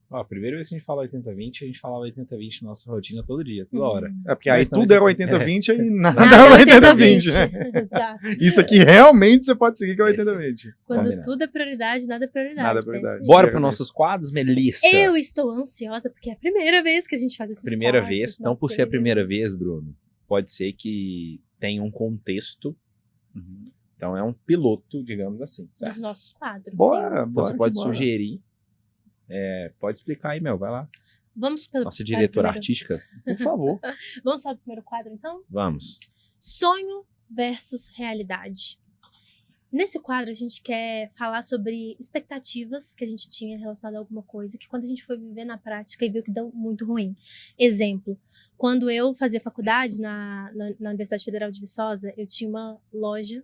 Ó, a primeira vez que a gente fala 80-20, a gente falava 80-20 na nossa rotina todo dia, toda hora. É porque aí Mas também tudo era tem- 80-20 e nada Nada era 80-20. 80-20, né? Exato. Isso aqui realmente você pode seguir que é 80-20. Quando Combinado. tudo é prioridade, nada é prioridade. Nada é pensa prioridade. nisso. Bora para nossos quadros, Melissa. Eu estou ansiosa porque é a primeira vez que a gente faz esses Primeira quadros, vez, não por ser a Matheus. primeira vez, Bruno. Pode ser que tenha um contexto. Então é um piloto, digamos assim, Dos certo? nossos quadros. sim. Bora, Então você bora, pode bora. sugerir. Pode explicar aí, Mel, vai lá. Vamos pelo Nossa diretora primeiro- artística. Por favor. Vamos para o primeiro quadro, então? Vamos. Sonho versus realidade. Nesse quadro, a gente quer falar sobre expectativas que a gente tinha relacionadas a alguma coisa, que quando a gente foi viver na prática e viu que deu muito ruim. Exemplo, quando eu fazia faculdade na Universidade Federal de Viçosa, eu tinha uma loja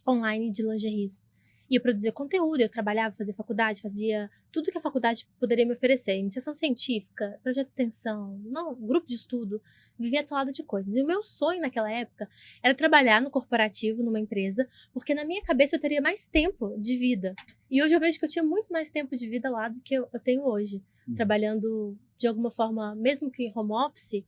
online de lingeries. E eu produzia conteúdo, eu trabalhava, fazia faculdade, fazia tudo que a faculdade poderia me oferecer. Iniciação científica, projeto de extensão, grupo de estudo, vivia atolada de coisas. E o meu sonho naquela época era trabalhar no corporativo, numa empresa, porque na minha cabeça eu teria mais tempo de vida. E hoje eu vejo que eu tinha muito mais tempo de vida lá do que eu tenho hoje. Trabalhando de alguma forma, mesmo que home office,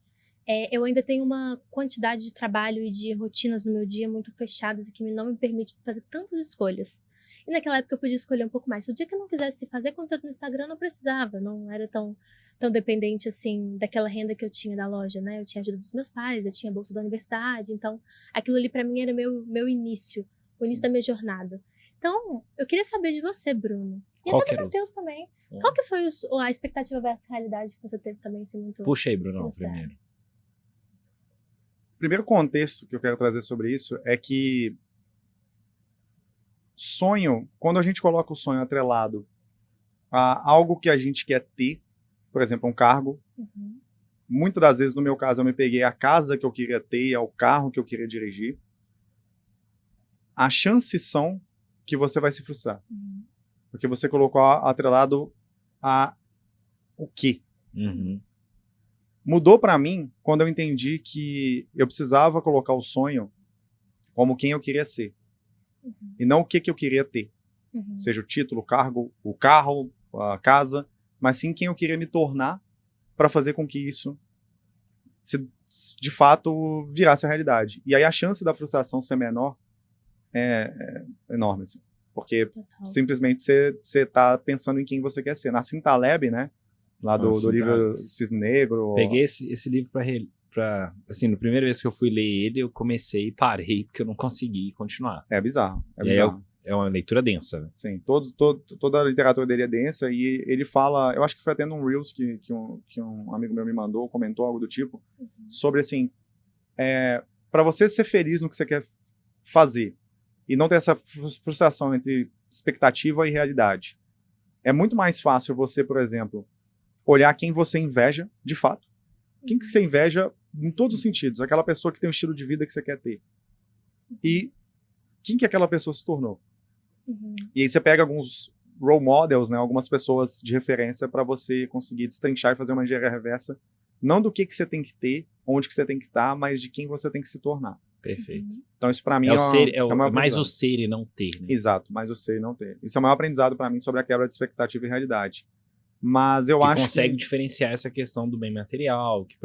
eu ainda tenho uma quantidade de trabalho e de rotinas no meu dia muito fechadas e que não me permite fazer tantas escolhas. E naquela época eu podia escolher um pouco mais. Se o dia que eu não quisesse fazer conteúdo no Instagram, eu não precisava. Não era tão dependente, assim, daquela renda que eu tinha da loja, né? Eu tinha ajuda dos meus pais, eu tinha a bolsa da universidade. Então, aquilo ali pra mim era meu início. O início da minha jornada. Então, eu queria saber de você, Bruno. E Qual até que do era o- Matheus também. Qual que foi a expectativa versus realidade que você teve também, assim, muito... Puxa aí, Brunão, Muito primeiro. O primeiro contexto que eu quero trazer sobre isso é que sonho, quando a gente coloca o sonho atrelado a algo que a gente quer ter, por exemplo, um cargo, Uhum. muitas das vezes, no meu caso, eu me peguei a casa que eu queria ter, ao carro que eu queria dirigir, as chances são que você vai se frustrar. Uhum. Porque você colocou atrelado a o quê? Uhum. Mudou pra mim quando eu entendi que eu precisava colocar o sonho como quem eu queria ser. Uhum. E não o que eu queria ter. Uhum. Seja o título, o carro, a casa, mas sim quem eu queria me tornar para fazer com que isso de fato virasse a realidade. E aí a chance da frustração ser menor é enorme, assim. Porque Total. simplesmente você tá pensando em quem você quer ser. Nassim Taleb, né? Lá do Nassim livro Cisne Negro. Peguei esse livro assim, na primeira vez que eu fui ler ele, eu comecei e parei, porque eu não consegui continuar. É bizarro. É E aí bizarro. é uma leitura densa, né? Sim, toda a literatura dele é densa e ele fala, eu acho que foi até num Reels que um amigo meu me mandou, comentou algo do tipo, sobre assim, para você ser feliz no que você quer fazer e não ter essa frustração entre expectativa e realidade, é muito mais fácil você, por exemplo, olhar quem você inveja de fato. Quem que você inveja em todos os sentidos, aquela pessoa que tem o estilo de vida que você quer ter. E quem que aquela pessoa se tornou? E aí você pega alguns role models, né, algumas pessoas de referência para você conseguir destrinchar e fazer uma engenharia reversa, não do que você tem que ter, onde que você tem que estar, mas de quem você tem que se tornar. Perfeito. Então isso para mim É o maior mais aprendizado. o ser e não ter, né? Exato, mais o ser e não ter. Isso é o maior aprendizado para mim sobre a quebra de expectativa e realidade. Mas eu Que acho consegue que... diferenciar essa questão do bem material, que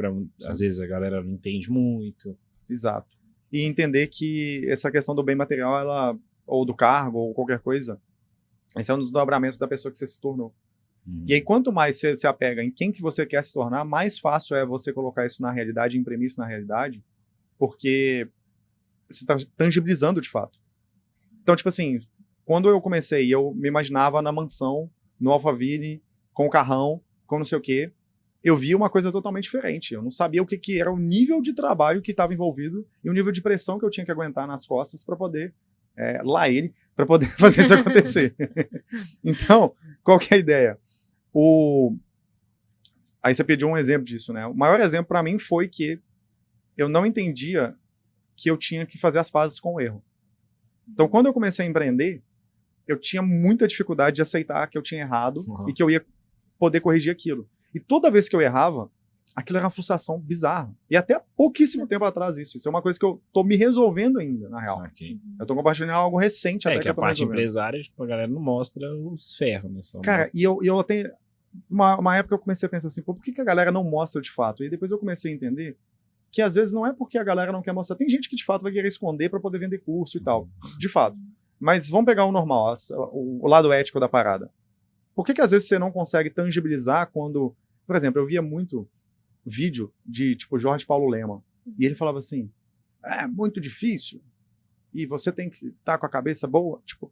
às vezes a galera não entende muito. Exato. E entender que essa questão do bem material, ela, ou do cargo, ou qualquer coisa, esse é um desdobramento da pessoa que você se tornou. E aí, quanto mais você se apega em quem que você quer se tornar, mais fácil é você colocar isso na realidade, imprimir isso na realidade, porque você está tangibilizando de fato. Então, tipo assim, quando eu comecei, eu me imaginava na mansão, no Alphaville, com o carrão, com não sei o quê, eu vi uma coisa totalmente diferente. Eu não sabia o que era o nível de trabalho que estava envolvido e o nível de pressão que eu tinha que aguentar nas costas para poder, para poder fazer isso acontecer. Então, qual que é a ideia? Aí você pediu um exemplo disso, né? O maior exemplo para mim foi que eu não entendia que eu tinha que fazer as pazes com o erro. Então, quando eu comecei a empreender, eu tinha muita dificuldade de aceitar que eu tinha errado e que eu ia poder corrigir aquilo. E toda vez que eu errava, aquilo era uma frustração bizarra. E até há pouquíssimo tempo atrás isso. Isso é uma coisa que eu tô me resolvendo ainda, na real. Eu tô compartilhando algo recente até que a eu tô parte resolvendo. empresária, tipo, a galera não mostra os ferros, né? Só Cara, mostra. e eu até... Uma época eu comecei a pensar assim, pô, por que a galera não mostra de fato? E depois eu comecei a entender que às vezes não é porque a galera não quer mostrar. Tem gente que de fato vai querer esconder para poder vender curso e tal. De fato. Mas vamos pegar o normal, o lado ético da parada. Por que às vezes você não consegue tangibilizar quando... Por exemplo, eu via muito vídeo de, tipo, Jorge Paulo Lema. E ele falava assim, é muito difícil e você tem que estar com a cabeça boa. Tipo,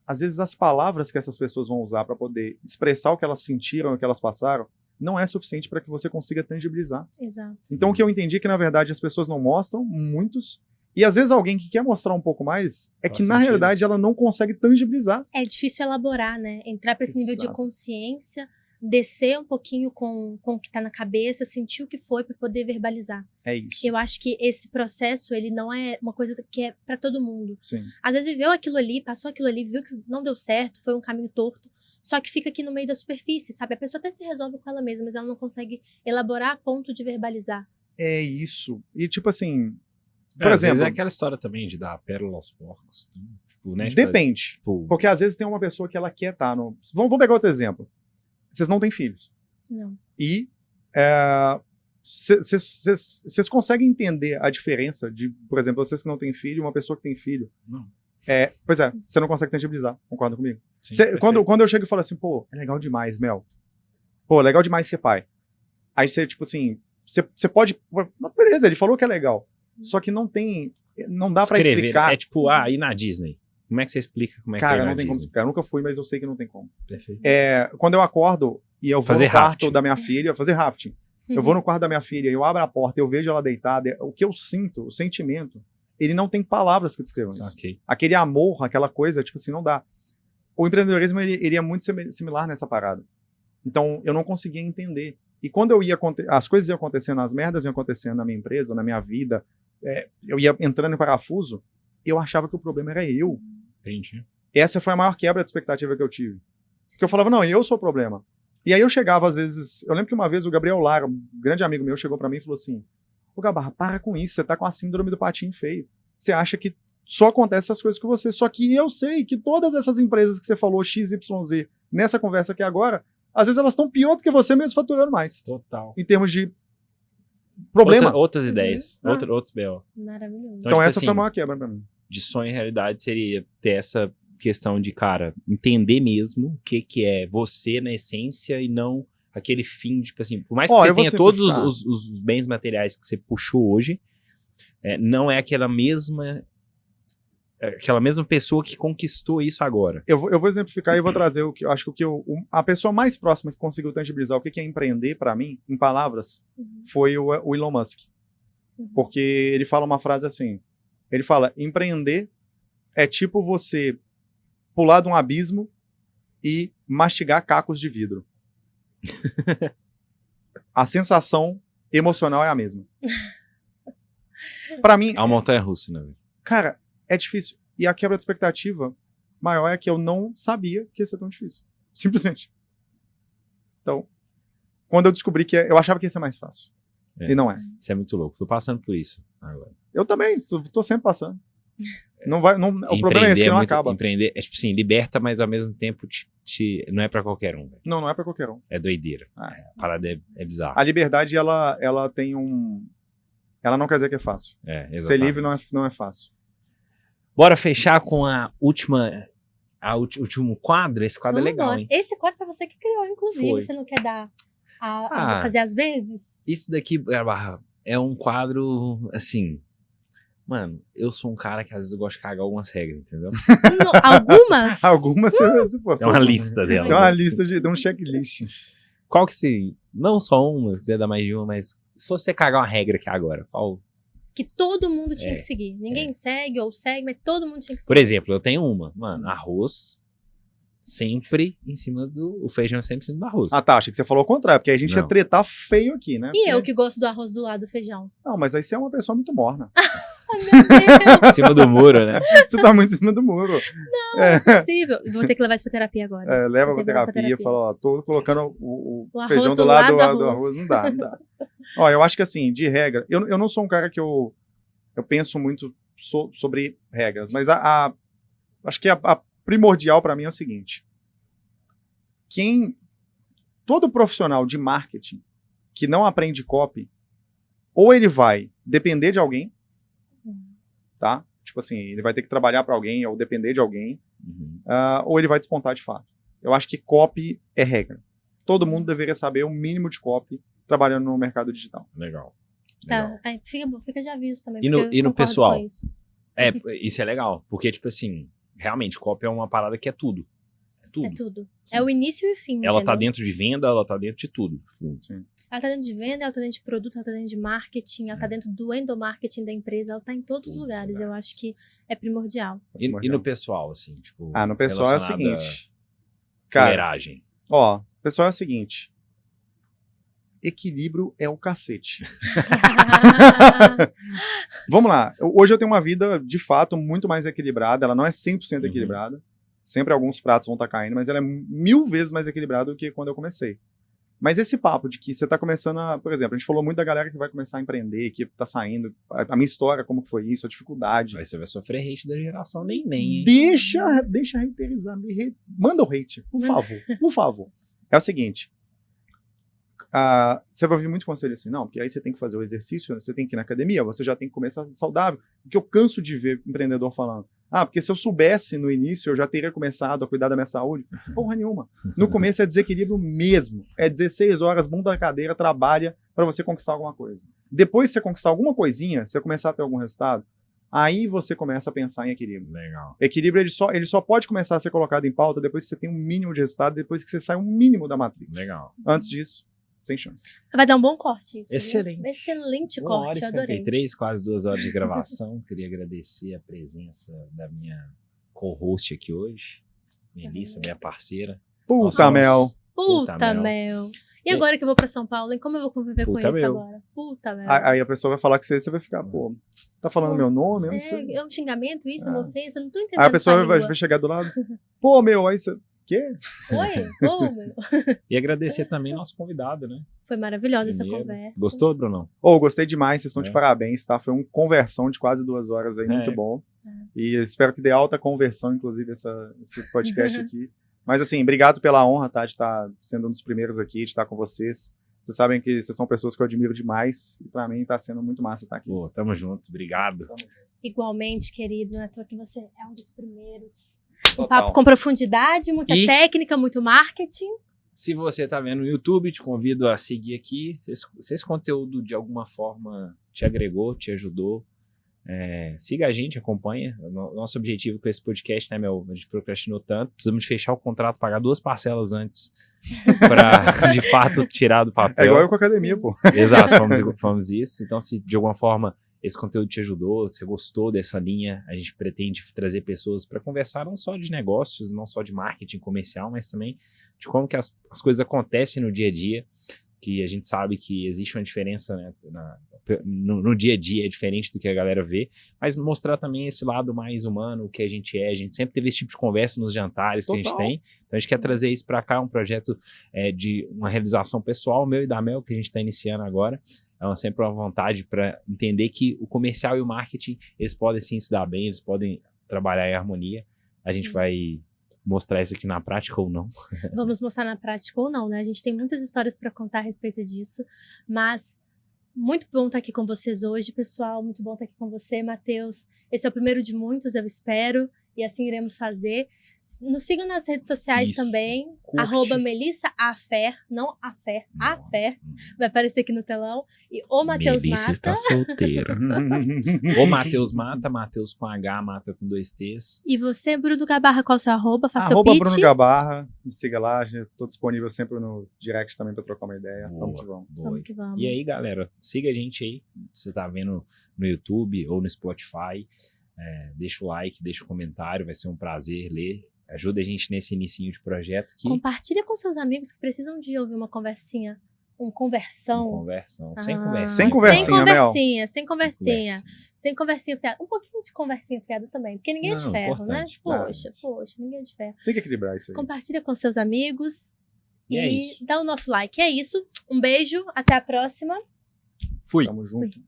às vezes as palavras que essas pessoas vão usar para poder expressar o que elas sentiram, o que elas passaram, não é suficiente para que você consiga tangibilizar. Exato. Então o que eu entendi é que, na verdade, as pessoas não mostram, muitos, e às vezes alguém que quer mostrar um pouco mais, é que na realidade ela não consegue tangibilizar. É difícil elaborar, né? Entrar para esse nível de Exato. consciência, descer um pouquinho com o que tá na cabeça, sentir o que foi para poder verbalizar. É isso. Eu acho que esse processo, ele não é uma coisa que é para todo mundo. Sim. Às vezes viveu aquilo ali, passou aquilo ali, viu que não deu certo, foi um caminho torto, só que fica aqui no meio da superfície, sabe? A pessoa até se resolve com ela mesma, mas ela não consegue elaborar a ponto de verbalizar. É isso. E tipo assim, Por por às vezes exemplo, é aquela história também de dar pérola aos porcos. Tipo, né? depende. Tipo, Porque às vezes tem uma pessoa que ela quer estar no... Vamos pegar outro exemplo. Vocês não têm filhos. Não. E vocês conseguem entender a diferença de, por exemplo, vocês que não têm filho e uma pessoa que tem filho? Não. Pois é, você não consegue tangibilizar, concorda comigo? sim, Quando eu chego e falo assim, pô, é legal demais, Mel. Pô, legal demais ser pai. Aí você, tipo assim, você pode... Beleza, ele falou que é legal. Só que não dá pra escrever, explicar. é tipo, e na Disney? Como é que você explica como é que é Cara, na não tem como Disney? explicar. Eu nunca fui, mas eu sei que não tem como. Perfeito. Quando eu acordo e eu vou Fazer no quarto rafting. da minha filha, fazer rafting. Eu vou no quarto da minha filha, eu abro a porta, eu vejo ela deitada, o que eu sinto, o sentimento, ele não tem palavras que descrevam isso. Ok. Aquele amor, aquela coisa, tipo assim, não dá. O empreendedorismo, ele é muito similar nessa parada. Então, eu não conseguia entender. E quando as coisas iam acontecendo, as merdas iam acontecendo na minha empresa, na minha vida, eu ia entrando em parafuso, eu achava que o problema era eu. Entendi. Essa foi a maior quebra de expectativa que eu tive. Porque eu falava, não, eu sou o problema. E aí eu chegava, às vezes... Eu lembro que uma vez o Gabriel Lara, um grande amigo meu, chegou pra mim e falou assim, ô Gabarra, para com isso, você tá com a síndrome do patinho feio. Você acha que só acontece essas coisas com você. Só que eu sei que todas essas empresas que você falou, XYZ, nessa conversa aqui agora, às vezes elas estão pior do que você mesmo faturando mais. Total. Em termos de problema. Outras ideias. Ah. Outros B.O. Maravilhoso. Então tipo essa assim, foi a maior quebra pra mim. De sonho e realidade seria ter essa questão de, cara, entender mesmo o que é você na essência e não aquele fim, tipo assim, por mais que você tenha todos os bens materiais que você puxou hoje, não é aquela mesma pessoa que conquistou isso agora. Eu vou exemplificar e vou trazer o que eu acho que a pessoa mais próxima que conseguiu tangibilizar o que é empreender para mim, em palavras, foi o Elon Musk. Porque ele fala uma frase assim, ele fala, empreender é tipo você pular de um abismo e mastigar cacos de vidro. A sensação emocional é a mesma. Pra mim... É uma montanha-russa, né? Cara, é difícil. E a quebra de expectativa maior é que eu não sabia que ia ser tão difícil. Simplesmente. Então, quando eu descobri eu achava que ia ser mais fácil. E não é. Isso é muito louco. Tô passando por isso agora. Eu também, tô sempre passando. O problema é esse, que não acaba. Empreender, tipo assim, liberta, mas ao mesmo tempo não é pra qualquer um. Véio. Não é pra qualquer um. É doideira. A parada é bizarra. A liberdade, ela tem ela não quer dizer que é fácil. Exatamente. Ser livre não é fácil. Bora fechar com último quadro? Esse quadro é legal, hein? Esse quadro foi você que criou, inclusive. Foi. Você não quer fazer às vezes? Isso daqui é um quadro, assim... Mano, eu sou um cara que às vezes eu gosto de cagar algumas regras, entendeu? Algumas? Algumas você É uma lista delas. É uma assim. lista de um checklist. Qual que se... Não só uma, se quiser dar mais de uma, mas... Se fosse você cagar uma regra aqui agora, qual... Que todo mundo tinha que seguir. Ninguém segue ou segue, mas todo mundo tinha que seguir. Por exemplo, eu tenho uma. Mano, arroz sempre em cima o feijão sempre em cima do arroz. Ah, tá. Achei que você falou o contrário, porque aí a gente ia tretar feio aqui, né? E eu que gosto do arroz do lado do feijão. Não, mas aí você é uma pessoa muito morna. Ai, meu Deus. Em cima do muro, né? Você tá muito em cima do muro. Não é possível. Vou ter que levar isso pra terapia agora. Leva pra terapia e fala, ó, tô colocando o feijão arroz do lado do arroz. Não dá. Ó, eu acho que assim, de regra, eu não sou um cara que eu penso muito sobre regras, mas acho que a primordial pra mim é o seguinte. Todo profissional de marketing que não aprende copy, ou ele vai depender de alguém, tá? Tipo assim, ele vai ter que trabalhar para alguém ou depender de alguém, ou ele vai despontar de fato. Eu acho que copy é regra. Todo mundo deveria saber o mínimo de copy trabalhando no mercado digital. Legal. Tá, fica de aviso também. E no pessoal? Isso é legal, porque tipo assim, realmente, copy é uma parada que é tudo. É tudo. Sim. É o início e o fim. Ela entendeu? tá dentro de venda, ela tá dentro de tudo. Sim. Ela tá dentro de venda, ela tá dentro de produto, ela tá dentro de marketing, ela tá dentro do endomarketing da empresa, ela tá em todos os lugares. Eu acho que é primordial. E no pessoal, assim, tipo... no pessoal é o seguinte. Cara, ó, o pessoal é o seguinte. Equilíbrio é o cacete. Vamos lá. Hoje eu tenho uma vida, de fato, muito mais equilibrada. Ela não é 100% equilibrada. Sempre alguns pratos vão estar caindo, mas ela é 1000 vezes mais equilibrada do que quando eu comecei. Mas esse papo de que você está começando por exemplo, a gente falou muito da galera que vai começar a empreender, que está saindo, a minha história, como que foi isso, a dificuldade. Aí você vai sofrer hate da geração nem, hein? Deixa haterizar, manda o hate, por favor. É o seguinte, você vai ouvir muito conselho assim, não, porque aí você tem que fazer o exercício, você tem que ir na academia, você já tem que começar saudável. Porque eu canso de ver empreendedor falando, porque se eu soubesse no início, eu já teria começado a cuidar da minha saúde. Porra nenhuma. No começo é desequilíbrio mesmo. É 16 horas, bunda na cadeira, trabalha para você conquistar alguma coisa. Depois que você conquistar alguma coisinha, você começar a ter algum resultado, aí você começa a pensar em equilíbrio. Legal. Equilíbrio, ele só pode começar a ser colocado em pauta depois que você tem um mínimo de resultado, depois que você sai um mínimo da matrix. Legal. Antes disso, sem chance. Vai dar um bom corte isso. Excelente. Né? Excelente corte, eu adorei. 3, quase 2 horas de gravação. Queria agradecer a presença da minha co-host aqui hoje, Melissa, minha parceira. Puta mel. E agora que eu vou pra São Paulo, hein? Como eu vou conviver com isso agora? Puta mel. Aí a pessoa vai falar que você vai ficar, pô, tá falando meu nome? Eu não sei. É um xingamento isso, uma ofensa, eu não tô entendendo. Aí a pessoa vai chegar do lado, pô, meu, aí você... Quê? Oi? Ô, meu. E agradecer também nosso convidado, né? Foi maravilhosa essa conversa. Gostou, Brunão? Gostei demais, vocês estão de parabéns, tá? Foi uma conversão de quase 2 horas aí, muito bom. E espero que dê alta conversão, inclusive, esse podcast aqui. Mas assim, obrigado pela honra, tá? De estar sendo um dos primeiros aqui, de estar com vocês. Vocês sabem que vocês são pessoas que eu admiro demais. E pra mim tá sendo muito massa estar aqui. Pô, tamo junto, obrigado. Igualmente, querido, não é à toa que você é um dos primeiros. Um papo com profundidade, muita técnica, muito marketing. Se você tá vendo no YouTube, te convido a seguir aqui. Se esse conteúdo de alguma forma te agregou, te ajudou, siga a gente, acompanha. Nosso objetivo com esse podcast, né, Mel? A gente procrastinou tanto, precisamos de fechar o contrato, pagar 2 parcelas antes para, de fato, tirar do papel. É igual eu com a academia, pô. Exato, fomos isso. Então, se de alguma forma esse conteúdo te ajudou, você gostou dessa linha, a gente pretende trazer pessoas para conversar não só de negócios, não só de marketing comercial, mas também de como que as coisas acontecem no dia a dia, que a gente sabe que existe uma diferença, né, no dia a dia, é diferente do que a galera vê, mas mostrar também esse lado mais humano, o que a gente sempre teve esse tipo de conversa nos jantares que a gente tem, então a gente quer trazer isso para cá, um projeto de uma realização pessoal, meu e da Mel, que a gente está iniciando agora. É sempre uma vontade para entender que o comercial e o marketing, eles podem sim se dar bem, eles podem trabalhar em harmonia. A gente vai mostrar isso aqui na prática ou não. Vamos mostrar na prática ou não, né? A gente tem muitas histórias para contar a respeito disso, mas muito bom estar aqui com vocês hoje, pessoal. Muito bom estar aqui com você, Matheus. Esse é o primeiro de muitos, eu espero, e assim iremos fazer. Nos sigam nas redes sociais também, @MelissaAfer, não Afer, Afer, vai aparecer aqui no telão, e o Matheus Melissa Mata. está solteira. O Matheus Mata, Matheus com H, Mata com 2 T's. E você, Bruno Gabarra, qual é o seu arroba? Faça o Arroba pitch. Bruno Gabarra, me siga lá, estou disponível sempre no direct também para trocar uma ideia. Boa, Vamos que vamos. Vamos que vamos. E aí, galera, siga a gente aí, você tá vendo no YouTube ou no Spotify, deixa o like, deixa o comentário, vai ser um prazer ler. Ajuda a gente nesse inicinho de projeto aqui. Compartilha com seus amigos que precisam de ouvir uma conversinha, conversão. Sem conversinha. Sem conversinha, Mel. Sem conversinha fiada. Um pouquinho de conversinha fiada também, porque ninguém é de ferro, né? Importante. Poxa, ninguém é de ferro. Tem que equilibrar isso aí. Compartilha com seus amigos E é isso. dá o nosso like. É isso. Um beijo, até a próxima. Fui. Tamo junto.